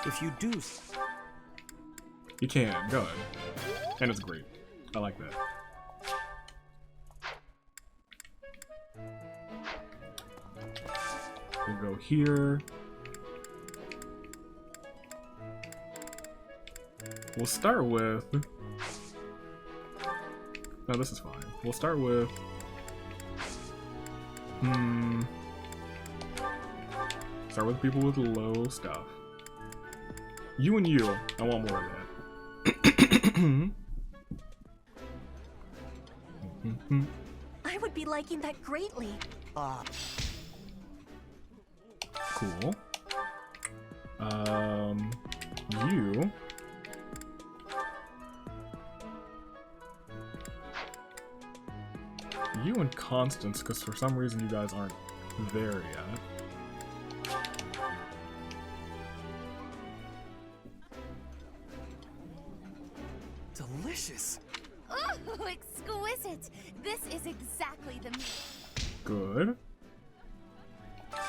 If you do. You can. Go ahead. And it's great. I like that. We'll go here. We'll start with... No, this is fine. We'll start with... Start with people with low stuff. You and you. I want more of that. I would be liking that greatly. Cool. You... You and Constance, because for some reason you guys aren't there yet. Delicious. Ooh, exquisite. This is exactly the meat. Good.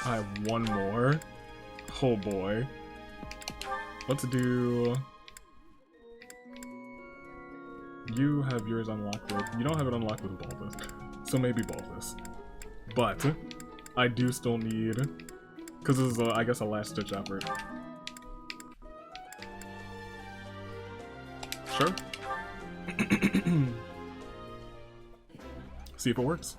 I have one more. Oh boy. Let's do... You have yours unlocked with... You don't have it unlocked with Balthus. So maybe Balthus. But I do still need... Because this is, I guess, a last-ditch effort. Sure. See if it works.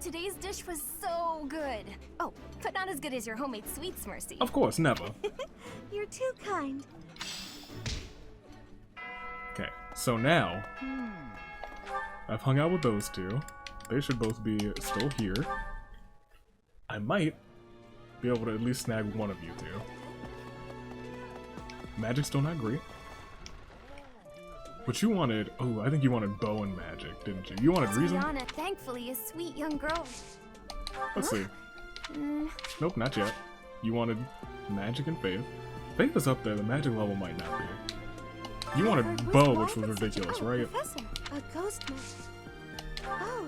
Today's dish was so good. Oh, but not as good as your homemade sweets, Mercie. Of course, never. You're too kind. Okay, so now... I've hung out with those two. They should both be still here. I might be able to at least snag one of you two. Magic's still not great. But you wanted... Oh, I think you wanted bow and magic, didn't you? You wanted reason? Tiana, thankfully, a sweet young girl. Let's see. Nope, not yet. You wanted magic and faith. Faith is up there, the magic level might not be. You wanted bow, which was ridiculous, right? Professor, a ghost master. Oh,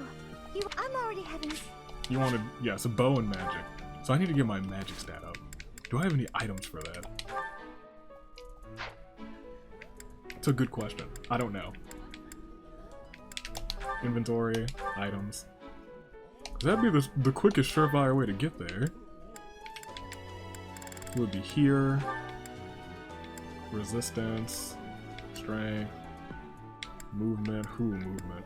I'm already having... You wanted, yes, a bow and magic. So I need to get my magic stat up. Do I have any items for that? It's a good question. I don't know. Inventory, items. That'd be the quickest, surefire way to get there. It would be here. Resistance. Strength. Movement. Movement.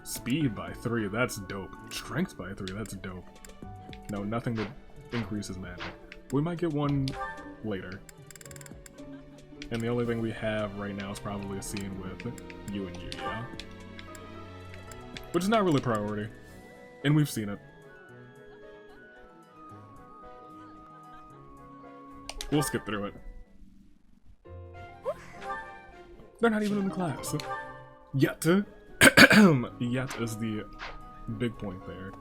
Speed by 3, that's dope. Strength by 3, that's dope. No, nothing that increases magic. We might get one later. And the only thing we have right now is probably a scene with you and you, yeah? Which is not really priority. And we've seen it. We'll skip through it. They're not even in the class. Yet. Yet is the big point there.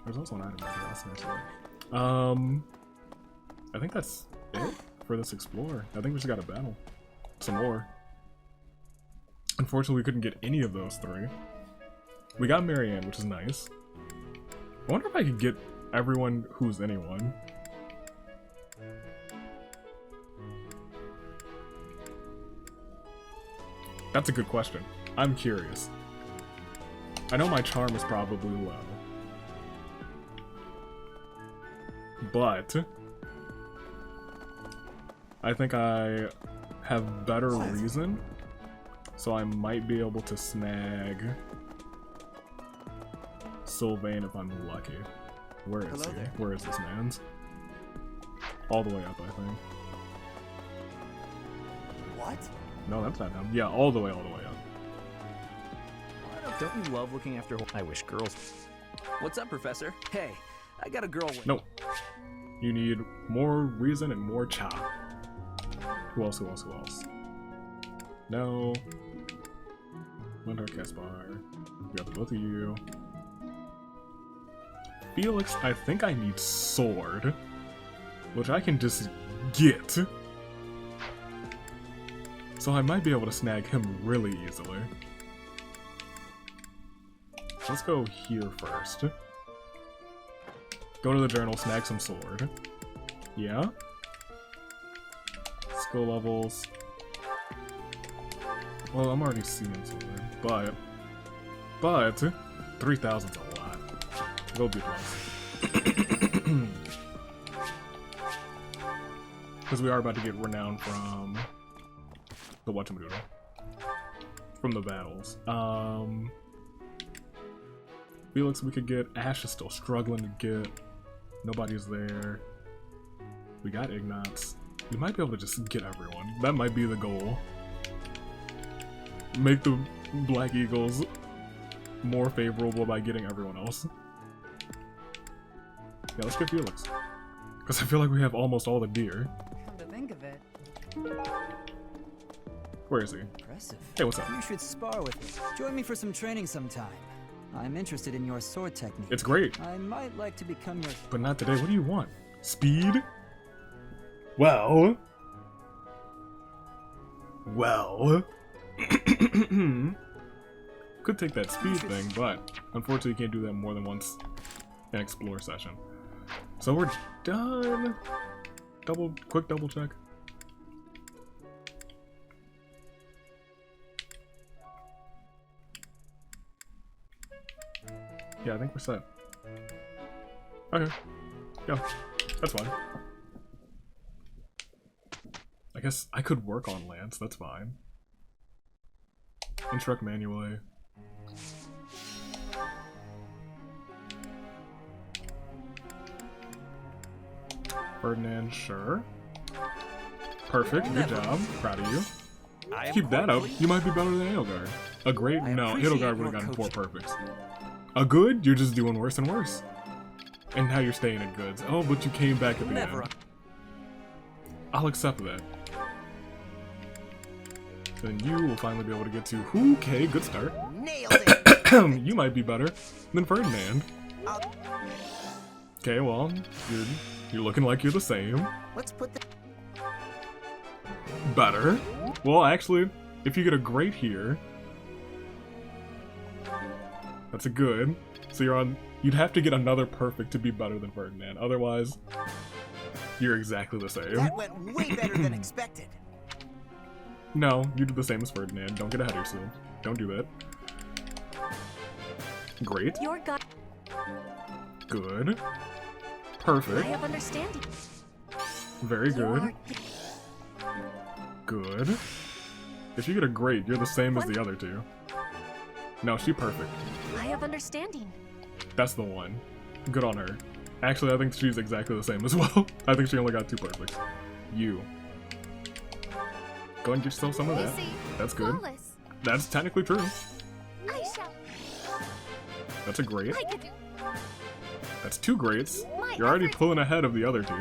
There's also an item right here. That's nice. I think that's it for this Explorer. I think we just gotta battle some more. Unfortunately, we couldn't get any of those 3. We got Marianne, which is nice. I wonder if I could get everyone who's anyone. That's a good question. I'm curious. I know my charm is probably low. But I think I have better reason, so I might be able to snag Sylvain if I'm lucky. Where is he? Where is this man's? All the way up, I think. What? No, that's not him. Yeah, all the way up. Don't you love looking after? I wish girls. What's up, Professor? Hey, I got a girl. No. You need more reason and more cha. Who else? No. Linhardt, Caspar. We got both of you. Felix, I think I need sword, which I can just get. So I might be able to snag him really easily. Let's go here first. Go to the journal, snag some sword. Yeah? Skill levels. Well, I'm already seeing sword, but 3,000's a lot. Go be plus. Because we are about to get renowned from the whatchamadoodle. From the battles. Felix we could get. Ashe is still struggling to get. Nobody's there. We got Ignatz. We might be able to just get everyone. That might be the goal. Make the Black Eagles more favorable by getting everyone else. Yeah, let's get Felix. Because I feel like we have almost all the deer. Come to think of it. Where is he? Impressive. Hey, what's up? You should spar with me. Join me for some training sometime. I'm interested in your sword technique. It's great. I might like to become your... But not today. What do you want? Speed? Well... Could take that speed thing, but unfortunately you can't do that more than once in Explore session. So we're done. Quick double check. Yeah, I think we're set. Okay. Yeah, that's fine. I guess I could work on Lance, that's fine. Instruct manually. Ferdinand, sure. Perfect, good job. Proud of you. Keep that up. You might be better than Edelgard. A great? No, Edelgard would have gotten 4 perfects. A good? You're just doing worse and worse. And now you're staying at goods. Oh, but you came back at the end. I'll accept that. Then you will finally be able to get to... Okay, good start. Nailed it! You might be better than Ferdinand. Okay, well, you're looking like you're the same. Let's put the... Better. Well, actually, if you get a great here... That's a good. So you're on... You'd have to get another perfect to be better than Ferdinand. Otherwise, you're exactly the same. That went way better than expected. No, you did the same as Ferdinand. Don't get ahead of yourself. Don't do that. Great. Your God. Good. Perfect. I have understanding. Very good. Good. If you get a great, you're the same as the other two. No, she's perfect. I have understanding. That's the one. Good on her. Actually, I think she's exactly the same as well. I think she only got 2 perfects. You. Go and get yourself some of that. That's good. That's technically true. That's a great. That's 2 greats. You're already pulling ahead of the other 2.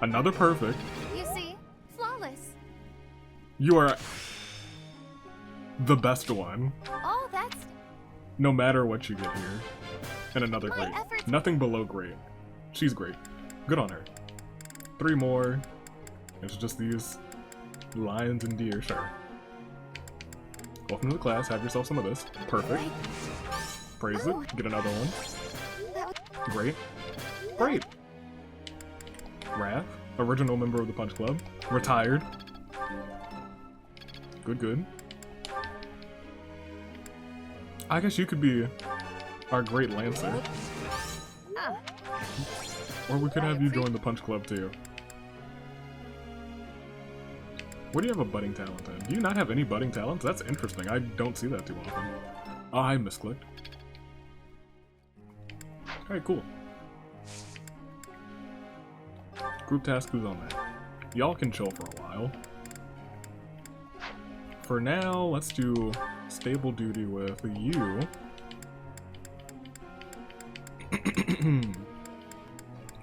Another perfect. You see, flawless. You are the best one. Oh, that's... No matter what you get here. And another great. Nothing below great. She's great. Good on her. 3 more. It's just these lions and deer, sure. Welcome to the class. Have yourself some of this. Perfect. Praise it. Get another one. Great. Great. Raph, original member of the Punch Club. Retired. Good, good. I guess you could be our great Lancer. Or we could have you join the Punch Club too. Where do you have a budding talent in? Do you not have any budding talents? That's interesting. I don't see that too often. Oh, I misclicked. Alright, cool. Group task, who's on that? Y'all can chill for a while. For now, let's do stable duty with you.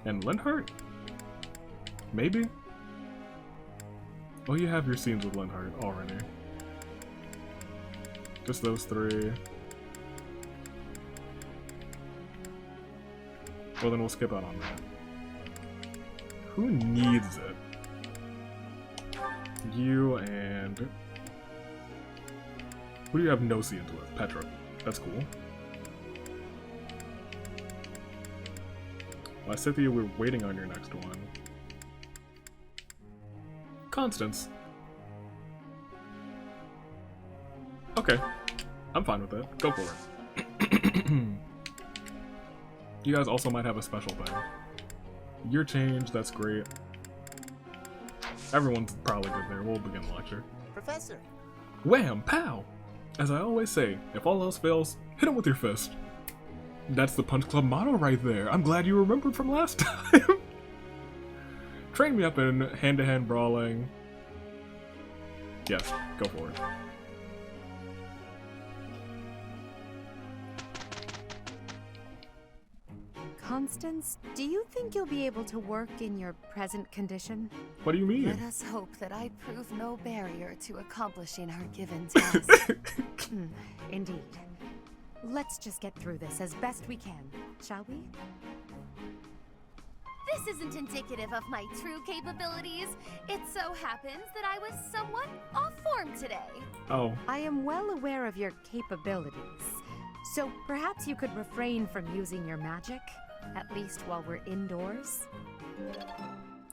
And Linhardt? Maybe? Oh, you have your scenes with Linhardt already. Just those three. Well, then we'll skip out on that. Who needs it? You and... Who do you have no scenes with? Petra. That's cool. Lysithea, we're waiting on your next one. Constance. Okay. I'm fine with that. Go for it. You guys also might have a special thing. Your change, that's great. Everyone's probably good there. We'll begin the lecture. Professor! Wham! Pow! As I always say, if all else fails, hit him with your fist. That's the Punch Club motto right there. I'm glad you remembered from last time. Train me up in hand-to-hand brawling. Yes, go for it. Constance, do you think you'll be able to work in your present condition? What do you mean? Let us hope that I prove no barrier to accomplishing our given task. Indeed. Let's just get through this as best we can, shall we? This isn't indicative of my true capabilities. It so happens that I was somewhat off form today. Oh. I am well aware of your capabilities, so perhaps you could refrain from using your magic, at least while we're indoors?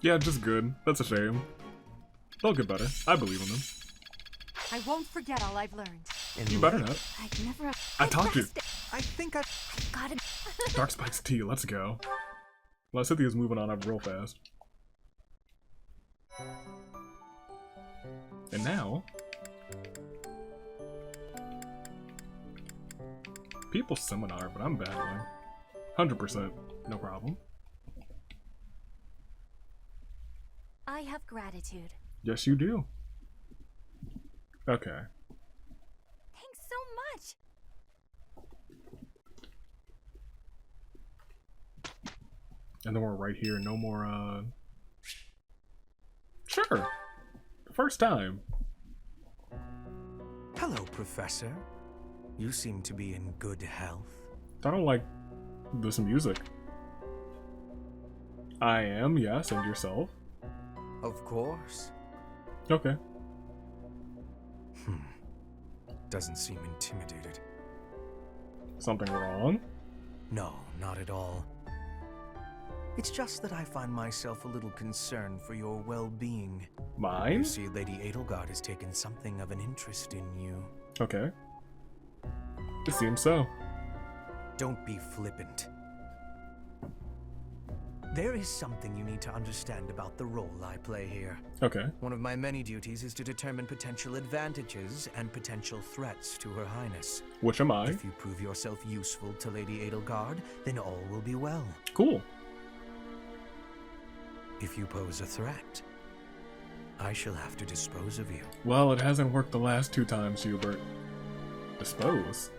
Yeah, just good. That's a shame. They'll get better. I believe in them. I won't forget all I've learned. You better not. I'd never... I taught you. I think I've got it. Dark Spike's tea, let's go. Lysithea's moving on up real fast. And now... People seminar, but I'm battling. 100%, no problem. I have gratitude. Yes, you do. Okay. Thanks so much. And then we're right here, no more, Sure! First time. Hello, Professor. You seem to be in good health. I don't like this music. I am, yes, and yourself? Of course. Okay. Doesn't seem intimidated. Something wrong? No, not at all. It's just that I find myself a little concerned for your well-being. Mine? You see, Lady Edelgard has taken something of an interest in you. Okay. It seems so. Don't be flippant. There is something you need to understand about the role I play here. Okay. One of my many duties is to determine potential advantages and potential threats to Her Highness. Which am I? If you prove yourself useful to Lady Edelgard, then all will be well. Cool. If you pose a threat, I shall have to dispose of you. Well, it hasn't worked the last 2 times, Hubert. Dispose?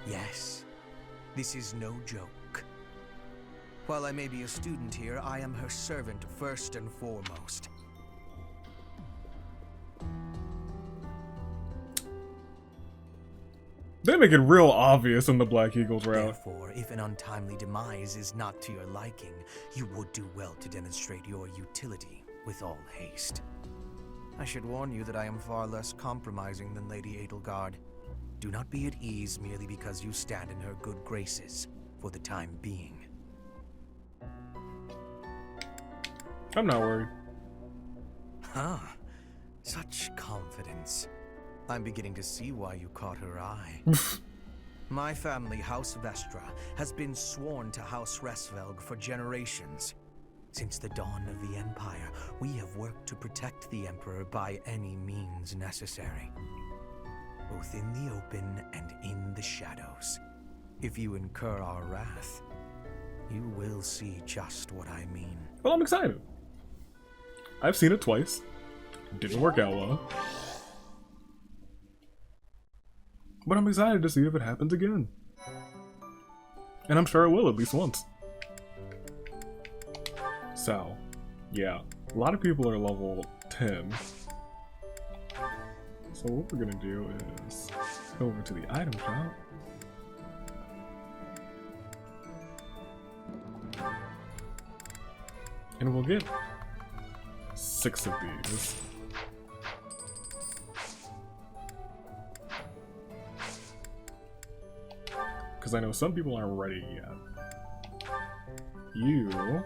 Yes. This is no joke. While I may be a student here, I am her servant first and foremost. They make it real obvious in the Black Eagles route. Therefore, if an untimely demise is not to your liking, you would do well to demonstrate your utility with all haste. I should warn you that I am far less compromising than Lady Edelgard. Do not be at ease merely because you stand in her good graces for the time being. I'm not worried. Huh. Such confidence. I'm beginning to see why you caught her eye. My family, House Vestra, has been sworn to House Resvelg for generations. Since the dawn of the Empire, we have worked to protect the Emperor by any means necessary. Both in the open and in the shadows. If you incur our wrath, you will see just what I mean. Well, I'm excited. I've seen it twice. Didn't work out well. But I'm excited to see if it happens again. And I'm sure it will at least once. So, yeah. A lot of people are level 10. So what we're gonna do is go over to the item shop. And we'll get 6 of these. Because I know some people aren't ready yet. You...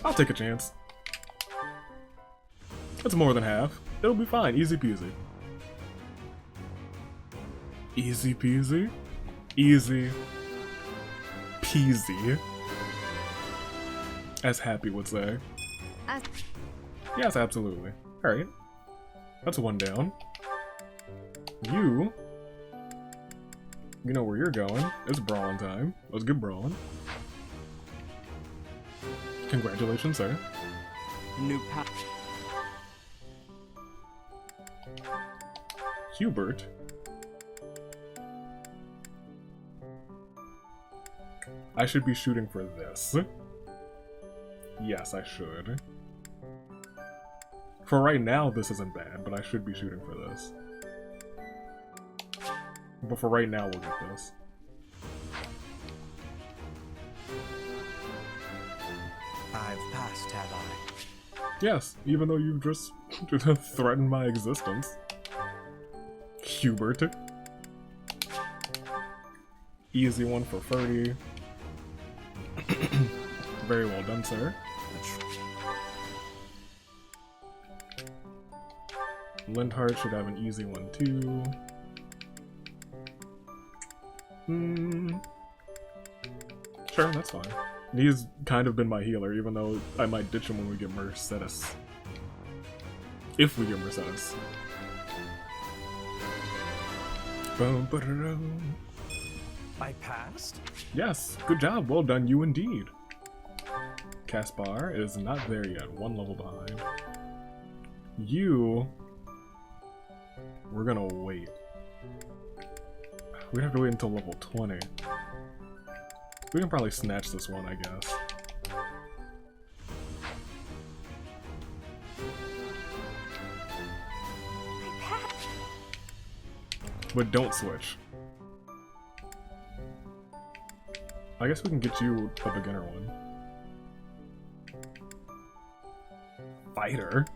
I'll take a chance. That's more than half. It'll be fine. Easy peasy. Easy peasy? Easy peasy. As Hapi would say. Yes, absolutely. Alright. That's one down. You know where you're going. It's brawling time. Let's get brawling. Congratulations, sir. New path. Hubert. I should be shooting for this. Yes, I should. For right now, this isn't bad, but I should be shooting for this. But for right now, we'll get this. I've passed, have I? Yes, even though you've just threatened my existence. Hubert. Easy one for Ferdie. Very well done, sir. Linhardt should have an easy one too. Sure, that's fine. He's kind of been my healer, even though I might ditch him when we get Mercedes. If we get Mercedes. I passed? Yes, good job, well done you indeed. Caspar is not there yet, one level behind. You... We're gonna wait. We'd have to wait until level 20. We can probably snatch this one, I guess. But don't switch. I guess we can get you a beginner one. Fighter?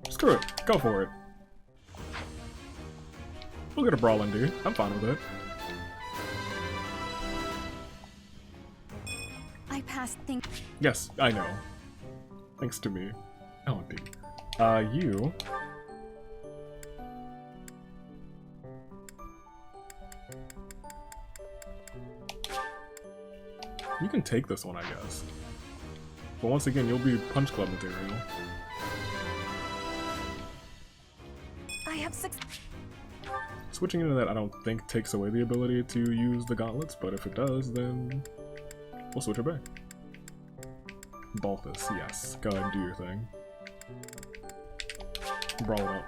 Screw it, go for it. We'll get a brawling dude. I'm fine with it. I passed things. Yes, I know. Thanks to me. Oh, indeed. You... You can take this one, I guess. But once again, you'll be Punch Club material. I have 6. Switching into that, I don't think takes away the ability to use the gauntlets, but if it does, then we'll switch it back. Balthus, yes. Go ahead and do your thing. Brawl it up.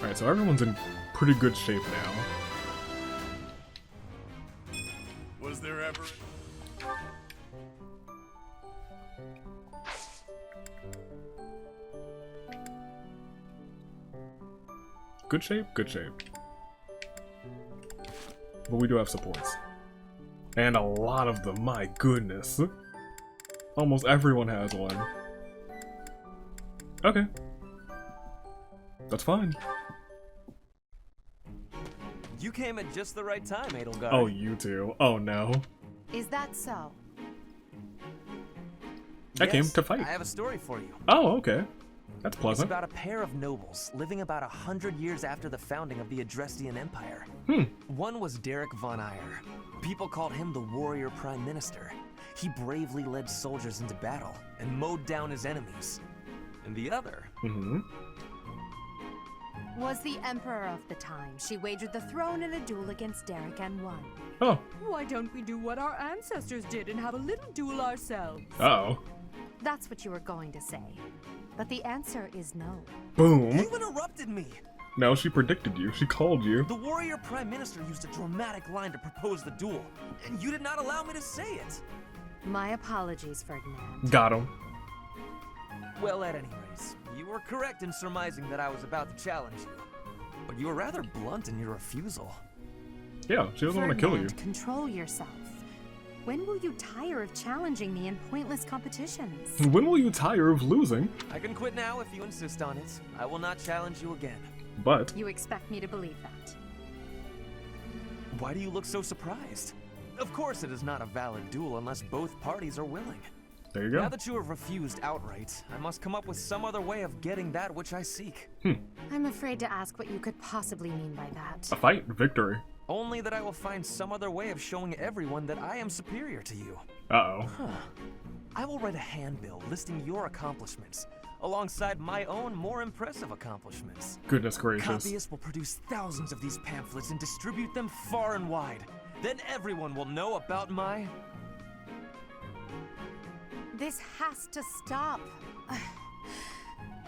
Alright, so everyone's in pretty good shape now. Was there ever... Good shape? Good shape. But we do have supports. And a lot of them, my goodness. Almost everyone has one. Okay. That's fine. You came at just the right time, Edelgard. Oh, you too. Oh no. Is that so? I came to fight. I have a story for you. Oh, okay. That's It's pleasant. about a pair of nobles living about 100 years after the founding of the Adrestian Empire. One was Derek von Eyre. People called him the warrior prime minister. He bravely led soldiers into battle and mowed down his enemies. And the other was the emperor of the time. She wagered the throne in a duel against Derek and won. Oh. Why don't we do what our ancestors did and have a little duel ourselves? Uh-oh. That's what you were going to say. But the answer is no. Boom. You interrupted me! Now she predicted you. She called you. The warrior prime minister used a dramatic line to propose the duel, and you did not allow me to say it. My apologies, Ferdinand. Got him. Well, at any rate, you were correct in surmising that I was about to challenge you. But you were rather blunt in your refusal. Yeah, she doesn't want to kill you. Control yourself. When will you tire of challenging me in pointless competitions? When will you tire of losing? I can quit now if you insist on it. I will not challenge you again. But you expect me to believe that? Why do you look so surprised? Of course it is not a valid duel unless both parties are willing. There you go. Now that you have refused outright, I must come up with some other way of getting that which I seek. I'm afraid to ask what you could possibly mean by that. A fight, victory. Only that I will find some other way of showing everyone that I am superior to you. Uh-oh. I will write a handbill listing your accomplishments, alongside my own more impressive accomplishments. Goodness gracious. Copyists will produce thousands of these pamphlets and distribute them far and wide. Then everyone will know about my... This has to stop.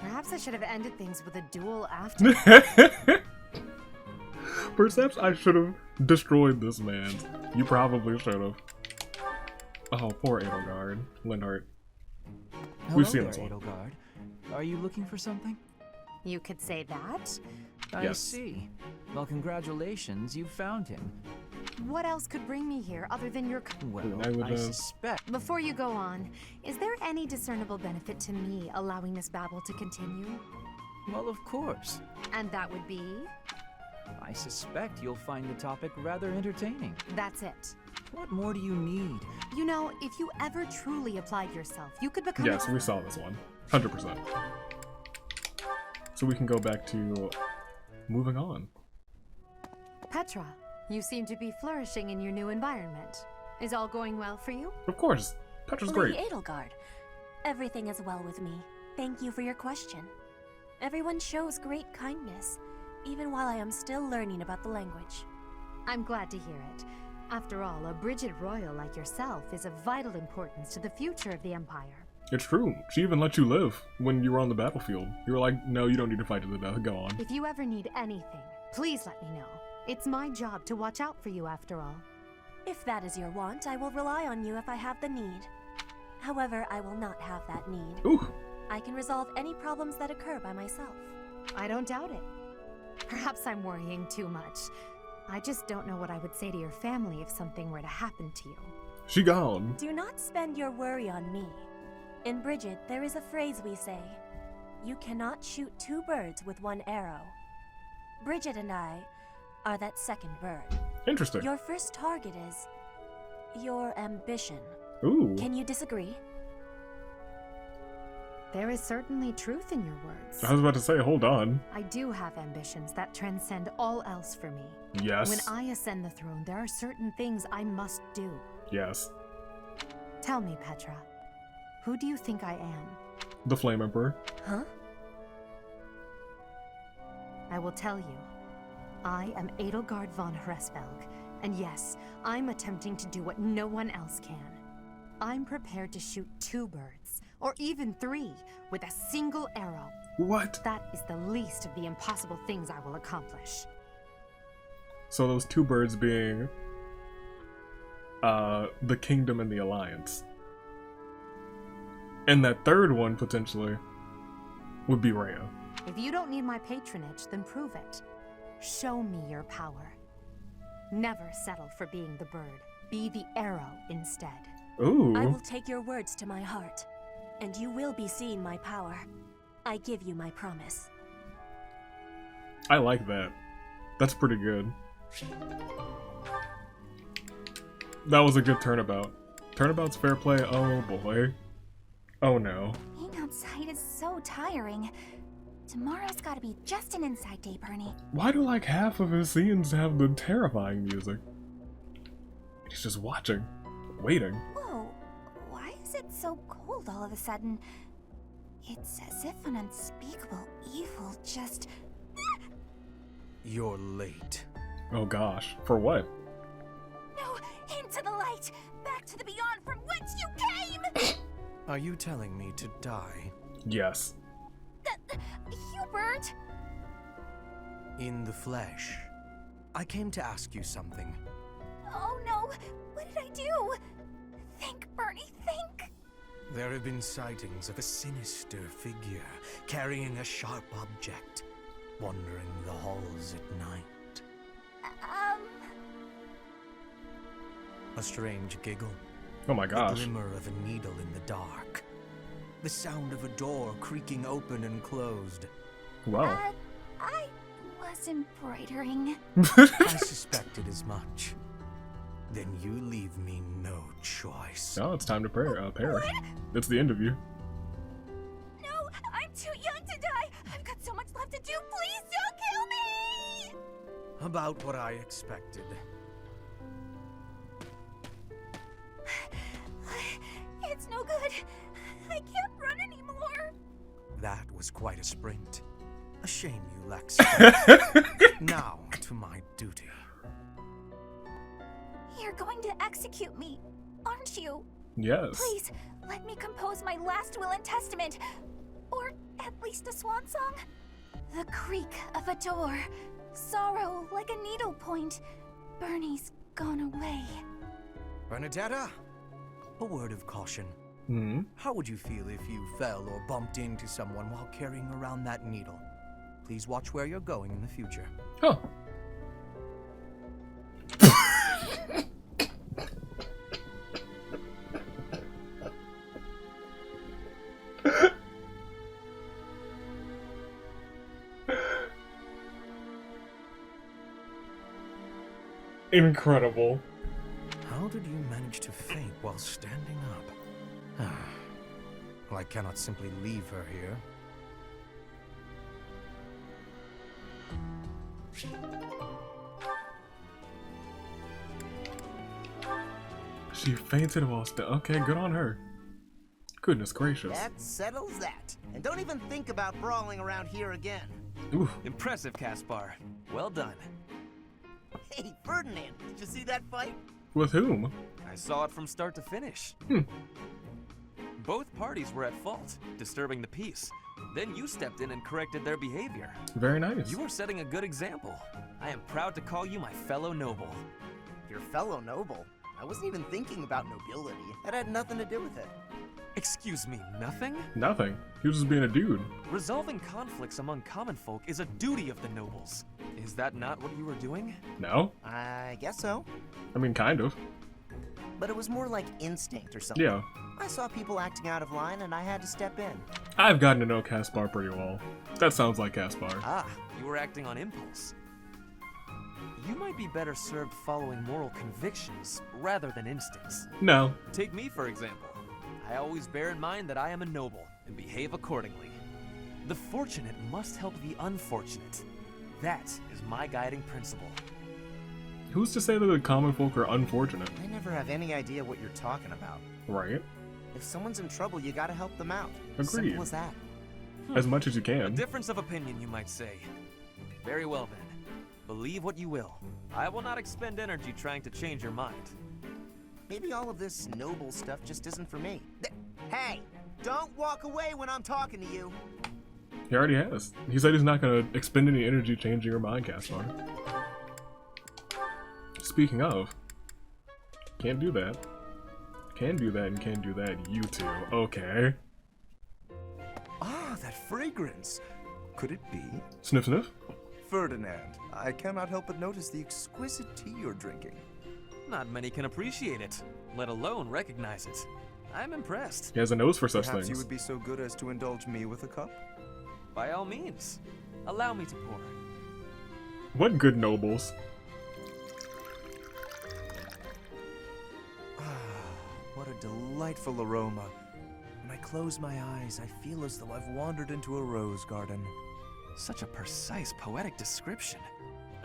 Perhaps I should have ended things with a duel after. Perhaps I should have destroyed this man. You probably should have. Oh, poor Edelgard. Linhardt. We've seen this one. Edelgard. Are you looking for something? You could say that. I see. Well, congratulations, you found him. What else could bring me here other than your... Well, I suspect... Before you go on, is there any discernible benefit to me allowing this babble to continue? Well, of course. And that would be? I suspect you'll find the topic rather entertaining. That's it. What more do you need? You know, if you ever truly applied yourself, you could become... Yes, we saw this one. 100%. So we can go back to moving on. Petra, you seem to be flourishing in your new environment. Is all going well for you? Of course. Petra's great. Lady Edelgard, everything is well with me. Thank you for your question. Everyone shows great kindness, even while I am still learning about the language. I'm glad to hear it. After all, a Brigid royal like yourself is of vital importance to the future of the Empire. It's true. She even let you live when you were on the battlefield. You were like, no, you don't need to fight to the death. Go on. If you ever need anything, please let me know. It's my job to watch out for you after all. If that is your want, I will rely on you if I have the need. However, I will not have that need. Ooh. I can resolve any problems that occur by myself. I don't doubt it. Perhaps I'm worrying too much. I just don't know what I would say to your family if something were to happen to you. She gone. Do not spend your worry on me. In Brigid, there is a phrase we say. You cannot shoot two birds with one arrow. Brigid and I are that second bird. Interesting. Your first target is your ambition. Ooh. Can you disagree? There is certainly truth in your words. I was about to say, hold on. I do have ambitions that transcend all else for me. Yes. When I ascend the throne, there are certain things I must do. Yes. Tell me, Petra, who do you think I am? The Flame Emperor. Huh? I will tell you. I am Edelgard von Hresvelg, and yes, I'm attempting to do what no one else can. I'm prepared to shoot 2 birds, or even 3, with a single arrow. What? That is the least of the impossible things I will accomplish. So those 2 birds being the Kingdom and the Alliance. And that third one, potentially, would be Rhea. If you don't need my patronage, then prove it. Show me your power. Never settle for being the bird. Be the arrow instead. Ooh. I will take your words to my heart, and you will be seeing my power. I give you my promise. I like that. That's pretty good. That was a good turnabout. Turnabout's fair play, oh boy. Oh no. Being outside is so tiring. Tomorrow's gotta be just an inside day, Bernie. Why do like half of his scenes have the terrifying music? He's just watching, waiting. Whoa, why is it so cold all of a sudden? It's as if an unspeakable evil just... You're late. Oh gosh, for what? No, into the light! Back to the beyond from whence you came! Are you telling me to die? Yes. Hubert! In the flesh. I came to ask you something. Oh no, what did I do? Think, Bernie, think! There have been sightings of a sinister figure carrying a sharp object, wandering the halls at night. A strange giggle. Oh my gosh. The glimmer of a needle in the dark. The sound of a door creaking open and closed. Wow. I was embroidering. I suspected as much. Then you leave me no choice. Oh, it's time to pair. It's the end of you. No, I'm too young to die. I've got so much left to do. Please don't kill me! About what I expected. It's no good. I can't run anymore. That was quite a sprint. A shame you lack strength. Now to my duty. You're going to execute me, aren't you? Yes. Please, let me compose my last will and testament. Or at least a swan song. The creak of a door. Sorrow like a needle point. Bernie's gone away. Bernadetta, a word of caution. Hmm? How would you feel if you fell or bumped into someone while carrying around that needle? Please watch where you're going in the future. Huh. Incredible. How did you manage to faint while standing up? Well, I cannot simply leave her here. She fainted while okay, good on her. Goodness gracious. That settles that. And don't even think about brawling around here again. Ooh. Impressive, Caspar. Well done. Hey, Ferdinand, did you see that fight? With whom? I saw it from start to finish. Both parties were at fault, disturbing the peace. Then you stepped in and corrected their behavior. Very nice. You are setting a good example. I am proud to call you my fellow noble. Your fellow noble? I wasn't even thinking about nobility. That had nothing to do with it. Excuse me, nothing? Nothing. He was just being a dude. Resolving conflicts among common folk is a duty of the nobles. Is that not what you were doing? No. I guess so. I mean, kind of. But it was more like instinct or something. Yeah. I saw people acting out of line and I had to step in. I've gotten to know Caspar pretty well. That sounds like Caspar. Ah, you were acting on impulse. You might be better served following moral convictions rather than instincts. No. Take me, for example. I always bear in mind that I am a noble and behave accordingly. The fortunate must help the unfortunate. That is my guiding principle. Who's to say that the common folk are unfortunate? I never have any idea what you're talking about. Right. If someone's in trouble, you gotta help them out. Agreed. Simple as that. As much as you A can. difference of opinion, you might say. Very well then. Believe what you will. I will not expend energy trying to change your mind. Maybe all of this noble stuff just isn't for me. Hey, don't walk away when I'm talking to you. He already has. He said he's not going to expend any energy changing your mind, Caspar. Speaking of, can't do that. Can do that and can't do that. You two. Okay. Ah, that fragrance. Could it be? Sniff, sniff. Ferdinand, I cannot help but notice the exquisite tea you're drinking. Not many can appreciate it, let alone recognize it. I'm impressed. He has a nose for such Perhaps things. you would be so good as to indulge me with a cup? By all means. Allow me to pour. What good nobles? Ah, what a delightful aroma. When I close my eyes, I feel as though I've wandered into a rose garden. Such a precise, poetic description.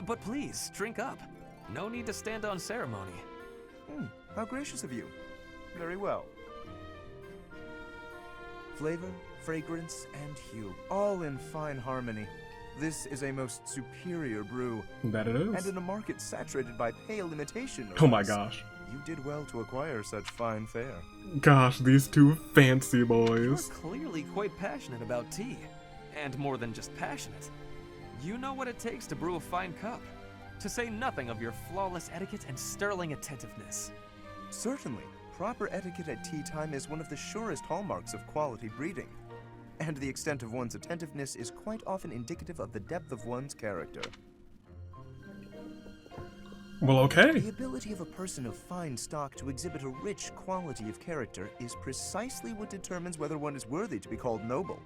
But please, drink up. No need to stand on ceremony. How gracious of you. Very well. Flavor, fragrance, and hue, all in fine harmony. This is a most superior brew. That it is. And in a market saturated by pale imitation. Oh my gosh. You did well to acquire such fine fare. Gosh, these two fancy boys. You're clearly quite passionate about tea. And more than just passionate. You know what it takes to brew a fine cup. To say nothing of your flawless etiquette and sterling attentiveness. Certainly. Proper etiquette at tea time is one of the surest hallmarks of quality breeding. And the extent of one's attentiveness is quite often indicative of the depth of one's character. Well, okay. The ability of a person of fine stock to exhibit a rich quality of character is precisely what determines whether one is worthy to be called noble.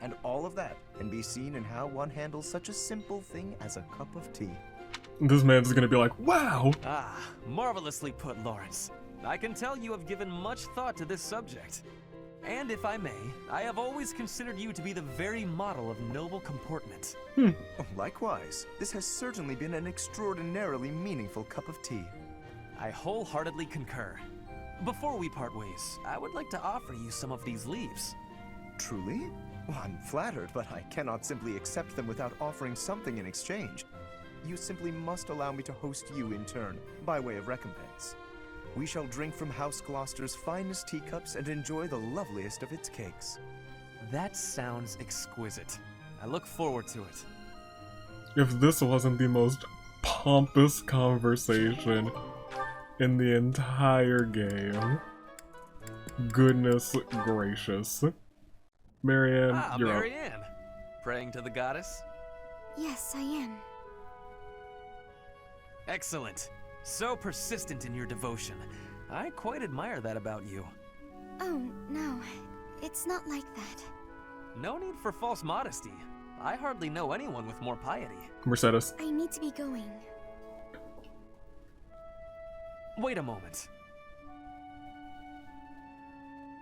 And all of that can be seen in how one handles such a simple thing as a cup of tea. This man's gonna be like, wow! Ah, marvelously put, Lorenz. I can tell you have given much thought to this subject. And if I may, I have always considered you to be the very model of noble comportment. Likewise, this has certainly been an extraordinarily meaningful cup of tea. I wholeheartedly concur. Before we part ways, I would like to offer you some of these leaves. Truly? Well, I'm flattered, but I cannot simply accept them without offering something in exchange. You simply must allow me to host you in turn, by way of recompense. We shall drink from House Gloucester's finest teacups and enjoy the loveliest of its cakes. That sounds exquisite. I look forward to it. If this wasn't the most pompous conversation in the entire game. Goodness gracious. Marianne, you're Marianne. Praying to the goddess? Yes, I am. Excellent. So persistent in your devotion. I quite admire that about you. Oh, no. It's not like that. No need for false modesty. I hardly know anyone with more piety. Mercedes. I need to be going. Wait a moment.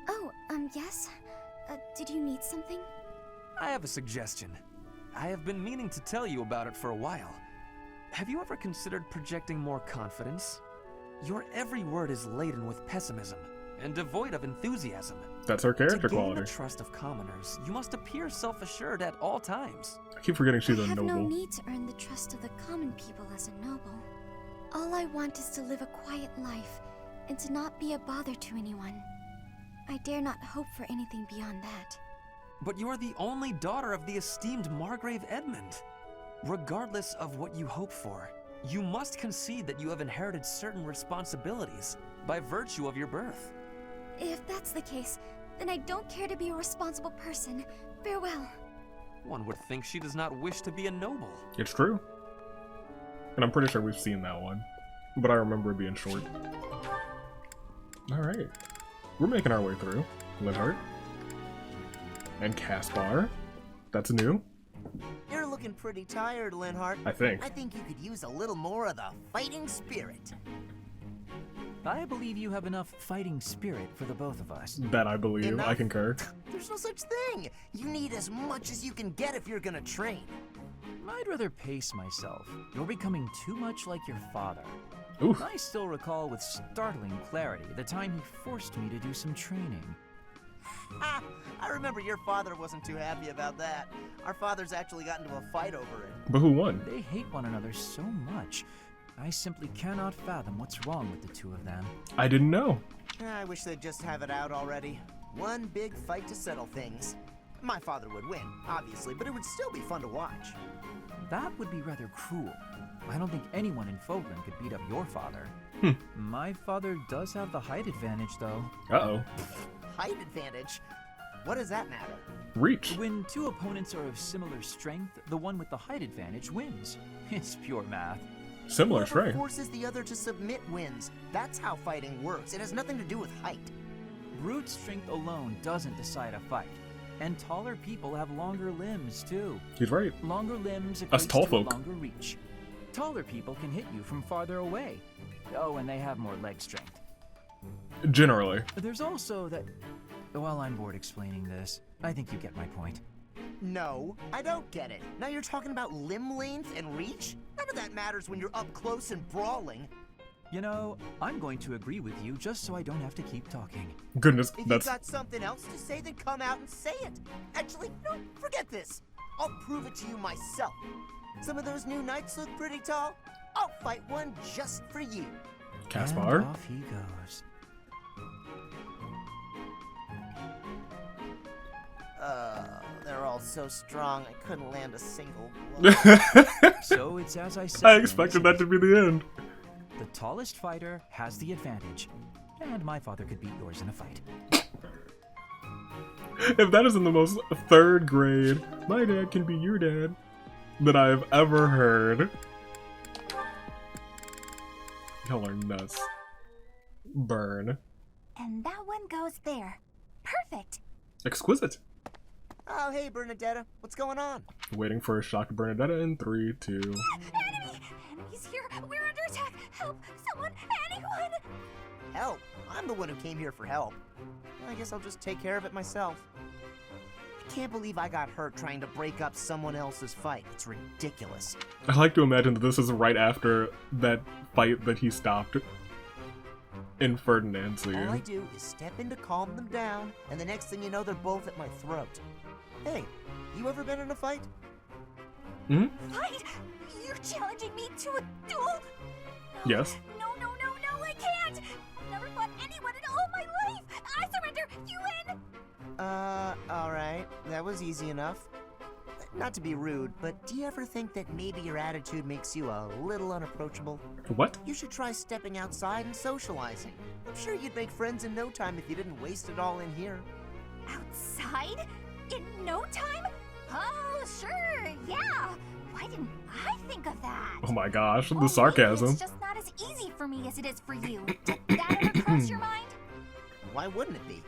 Oh, yes? Did you need something? I have a suggestion. I have been meaning to tell you about it for a while. Have you ever considered projecting more confidence? Your every word is laden with pessimism and devoid of enthusiasm. That's her character to gain quality. The trust of commoners, you must appear self-assured at all times. I keep forgetting she's a I have noble. no need to earn the trust of the common people as a noble. All I want is to live a quiet life and to not be a bother to anyone. I dare not hope for anything beyond that. But you are the only daughter of the esteemed Margrave Edmund. Regardless of what you hope for, you must concede that you have inherited certain responsibilities by virtue of your birth. If that's the case, then I don't care to be a responsible person. Farewell. One would think she does not wish to be a noble. It's true. And I'm pretty sure we've seen that one. But I remember it being short. Alright. We're making our way through. Linhardt. And Caspar. That's new. You're looking pretty tired, Linhardt. I think. I think you could use a little more of the fighting spirit. I believe you have enough fighting spirit for the both of us. That I believe. Enough? I concur. There's no such thing. You need as much as you can get if you're gonna train. I'd rather pace myself. You're becoming too much like your father. Oof. I still recall with startling clarity the time he forced me to do some training. Ha! I remember your father wasn't too happy about that. Our fathers actually got into a fight over it. But who won? They hate one another so much. I simply cannot fathom what's wrong with the two of them. I didn't know. I wish they'd just have it out already. One big fight to settle things. My father would win, obviously, but it would still be fun to watch. That would be rather cruel. I don't think anyone in Fogland could beat up your father. My father does have the height advantage, though. Uh-oh. Height advantage? What does that matter? Reach. When two opponents are of similar strength, the one with the height advantage wins. It's pure math. Similar Whoever strength. forces the other to submit wins. That's how fighting works. It has nothing to do with height. Brute strength alone doesn't decide a fight. And taller people have longer limbs, too. He's right. Longer limbs Us equates tall to folk. a longer reach. Taller people can hit you from farther away. Oh, and they have more leg strength. Generally. There's also that... while I'm bored explaining this, I think you get my point. No, I don't get it. Now you're talking about limb length and reach? None of that matters when you're up close and brawling. You know, I'm going to agree with you just so I don't have to keep talking. Goodness, If you've got something else to say, then come out and say it. Actually, no, forget this. I'll prove it to you myself. Some of those new knights look pretty tall. I'll fight one just for you. Caspar? And off he goes. They're all so strong, I couldn't land a single blow. So it's as I said. I expected that to be the end. The tallest fighter has the advantage, and my father could beat yours in a fight. If that isn't the most third grade, my dad can be your dad, that I've ever heard. Y'all are nuts. Burn. And that one goes there. Perfect. Exquisite. Oh, hey, Bernadetta. What's going on? Waiting for a shock Bernadetta in 3, 2. Enemy! Enemies here! We're under attack! Help! Someone! Anyone! Help? I'm the one who came here for help. I guess I'll just take care of it myself. I can't believe I got hurt trying to break up someone else's fight. It's ridiculous. I like to imagine that this is right after that fight that he stopped in Ferdinand's All I lead. do is step in to calm them down, and the next thing you know, they're both at my throat. Hey, you ever been in a fight? Hmm? Fight? You're challenging me to a duel? Yes. No, I can't! I've never fought anyone in all my life! I surrender! You win! Alright. That was easy enough. Not to be rude, but do you ever think that maybe your attitude makes you a little unapproachable? What? You should try stepping outside and socializing. I'm sure you'd make friends in no time if you didn't waste it all in here. Outside? In no time? Oh, sure, yeah! Why didn't I think of that? Oh my gosh, the Maybe sarcasm. it's just not as easy for me as it is for you. Did that ever cross your mind? Why wouldn't it be?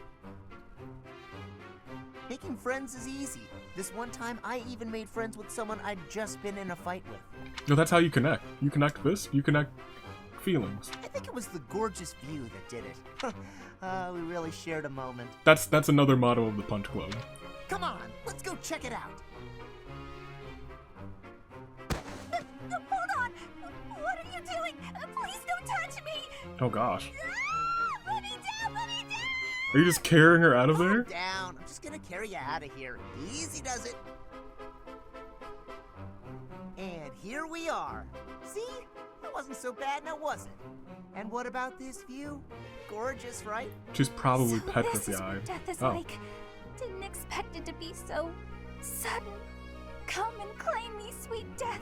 Making friends is easy. This one time, I even made friends with someone I'd just been in a fight with. No, that's how you connect. You connect fists, you connect feelings. I think it was the gorgeous view that did it. We really shared a moment. That's another motto of the Punch Club. Come on, let's go check it out. Hold on! What are you doing? Please don't touch me! Oh gosh. Put me down! Put me down! Are you just carrying her out of there? Calm down. I'm just gonna carry you out of here. Easy does it. And here we are. See? That wasn't so bad now, was it? And what about this view? Gorgeous, right? She's probably So petrified. this is what death is like. Didn't expect it to be so sudden. Come and claim me, sweet death.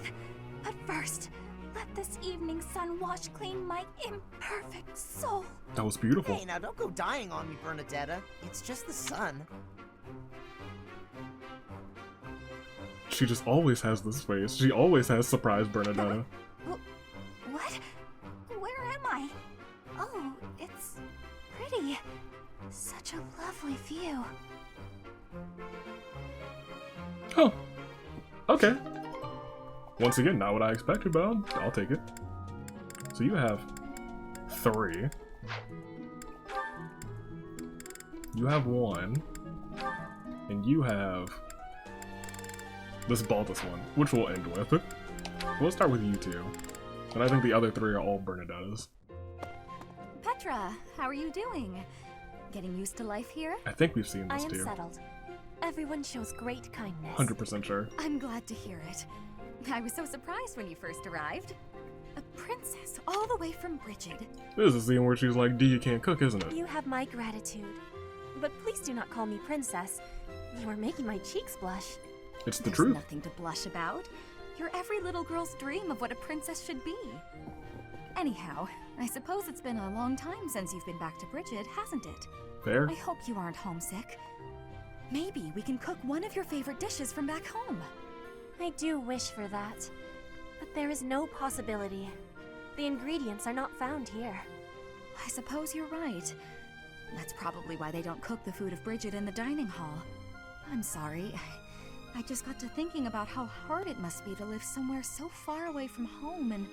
But first, let this evening sun wash clean my imperfect soul. That was beautiful. Hey, now don't go dying on me, Bernadetta. It's just the sun. She just always has this face. She always has surprise Bernadetta. What? Where am I? Oh, it's pretty. Such a lovely view. Huh. Okay. Once again, not what I expected, but I'll take it. So you have 3. You have 1. And you have this Balthus one, which we'll end with. We'll start with you 2. And I think the other 3 are all Bernadettas. Petra, how are you doing? Getting used to life here? I think we've seen I this am too. settled. Everyone shows great kindness. 100% sure. I'm glad to hear it. I was so surprised when you first arrived. A princess all the way from Brigid. This is the scene where she's like, D, you can't cook, isn't it? You have my gratitude. But please do not call me princess. You are making my cheeks blush. It's the There's truth. nothing to blush about. You're every little girl's dream of what a princess should be. Anyhow, I suppose it's been a long time since you've been back to Brigid, hasn't it? Fair. I hope you aren't homesick. Maybe we can cook one of your favorite dishes from back home. I do wish for that. But there is no possibility. The ingredients are not found here. I suppose you're right. That's probably why they don't cook the food of Brigid in the dining hall. I'm sorry. I just got to thinking about how hard it must be to live somewhere so far away from home and...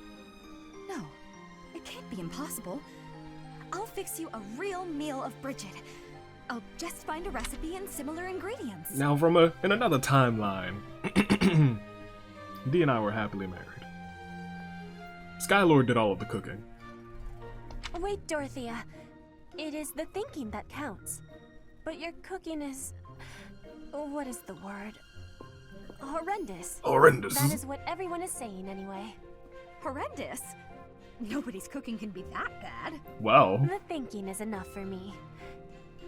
No, it can't be impossible. I'll fix you a real meal of Brigid. I'll just find a recipe and similar ingredients. Now from in another timeline, Dee and I were happily married. Skylord did all of the cooking. Wait, Dorothea. It is the thinking that counts. But your cooking is... what is the word? Horrendous. Horrendous. That is what everyone is saying anyway. Horrendous? Nobody's cooking can be that bad. Wow. The thinking is enough for me.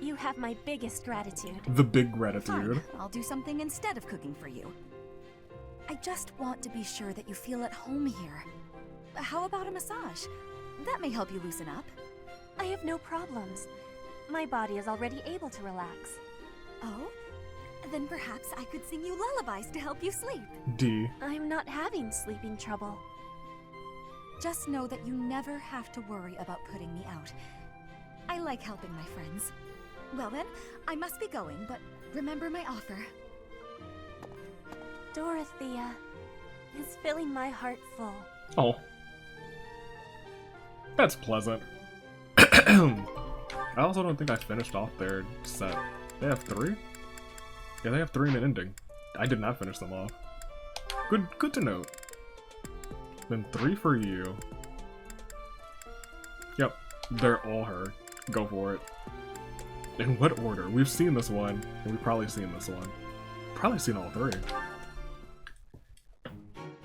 You have my biggest gratitude. The big gratitude. Fine. I'll do something instead of cooking for you. I just want to be sure that you feel at home here. How about a massage? That may help you loosen up. I have no problems. My body is already able to relax. Oh? Then perhaps I could sing you lullabies to help you sleep. D. I'm not having sleeping trouble. Just know that you never have to worry about putting me out. I like helping my friends. Well then, I must be going, but remember my offer. Dorothea is filling my heart full. Oh. That's pleasant. I also don't think I finished off their set. They have 3? Yeah, they have 3 in an ending. I did not finish them off. Good to note. Then 3 for you. Yep, they're all her. Go for it. In what order? We've seen this one, and we've probably seen this one. Probably seen all 3.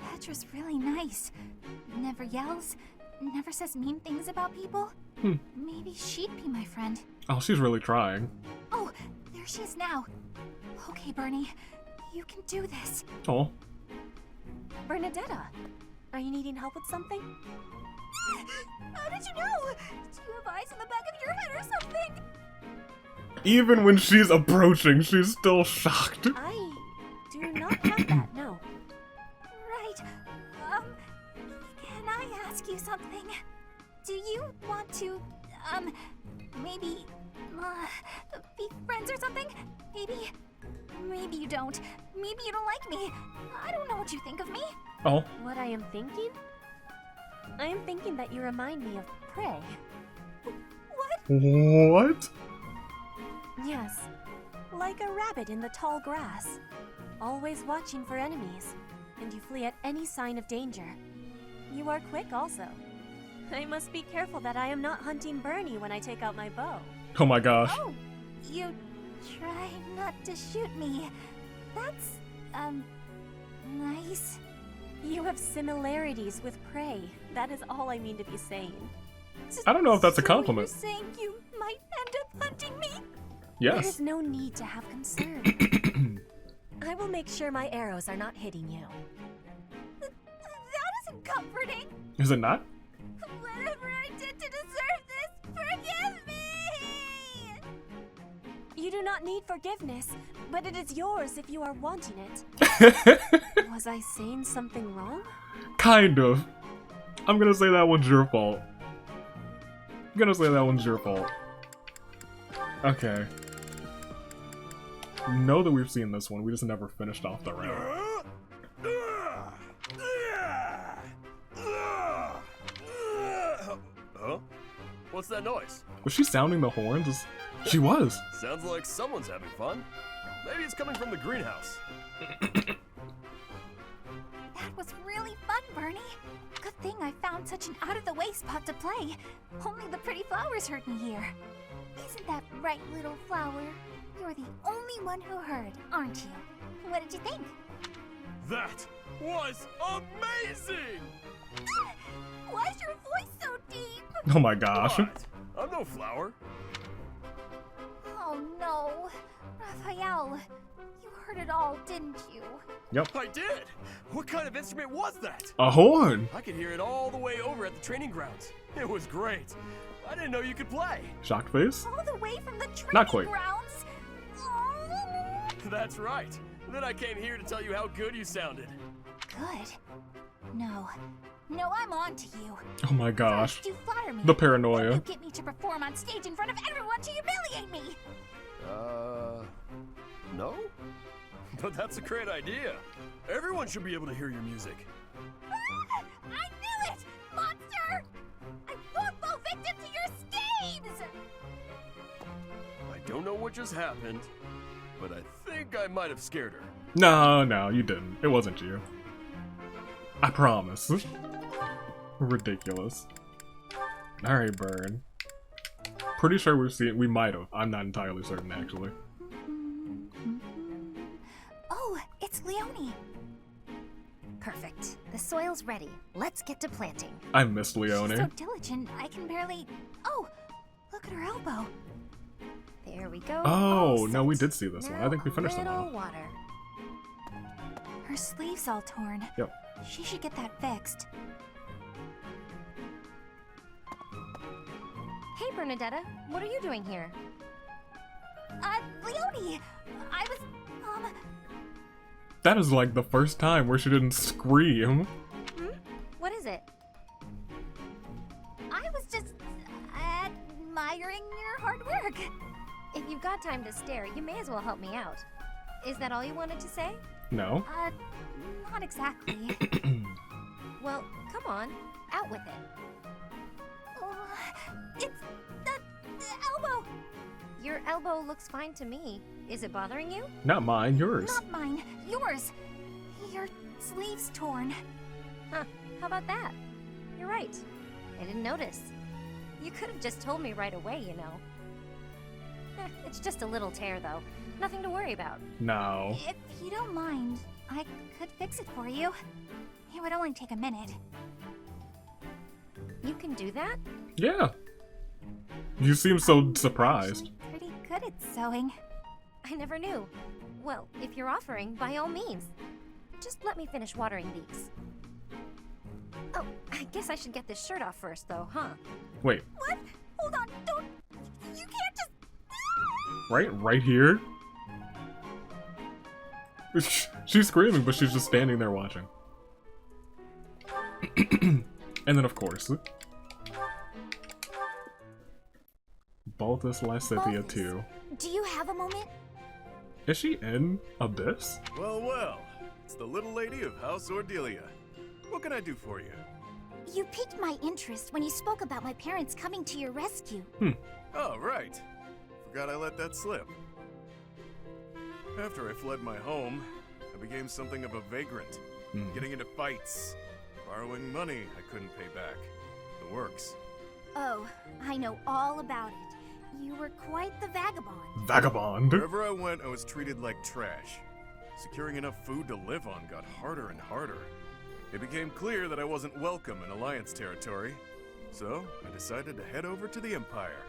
Petra's really nice. Never yells, never says mean things about people. Maybe she'd be my friend. Oh, she's really trying. Oh, there she is now. Okay, Bernie, you can do this. Oh. Bernadetta, are you needing help with something? How did you know? Do you have eyes in the back of your head or something? Even when she's approaching, she's still shocked. I do not have that, no. Right. Can I ask you something? Do you want to, maybe, be friends or something? Maybe you don't. Maybe you don't like me. I don't know what you think of me. Oh. What I am thinking? I am thinking that you remind me of prey. What? Yes. Like a rabbit in the tall grass. Always watching for enemies. And you flee at any sign of danger. You are quick also. I must be careful that I am not hunting Bernie when I take out my bow. Oh my gosh. Oh, you try not to shoot me. That's, nice. You have similarities with prey. That is all I mean to be saying. I don't know if that's a compliment. So you're saying you might end up hunting me? Yes. There is no need to have concern. I will make sure my arrows are not hitting you. That isn't comforting. Is it not? Whatever I did to deserve this, forgive me! You do not need forgiveness, but it is yours if you are wanting it. Was I saying something wrong? Kind of. I'm gonna say that one's your fault. Okay. Know that we've seen this one, we just never finished off the round. Huh? What's that noise? Was she sounding the horns? She was. Sounds like someone's having fun. Maybe it's coming from the greenhouse. That was really fun, Bernie. Good thing I found such an out-of-the-way spot to play. Only the pretty flowers heard me here. Isn't that right, little flower? You're the only one who heard, aren't you? What did you think? That was amazing! Why is your voice so deep? Oh my gosh. What? I'm no flower. Oh no. Raphael, you heard it all, didn't you? Yep. I did! What kind of instrument was that? A horn! I could hear it all the way over at the training grounds. It was great. I didn't know you could play. Shocked face? All the way from the training Not quite. grounds? Oh. That's right. Then I came here to tell you how good you sounded. Good. No, I'm on to you. Oh my gosh. First, you flatter me. The paranoia. Then you get me to perform on stage in front of everyone to humiliate me. No? But that's a great idea. Everyone should be able to hear your music. Ah, I knew it! Monster! I won't fall victim to your schemes! I don't know what what just happened, but I think I might have scared her. No, you didn't. It wasn't you. I promise. Ridiculous. Alright, Burn. Pretty sure we might have. I'm not entirely certain, actually. Oh, it's Leonie. Perfect. The soil's ready. Let's get to planting. I missed Leonie. She's so diligent, I can barely... Oh, look at her elbow. There we go. Oh, no, we did see this one. I think we finished that one. Water. Her sleeve's all torn. Yep. She should get that fixed. Hey, Bernadetta, what are you doing here? Leonie! I was, That is like the first time where she didn't scream. What is it? I was just admiring your hard work. If you've got time to stare, you may as well help me out. Is that all you wanted to say? No. Not exactly. Well, come on, out with it. It's the elbow. Your elbow looks fine to me. Is it bothering you? Not mine, yours. Not mine, yours. Your sleeve's torn. Huh, how about that? You're right. I didn't notice. You could have just told me right away, you know. It's just a little tear, though. Nothing to worry about. No. If you don't mind, I could fix it for you. It would only take a minute. You can do that? Yeah. You seem so surprised. Pretty good at sewing. I never knew. Well, if you're offering, by all means. Just let me finish watering these. Oh, I guess I should get this shirt off first, though, huh? Wait. What? Hold on, don't... You can't just... Right here? She's screaming, but she's just standing there watching. And then, of course, Balthus Lysithea too. Do you have a moment? Is she in Abyss? Well, it's the little lady of House Ordelia. What can I do for you? You piqued my interest when you spoke about my parents coming to your rescue. Oh, right. Forgot I let that slip. After I fled my home, I became something of a vagrant, getting into fights, borrowing money I couldn't pay back. The works. Oh, I know all about it. You were quite the vagabond. Vagabond? Wherever I went, I was treated like trash. Securing enough food to live on got harder and harder. It became clear that I wasn't welcome in Alliance territory, so I decided to head over to the Empire.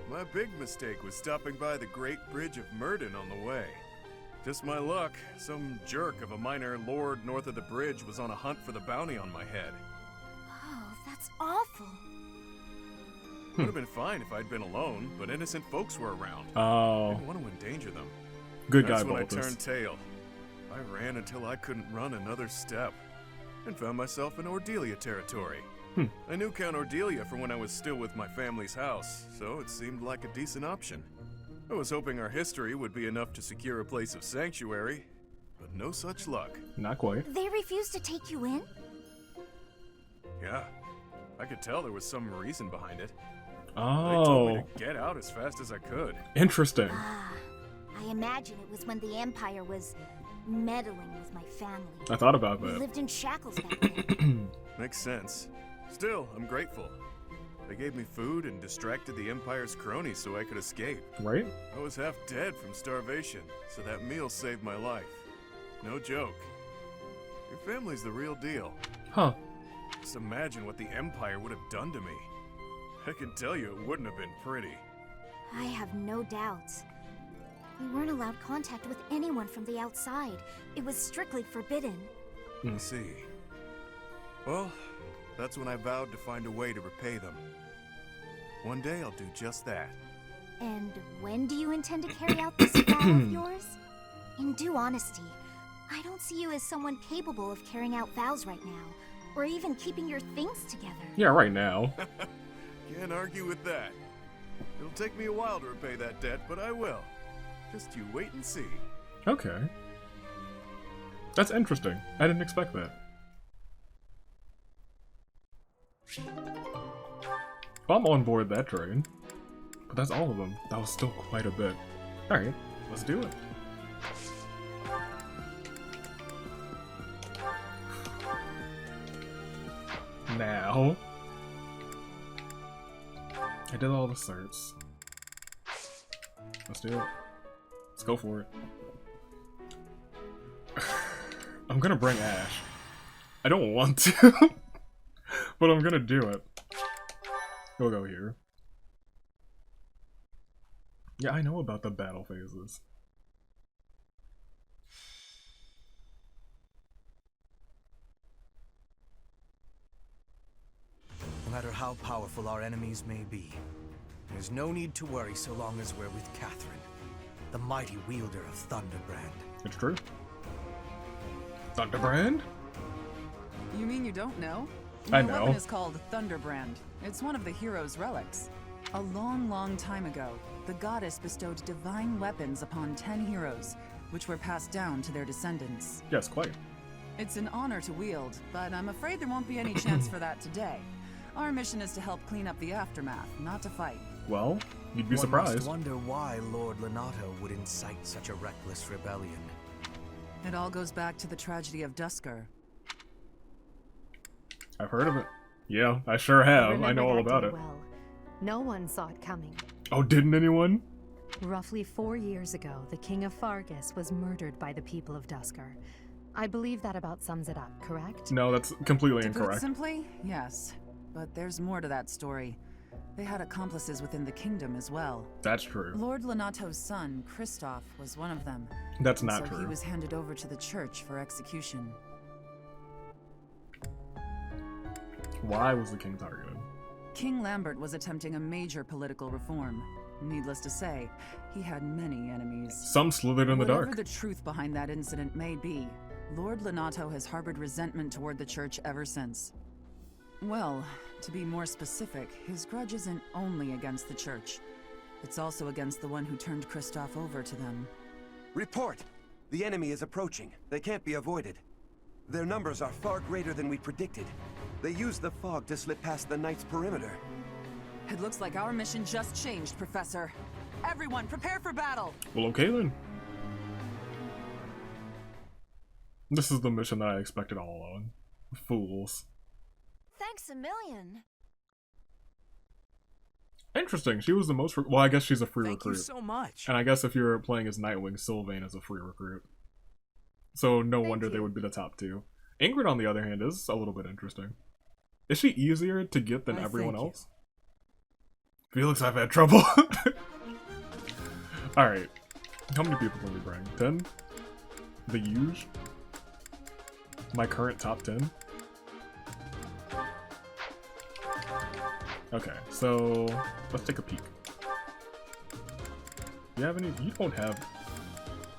My big mistake was stopping by the Great Bridge of Myrden on the way. Just my luck, some jerk of a minor lord north of the bridge was on a hunt for the bounty on my head. Oh, that's awful. Would have been fine if I'd been alone, but innocent folks were around. Oh. Didn't want to endanger them. Good guy, That's when Balthus. I turned tail. I ran until I couldn't run another step, and found myself in Ordelia territory. I knew Count Ordelia from when I was still with my family's house, so it seemed like a decent option. I was hoping our history would be enough to secure a place of sanctuary, but no such luck. Not quite. They refused to take you in? Yeah, I could tell there was some reason behind it. Oh. They told me to get out as fast as I could. Interesting. I imagine it was when the Empire was meddling with my family. I thought about We that. lived in shackles back then. Makes sense. Still, I'm grateful. They gave me food and distracted the Empire's cronies so I could escape. Right? I was half dead from starvation, so that meal saved my life. No joke. Your family's the real deal. Huh. Just imagine what the Empire would have done to me. I can tell you it wouldn't have been pretty. I have no doubts. We weren't allowed contact with anyone from the outside. It was strictly forbidden. I see. Well, that's when I vowed to find a way to repay them. One day I'll do just that. And when do you intend to carry out this vow of yours? In due honesty, I don't see you as someone capable of carrying out vows right now, or even keeping your things together. Yeah, right now. Can't argue with that. It'll take me a while to repay that debt, but I will. Just you wait and see. Okay. That's interesting. I didn't expect that. Well, I'm on board that train. But that's all of them. That was still quite a bit. Alright, let's do it. Now, I did all the certs. Let's do it. Let's go for it. I'm gonna bring Ashe. I don't want to, but I'm gonna do it. We'll go here. Yeah, I know about the battle phases. No matter how powerful our enemies may be, there's no need to worry so long as we're with Catherine, the mighty wielder of Thunderbrand. It's true. Thunderbrand? You mean you don't know? I My know. weapon is called Thunderbrand. It's one of the hero's relics. A long, long time ago, the goddess bestowed divine weapons upon 10 heroes, which were passed down to their descendants. Yes, quite. It's an honor to wield, but I'm afraid there won't be any chance for that today. Our mission is to help clean up the aftermath, not to fight. Well, you'd be One surprised. must wonder why Lord Lonato would incite such a reckless rebellion. It all goes back to the tragedy of Dusker. I've heard of it. Yeah, I sure have. I remember know all that about day it. well. No one saw it coming. Oh, didn't anyone? Roughly 4 years ago, the King of Fargus was murdered by the people of Dusker. I believe that about sums it up, correct? No, that's completely To put it incorrect. simply, yes. But there's more to that story. They had accomplices within the kingdom as well. That's true. Lord Lonato's son, Kristoff, was one of them. That's And not so true. he was handed over to the church for execution. Why was the king targeted? King Lambert was attempting a major political reform. Needless to say, he had many enemies. Some slithered in the Whatever dark. the truth behind that incident may be, Lord Lonato has harbored resentment toward the church ever since. Well, to be more specific, his grudge isn't only against the church. It's also against the one who turned Kristoff over to them. Report! The enemy is approaching. They can't be avoided. Their numbers are far greater than we predicted. They used the fog to slip past the Knight's perimeter. It looks like our mission just changed, Professor. Everyone, prepare for battle! Well, okay then. This is the mission that I expected all along. Fools. Thanks a million. Interesting. She was the most. Well, I guess she's a free Thank you recruit. so much. And I guess if you're playing as Nightwing, Sylvain is a free recruit. So no wonder they would be the top two. Ingrid, on the other hand, is a little bit interesting. Is she easier to get than everyone else? Felix, I've had trouble. Alright. How many people can we bring? 10? The huge? My current top 10? Okay, so let's take a peek. You have any? You don't have.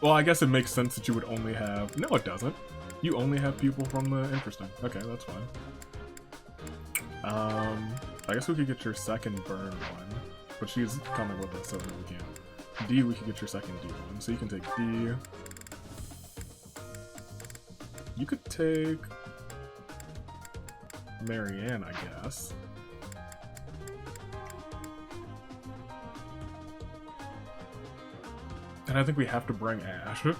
Well, I guess it makes sense that you would only have. No, it doesn't. You only have people from the interesting. Okay, that's fine. I guess we could get your second burn one, but she's coming with us, so we can't. D, we could get your second D one, so you can take D. You could take Marianne, I guess. And I think we have to bring Ashe.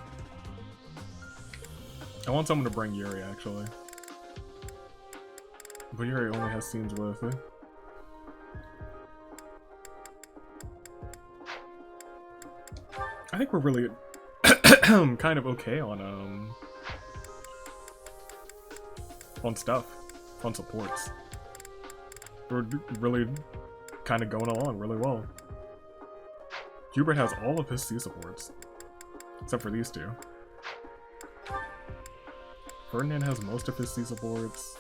I want someone to bring Yuri, actually. But Yuri only has scenes with it. I think we're really kind of okay on stuff, on supports. We're really kind of going along really well. Hubert has all of his C supports, except for these two. Ferdinand has most of his C supports,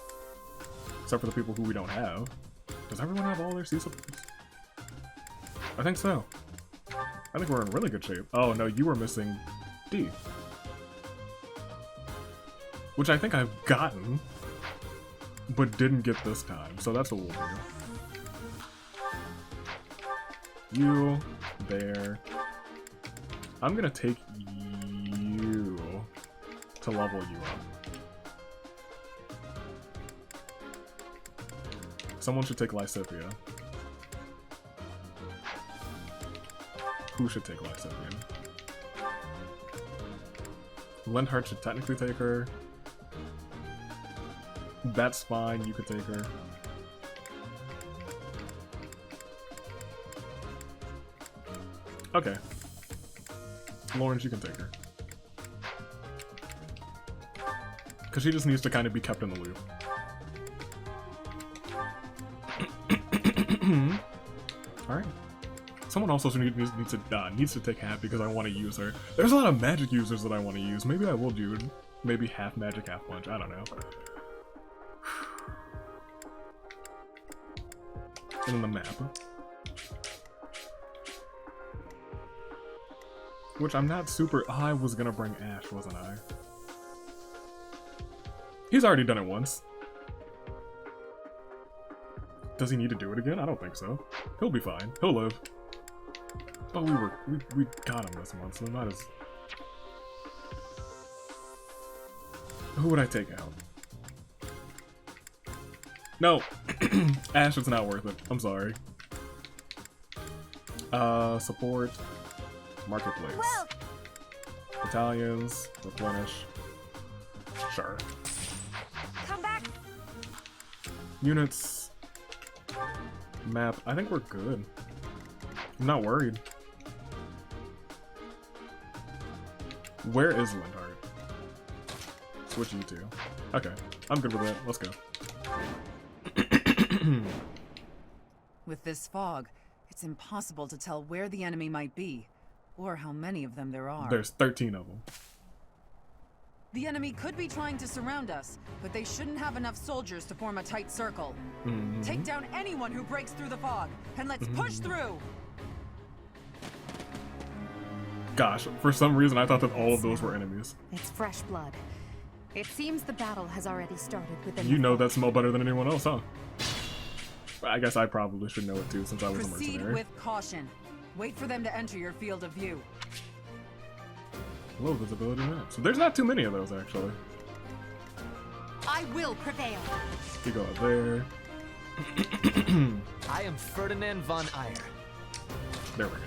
except for the people who we don't have. Does everyone have all their C supports? I think so. I think we're in really good shape. Oh no, you were missing D. Which I think I've gotten, but didn't get this time, so that's what we'll do. You, there. I'm gonna take you to level you up. Someone should take Lysithea. Who should take Lysithea? Linhardt should technically take her. That's fine, you could take her. Okay. Lorenz, you can take her. Because she just needs to kind of be kept in the loop. Alright. Someone also needs to take Hapi because I want to use her. There's a lot of magic users that I want to use. Maybe I will do maybe half magic, half punch. I don't know. And then the map. Which I'm not super... I was gonna bring Ashe, wasn't I? He's already done it once. Does he need to do it again? I don't think so. He'll be fine. He'll live. But we got him this month, so we might as... Who would I take out? No! Ashe, it's not worth it. I'm sorry. Support. Marketplace. Well. Italians. Replenish. Sure. Come back. Units. Map. I think we're good. I'm not worried. Where is Linhardt? Switch you two. Okay. I'm good with that. Let's go. With this fog, it's impossible to tell where the enemy might be, or how many of them there are. There's 13 of them. The enemy could be trying to surround us, but they shouldn't have enough soldiers to form a tight circle. Take down anyone who breaks through the fog, and let's push through! Gosh, for some reason I thought that all of those were enemies. It's fresh blood. It seems the battle has already started within You know that smell better than anyone else, huh? I guess I probably should know it too, since I was a mercenary. Proceed with caution. Wait for them to enter your field of view. Low visibility map. So there's not too many of those, actually. I will prevail. You go up there. I am Ferdinand von Eyre. There we go.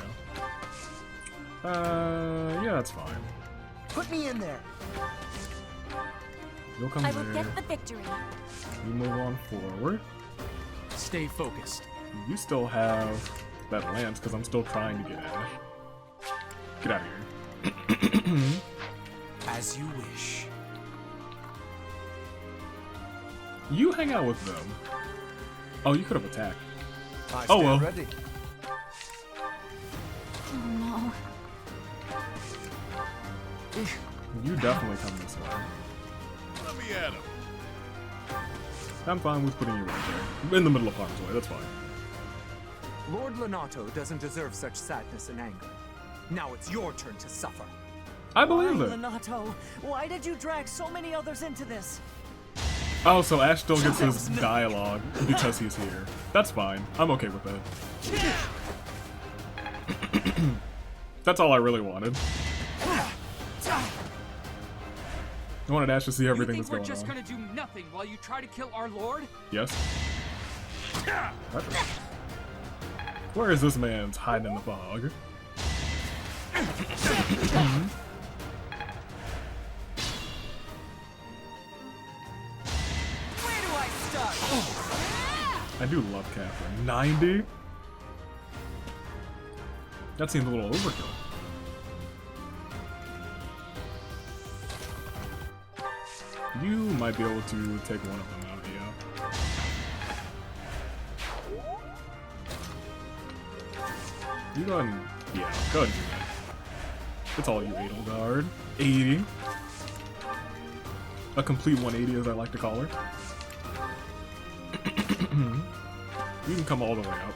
Yeah, that's fine. Put me in there. You'll come I there. will get the victory. You move on forward. Stay focused. You still have that lance, because I'm still trying to get Ashe. Get out of here. As you wish. You hang out with them. Oh, you could have attacked. Oh well. Ready. Oh no. You definitely come this way. Let me at him. I'm fine with putting you right there. In the middle of harm's way, that's fine. Lord Lonato doesn't deserve such sadness and anger. Now it's your turn to suffer. I believe Why, it. Lonato? Why did you drag so many others into this? Oh, so Ashe still gets his dialogue because he's here. That's fine. I'm okay with that. That's all I really wanted. I wanted Ashe to see everything that's going on. You think we're just gonna do nothing while you try to kill our lord? Yes. What? Where is this man's hiding in the fog? Where do I start? I do love Catherine. 90? That seems a little overkill. You might be able to take one of them out, yeah. You go ahead and... Yeah, go ahead and do that. It's all you, Edelgard. 80. A complete 180, as I like to call her. You can come all the way up.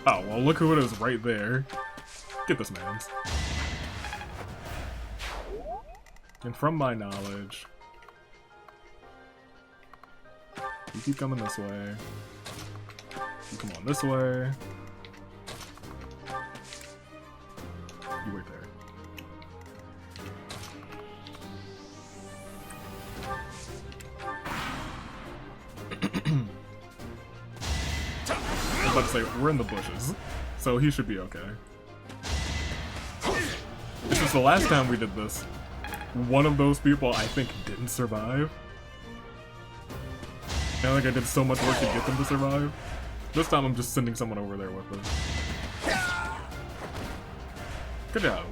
Oh, well, look who it is right there. Get this man's. And from my knowledge... You keep coming this way. You come on this way. You wait there. I was about to say, we're in the bushes, so he should be okay. This is the last time we did this. one of those people I think didn't survive. And I think I did so much work to get them to survive. This time I'm just sending someone over there with them. Good job.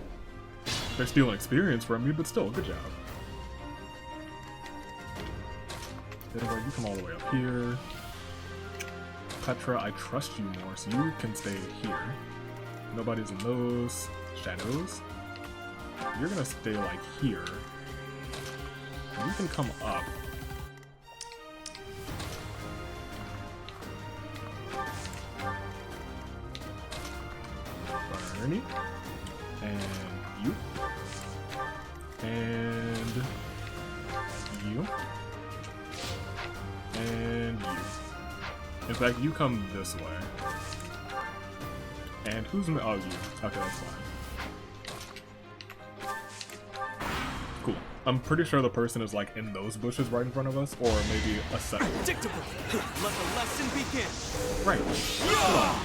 They're stealing experience from me, but still, good job. Edelgard, you come all the way up here. Petra, I trust you more, so you can stay here. Nobody's in those shadows. You're gonna stay like here. You can come up. Ferdie. And you. And you. And you. In fact, you come this way. And who's in the— oh, you. Okay, that's fine. Cool. I'm pretty sure the person is like in those bushes right in front of us, or maybe a second. Predictable. Let the lesson begin. Right. Hold on.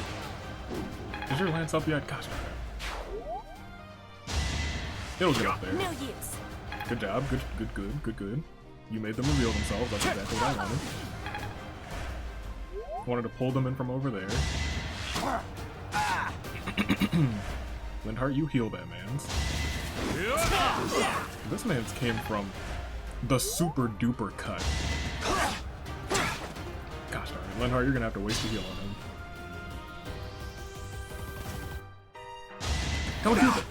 Is your lance up yet? Gosh darn it. It'll get up there. No use. Good job. Good. You made them reveal themselves. That's exactly what I wanted. Wanted to pull them in from over there. Linhardt, you heal that man's. This man's came from the super duper cut. Gosh darn it. Linhardt, you're gonna have to waste a heal on him. Don't do that.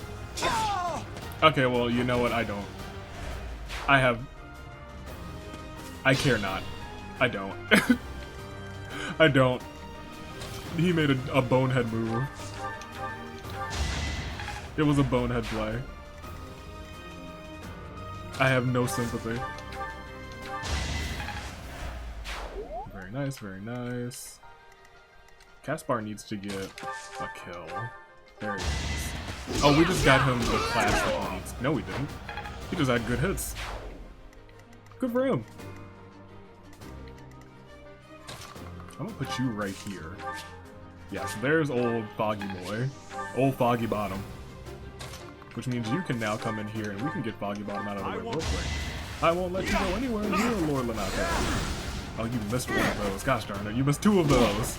Okay, well, you know what? I don't. I care not. I don't. I don't. He made a bonehead move. It was a bonehead play. I have no sympathy. Very nice, very nice. Caspar needs to get a kill. There he is. Oh, we just got him the class that he needs. No, we didn't. He just had good hits. Good for him. I'm gonna put you right here. Yeah, so there's old Foggy Boy. Old Foggy Bottom. Which means you can now come in here and we can get Foggy Bottom out of the way real quick. I won't let you go anywhere near Lord Lonato. Oh, you missed one of those. Gosh darn it, you missed two of those.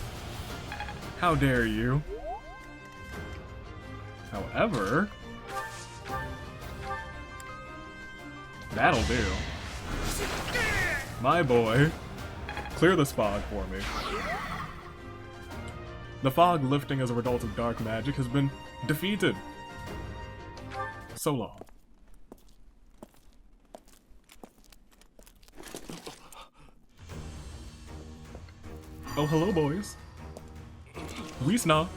How dare you? However, that'll do. My boy, clear this fog for me. The fog lifting as a result of dark magic has been defeated. So long. Oh, hello, boys. Wiesna.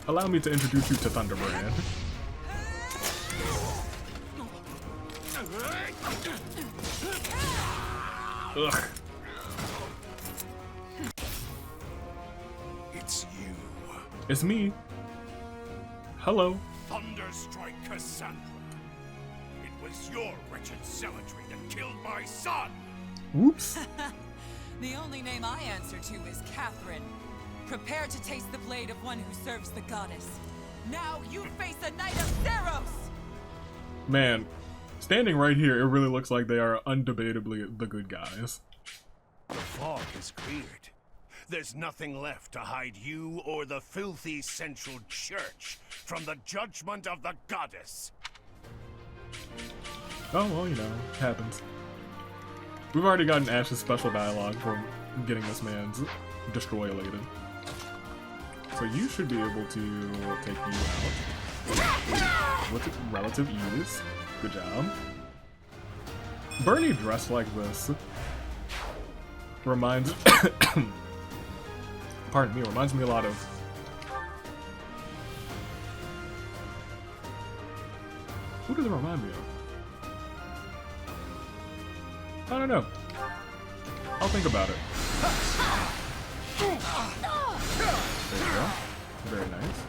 Allow me to introduce you to Thunderbrand. Ugh. It's you. It's me. Hello. Thunderstrike Cassandra. It was your wretched zealotry that killed my son. Whoops. The only name I answer to is Catherine. Prepare to taste the blade of one who serves the goddess. Now you face a knight of Theros! Man, standing right here, it really looks like they are undebatably the good guys. The fog is cleared. There's nothing left to hide you or the filthy central church from the judgment of the goddess. Oh, well, you know, it happens. We've already gotten Ashe's special dialogue from getting this man's destroy-lated. So you should be able to take you out with relative ease. Good job. Bernie dressed like this reminds pardon me, reminds me a lot of who does it remind me of? I don't know. I'll think about it. There you go. Very nice.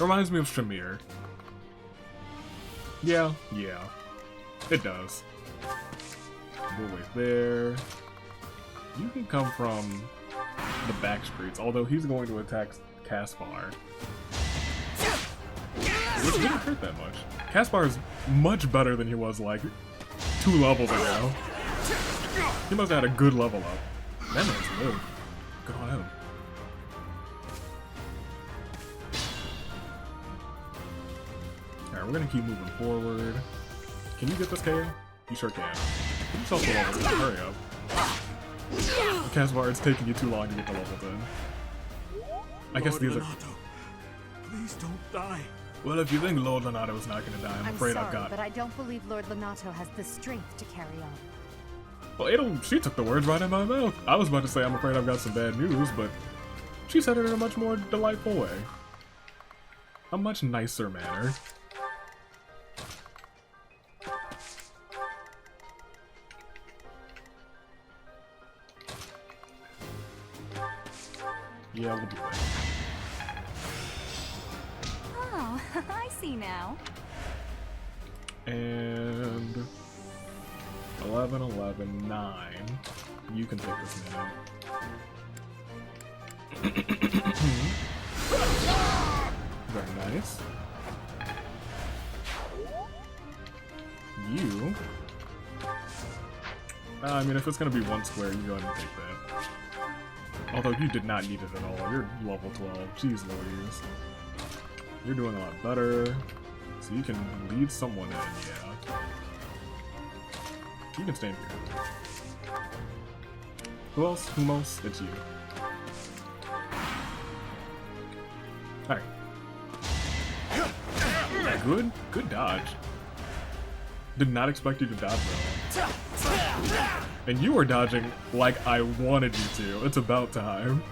Reminds me of Shamir. Yeah. It does. We'll wait there. You can come from the back streets, although he's going to attack Caspar. which didn't hurt that much. Caspar is much better than he was like 2 levels ago. He must have had a good level up. That man's live. Good on him. Alright, we're gonna keep moving forward. Can you get this KO? You sure can. Get yourself to level 10. Hurry up. Caspar, it's taking you too long to get the level 10. I guess these are... Please don't die. Well, if you think Lord Lonato is not gonna die, I'm afraid sorry, I've got... but I don't believe Lord Lonato has the strength to carry on. Well, Adel, she took the words right in my mouth. I was about to say I'm afraid I've got some bad news, but she said it in a much more delightful way. A much nicer manner. Yeah, we'll do that. Oh, I see now. And 11, 11, 9. You can take this man out. Very nice. You. I mean, if it's gonna be 1 square, you go ahead and take that. Although you did not need it at all. You're level 12. Jeez Louise. You're doing a lot better. So you can lead someone in, yeah. You can stand here. Who else? Who else? It's you. Alright. Good? Good dodge. Did not expect you to dodge that. And you were dodging like I wanted you to. It's about time.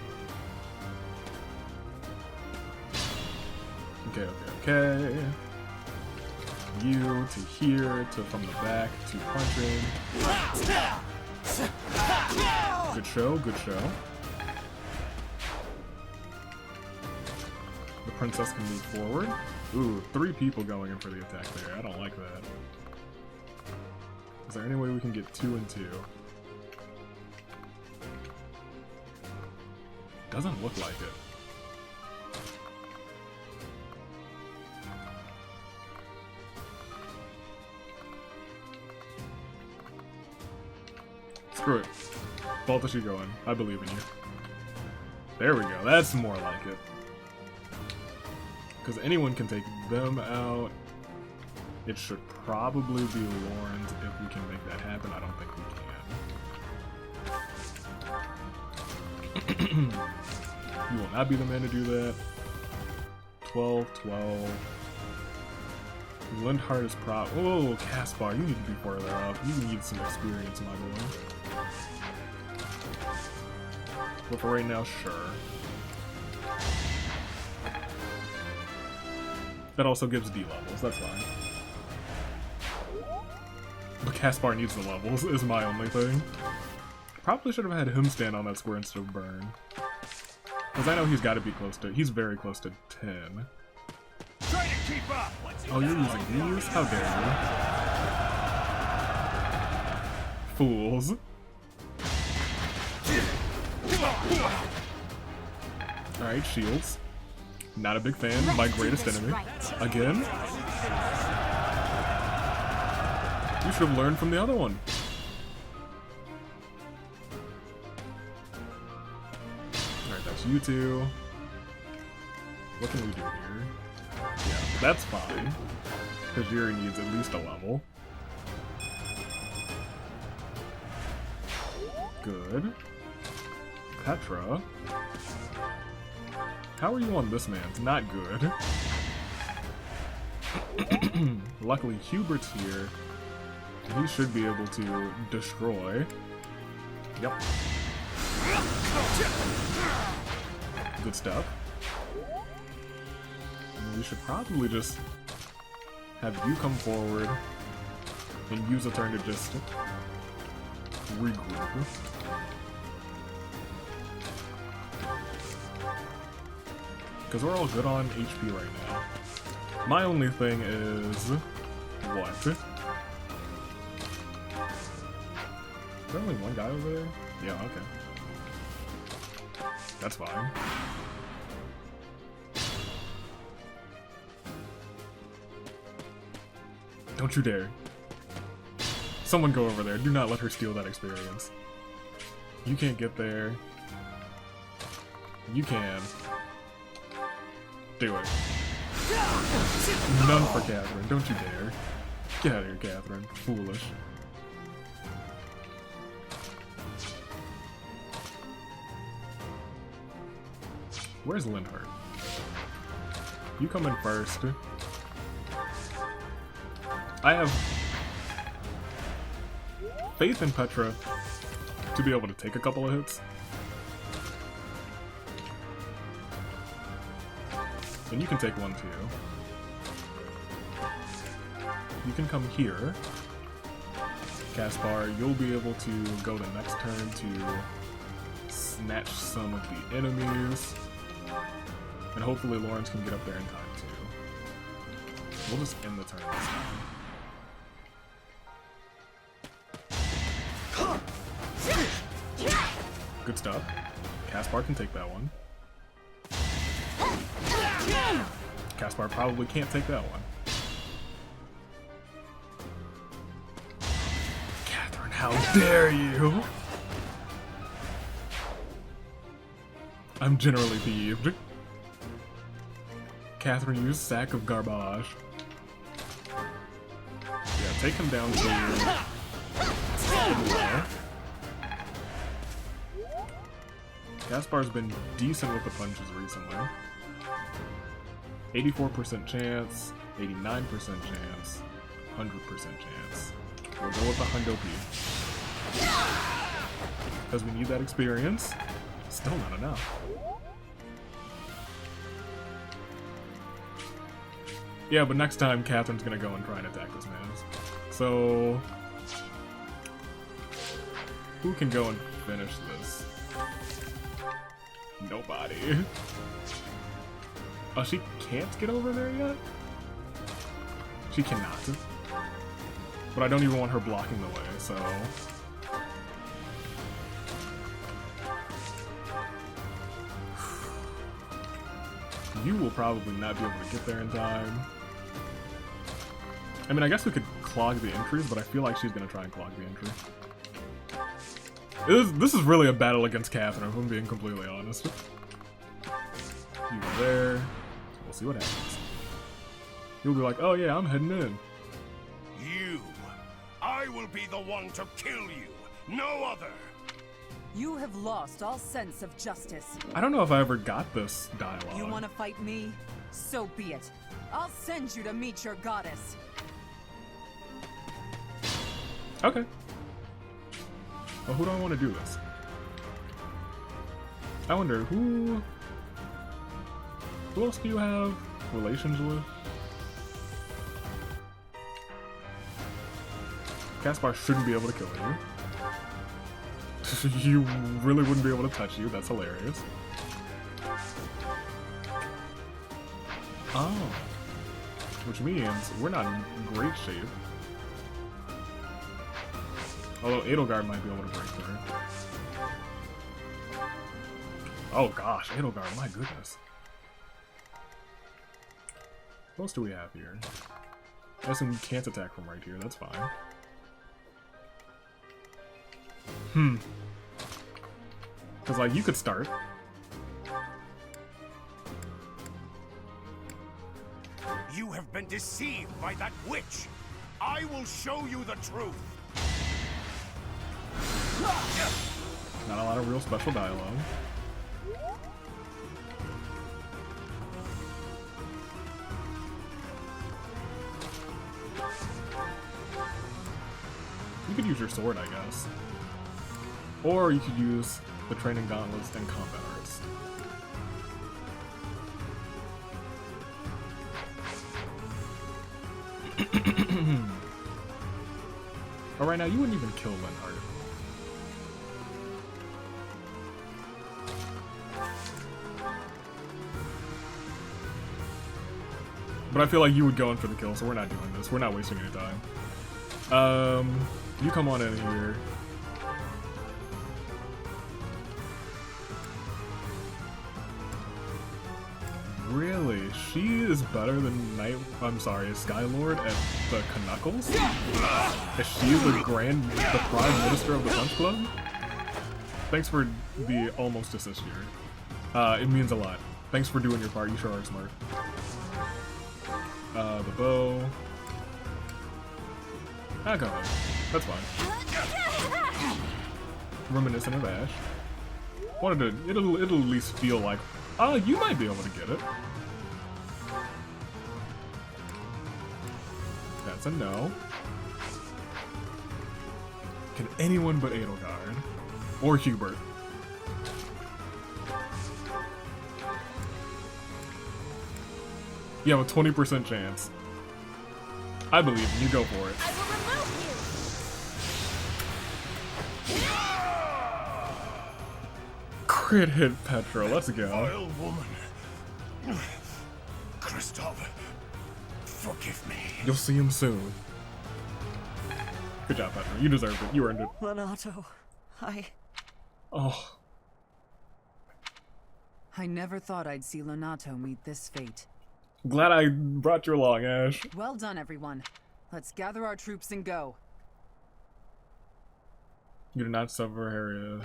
Okay, okay, okay. You to here, to from the back, to punching. Good show, good show. The princess can move forward. Ooh, 3 people going in for the attack there. I don't like that. Is there any way we can get 2 and 2? Doesn't look like it. Screw it. Balthus, you go in. I believe in you. There we go. That's more like it. Because anyone can take them out. It should probably be Lorenz if we can make that happen. I don't think we can. You will not be the man to do that. 12, 12. Linhardt is prop. Oh, Caspar, you need to be further up. You need some experience, my boy. But for right now, sure. That also gives D levels, that's fine. But Caspar needs the levels, is my only thing. Probably should have had him stand on that square instead of Burn. Because I know he's got to be close to... He's very close to 10. Try to keep up. Oh, you're using these? How dare you. Fools. Alright, shields. Not a big fan. My greatest enemy. Again? You should have learned from the other one. Alright, that's you two. What can we do here? Yeah, that's fine. Because Yuri needs at least a level. Good. Petra. How are you on this man? It's not good. Luckily, Hubert's here. He should be able to destroy. Yep. Good stuff. We should probably just have you come forward and use a turn to just regroup. Because we're all good on HP right now. My only thing is... what? Is there only one guy over there? Yeah, okay. That's fine. Don't you dare. Someone go over there. Do not let her steal that experience. You can't get there. You can. Do it. None for Catherine. Don't you dare. Get out of here, Catherine. Foolish. Where's Linhardt? You come in first. I have faith in Petra to be able to take a couple of hits. And you can take one too. You can come here. Caspar, you'll be able to go the next turn to snatch some of the enemies. And hopefully Lorenz can get up there in time too. We'll just end the turn this time. Good stuff. Caspar can take that one. Caspar probably can't take that one. Catherine, how dare you! I'm generally peeved. Catherine, use sack of garbage. Yeah, take him down to Caspar's been decent with the punches recently. 84% chance, 89% chance, 100% chance. We'll go with the Hundo P. Because we need that experience. Still not enough. Yeah, but next time Catherine's gonna go and try and attack this man. So who can go and finish this? Nobody. Oh, she can't get over there yet? She cannot. But I don't even want her blocking the way, so... You will probably not be able to get there in time. I mean, I guess we could clog the entries, but I feel like she's gonna try and clog the entry. This is really a battle against Catherine, if I'm being completely honest. You go there. We'll see what happens. You'll be like, oh yeah, I'm heading in. You! I will be the one to kill you, no other! You have lost all sense of justice. I don't know if I ever got this dialogue. You want to fight me? So be it. I'll send you to meet your goddess. Okay. Well, who do I want to do this? I wonder, who else do you have relations with? Caspar shouldn't be able to kill you. You really wouldn't be able to touch you, that's hilarious. Oh. Which means we're not in great shape. Although Edelgard might be able to break through. Oh gosh, Edelgard, my goodness. What else do we have here? I assume you can't attack from right here, that's fine. Because, like, you could start. You have been deceived by that witch! I will show you the truth! Not a lot of real special dialogue. You could use your sword, I guess. Or you could use the training gauntlets and combat arts. Oh, right now, you wouldn't even kill Linhardt. But I feel like you would go in for the kill, so we're not doing this. We're not wasting any time. You come on in here. Really? She is better than Skylord at the Knuckles? Is she the Prime Minister of the Punch Club? Thanks for the almost assist here. It means a lot. Thanks for doing your part, you sure are smart. The bow. I got it. That's fine. Reminiscent of Ashe. It'll at least feel like, you might be able to get it. That's a no. Can anyone but Edelgard or Hubert? You have a 20% chance. I believe you. Go for it. I will remove you. Crit hit Petra. Let's go. Vile woman. Kristoff, forgive me. You'll see him soon. Good job, Petra. You deserved it. You earned it. Lonato, Oh. I never thought I'd see Lonato meet this fate. Glad I brought you along, Ashe. Well done, everyone. Let's gather our troops and go. You do not suffer area.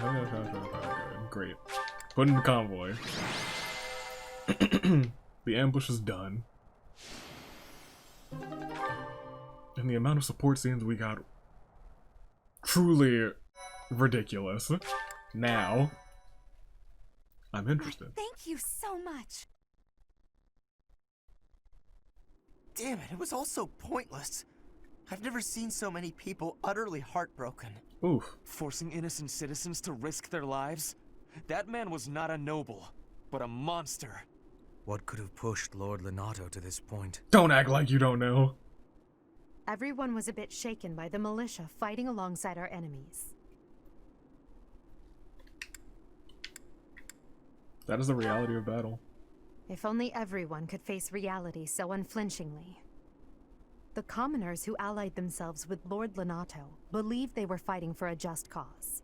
Great. Put in the convoy. The ambush is done. And the amount of support scenes we got, truly ridiculous. Now, I'm interested. Thank you so much. Damn it was all so pointless. I've never seen so many people utterly heartbroken. Oof. Forcing innocent citizens to risk their lives? That man was not a noble, but a monster. What could have pushed Lord Lonato to this point? Don't act like you don't know. Everyone was a bit shaken by the militia fighting alongside our enemies. That is the reality of battle. If only everyone could face reality so unflinchingly. The commoners who allied themselves with Lord Lonato believed they were fighting for a just cause.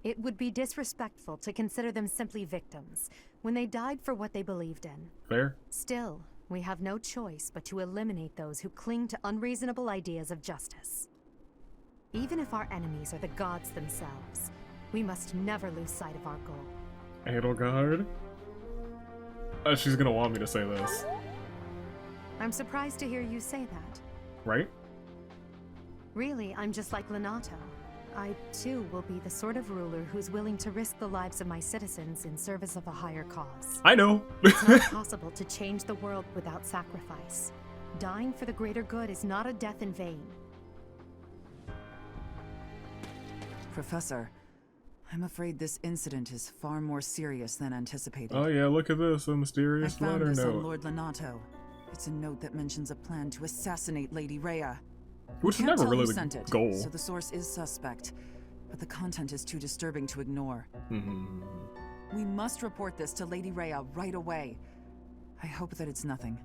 It would be disrespectful to consider them simply victims when they died for what they believed in. Fair. Still, we have no choice but to eliminate those who cling to unreasonable ideas of justice. Even if our enemies are the gods themselves, we must never lose sight of our goal. Edelgard? She's gonna want me to say this. I'm surprised to hear you say that. Right? Really, I'm just like Lonato. I, too, will be the sort of ruler who's willing to risk the lives of my citizens in service of a higher cause. I know. It's not possible to change the world without sacrifice. Dying for the greater good is not a death in vain. Professor, I'm afraid this incident is far more serious than anticipated. Oh yeah, look at this, a mysterious I found letter this note. on Lord Lonato. It's a note that mentions a plan to assassinate Lady Rhea. Which is Can't never tell really who the sent it, goal. so the source is suspect, but the content is too disturbing to ignore. We must report this to Lady Rhea right away. I hope that it's nothing.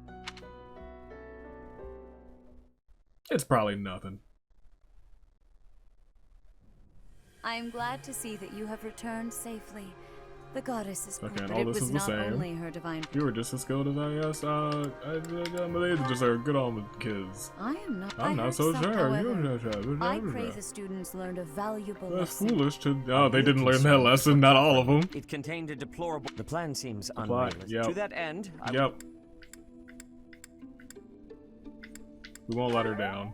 It's probably nothing. I am glad to see that you have returned safely. The goddess is Okay, and but all it this was is the not same. only her divine. You were just as skilled as I guess. They deserve good on the kids. I am not. I'm I not heard so some, sure. however, I pray the students learned a valuable That's lesson. foolish to. Oh, they didn't learn that lesson. Not all of them. It contained a deplorable. The plan seems plot, unrealistic. yep. To that end, Yep. We won't let her down.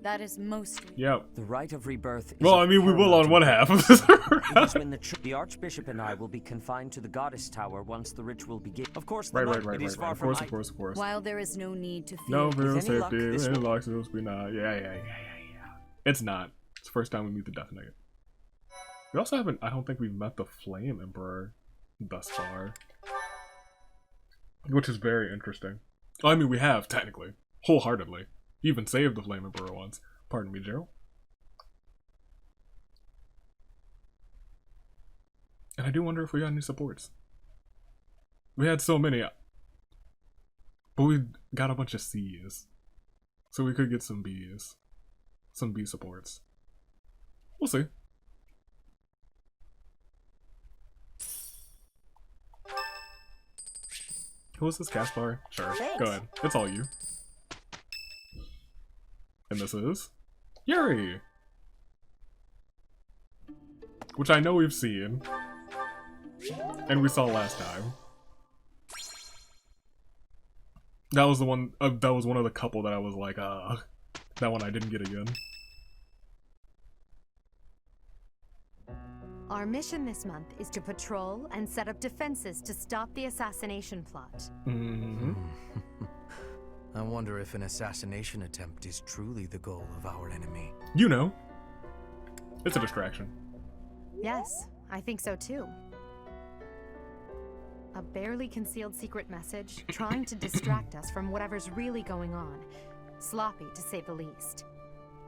That is most. Yep. The rite of rebirth. Well, I mean, we will on one half of this. It is when the Archbishop and I will be confined to the Goddess Tower once the ritual begins. Of course, Right. it is far Of from course. While there is no need to fear. No real With any luck, safety. this Any will- luck, supposed to be not. Yeah. It's not. It's the first time we meet the Death Knight. We also haven't. I don't think we've met the Flame Emperor thus far, which is very interesting. I mean, we have technically, wholeheartedly. He even saved the Flame Emperor once. Pardon me, Gerald. And I do wonder if we got any supports. We had so many, but we got a bunch of C's, so we could get some B's, some B supports. We'll see. Who is this, Caspar? Sure, Thanks. go ahead. It's all you. And this is Yuri, which I know we've seen, and we saw last time. That was the one. That was one of the couple that I was like, that one I didn't get again. Our mission this month is to patrol and set up defenses to stop the assassination plot. Mm-hmm. I wonder if an assassination attempt is truly the goal of our enemy. You know, it's a distraction. Yes, I think so too. A barely concealed secret message trying to distract us from whatever's really going on. Sloppy, to say the least.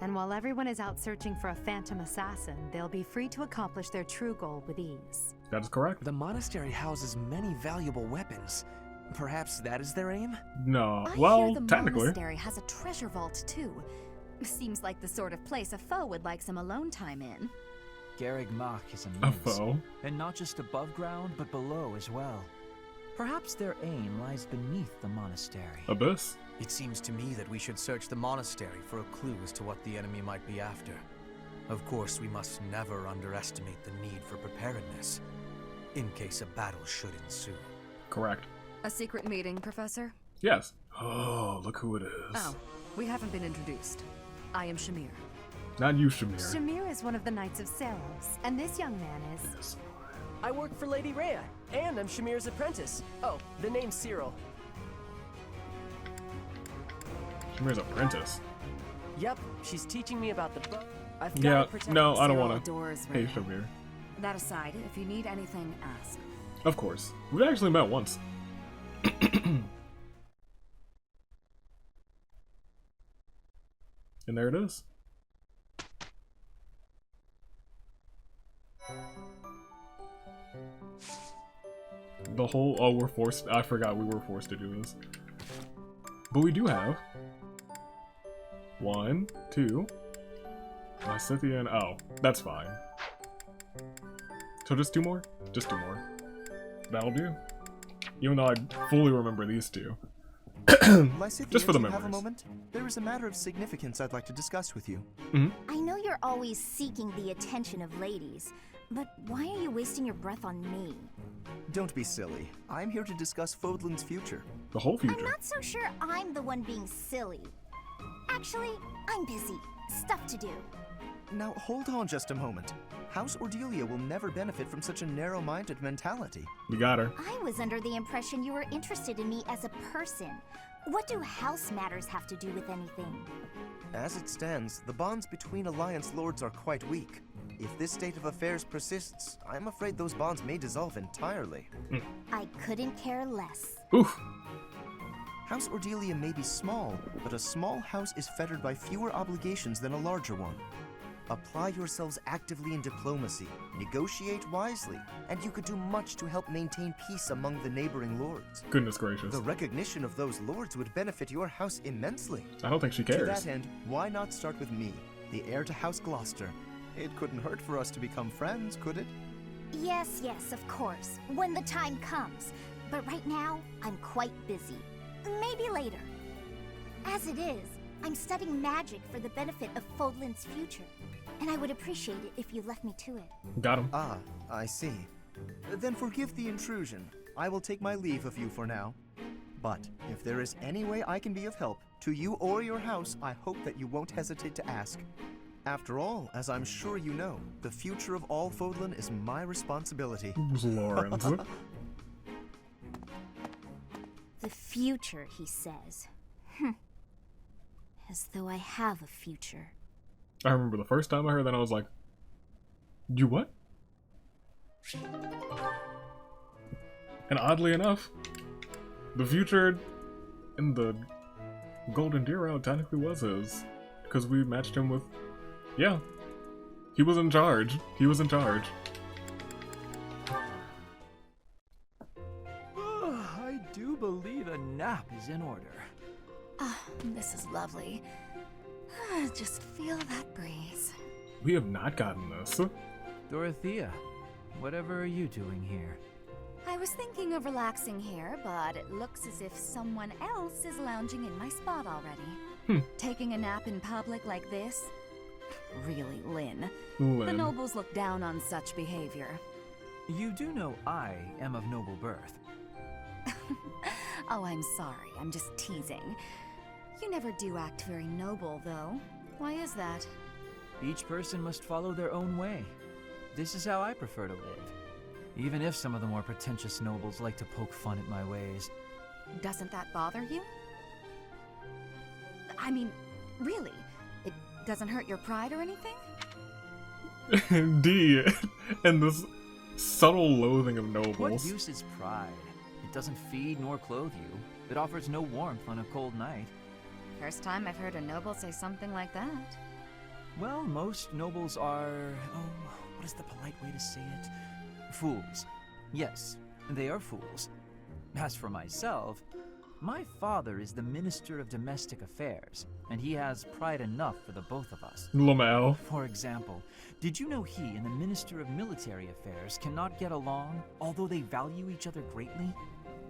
And while everyone is out searching for a phantom assassin, they'll be free to accomplish their true goal with ease. That is correct. The monastery houses many valuable weapons. Perhaps that is their aim? No, I well, hear the technically. monastery has a treasure vault too. Seems like the sort of place a foe would like some alone time in. Garrig Mach is A immense. foe. And not just above ground, but below as well. Perhaps their aim lies beneath the monastery. Abyss? It seems to me that we should search the monastery for a clue as to what the enemy might be after. Of course, we must never underestimate the need for preparedness, in case a battle should ensue. Correct. A secret meeting, Professor? Yes. Oh, look who it is. Oh, we haven't been introduced. I am Shamir. Not you, Shamir. Shamir is one of the Knights of Ceros, and this young man is... I work for Lady Rhea, and I'm Shamir's apprentice. Oh, the name's Cyril. Shamir's apprentice. Yep, she's teaching me about the book. I've got Yeah, to protect no, the I don't Cyril want to. adores Hey, Rhea. Shamir. That aside, if you need anything, ask. Of course. We actually met once. And there it is. The whole, oh, we're forced, I forgot we were forced to do this. But we do have 1, 2, Lysithea, and oh, that's fine. So just 2 more? Just 2 more. That'll do. Even though I fully remember these 2. Lysithea, Just for the do you have a memories. moment? There is a matter of significance I'd like to discuss with you. I know you're always seeking the attention of ladies, but why are you wasting your breath on me? Don't be silly. I'm here to discuss Fodlan's future. The whole I'm future. not so sure I'm the one being silly. Actually, I'm busy. Stuff to do. Now, hold on just a moment. House Ordelia will never benefit from such a narrow-minded mentality. You got her. I was under the impression you were interested in me as a person. What do house matters have to do with anything? As it stands, the bonds between Alliance Lords are quite weak. If this state of affairs persists, I'm afraid those bonds may dissolve entirely. I couldn't care less. Oof. House Ordelia may be small, but a small house is fettered by fewer obligations than a larger one. Apply yourselves actively in diplomacy, negotiate wisely, and you could do much to help maintain peace among the neighboring lords. Goodness gracious. The recognition of those lords would benefit your house immensely. I don't think she To cares. that end, why not start with me, the heir to House Gloucester? It couldn't hurt for us to become friends, could it? Yes, of course, when the time comes. But right now, I'm quite busy. Maybe later. As it is, I'm studying magic for the benefit of Fodlan's future. And I would appreciate it if you left me to it. Got him. Ah, I see. Then forgive the intrusion. I will take my leave of you for now. But if there is any way I can be of help, to you or your house, I hope that you won't hesitate to ask. After all, as I'm sure you know, the future of all Fodlan is my responsibility. Lorenz. The future, he says. As though I have a future. I remember the first time I heard that, I was like, you what? And oddly enough, the future in the Golden Deer route technically was his. Because we matched him with, yeah, he was in charge. He was in charge. I do believe a nap is in order. Ah, this is lovely. Just feel that breeze. We have not gotten this. Dorothea, whatever are you doing here? I was thinking of relaxing here, but it looks as if someone else is lounging in my spot already. Taking a nap in public like this? Really, Lynn. The nobles look down on such behavior. You do know I am of noble birth. Oh, I'm sorry. I'm just teasing. You never do act very noble, though. Why is that? Each person must follow their own way. This is how I prefer to live. Even if some of the more pretentious nobles like to poke fun at my ways. Doesn't that bother you? I mean, really? It doesn't hurt your pride or anything? D, and this subtle loathing of nobles. What use is pride? It doesn't feed nor clothe you. It offers no warmth on a cold night. First time I've heard a noble say something like that. Well, most nobles are... oh, what is the polite way to say it? Fools. Yes, they are fools. As for myself, my father is the Minister of Domestic Affairs, and he has pride enough for the both of us. Lamau. For example, did you know he and the Minister of Military Affairs cannot get along, although they value each other greatly?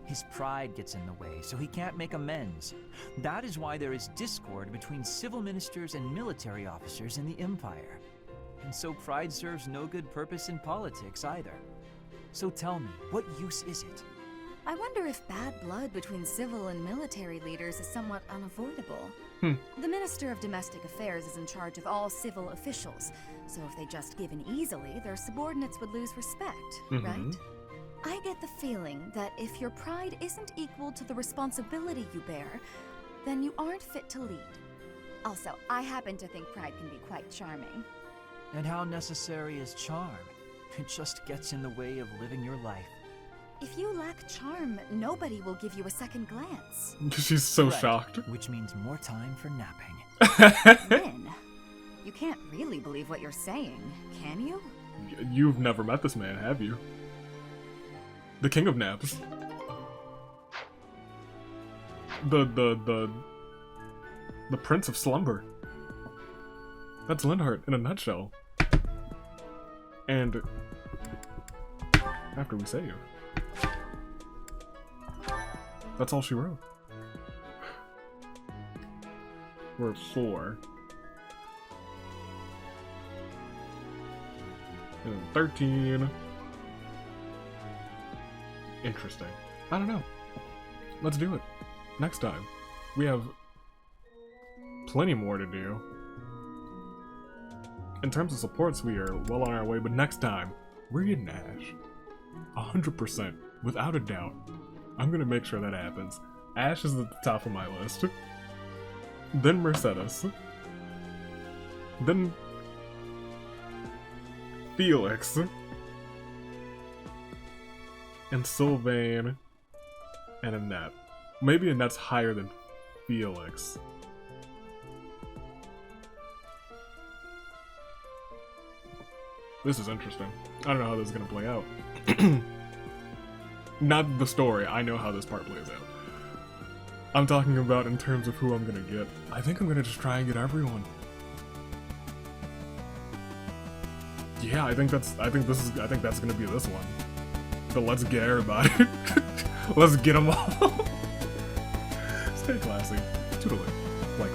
His pride gets in the way, so he can't make amends. That is why there is discord between civil ministers and military officers in the Empire. And so pride serves no good purpose in politics either. So tell me, what use is it? I wonder if bad blood between civil and military leaders is somewhat unavoidable. The Minister of Domestic Affairs is in charge of all civil officials, so if they just give in easily, their subordinates would lose respect, right? I get the feeling that if your pride isn't equal to the responsibility you bear, then you aren't fit to lead. Also, I happen to think pride can be quite charming. And how necessary is charm? It just gets in the way of living your life. If you lack charm, nobody will give you a second glance. She's so Right, shocked. Which means more time for napping. Lynn, you can't really believe what you're saying, can you? You've never met this man, have you? The king of naps. The prince of slumber. That's Linhardt in a nutshell. And after we save, that's all she wrote. We're at 4. And then 13. Interesting. I don't know. Let's do it. Next time. We have plenty more to do. In terms of supports, we are well on our way, but next time, we're getting Ashe. 100%, without a doubt. I'm gonna make sure that happens. Ashe is at the top of my list. Then Mercedes. Then Felix. And Sylvain. And Ignatz. Maybe Ignatz higher than Felix. This is interesting. I don't know how this is gonna play out. Not the story, I know how this part plays out. I'm talking about in terms of who I'm gonna get. I think I'm gonna just try and get everyone. Yeah, I think that's gonna be this one. So let's get everybody. Let's get them all. Stay classy. Toodaloo. Like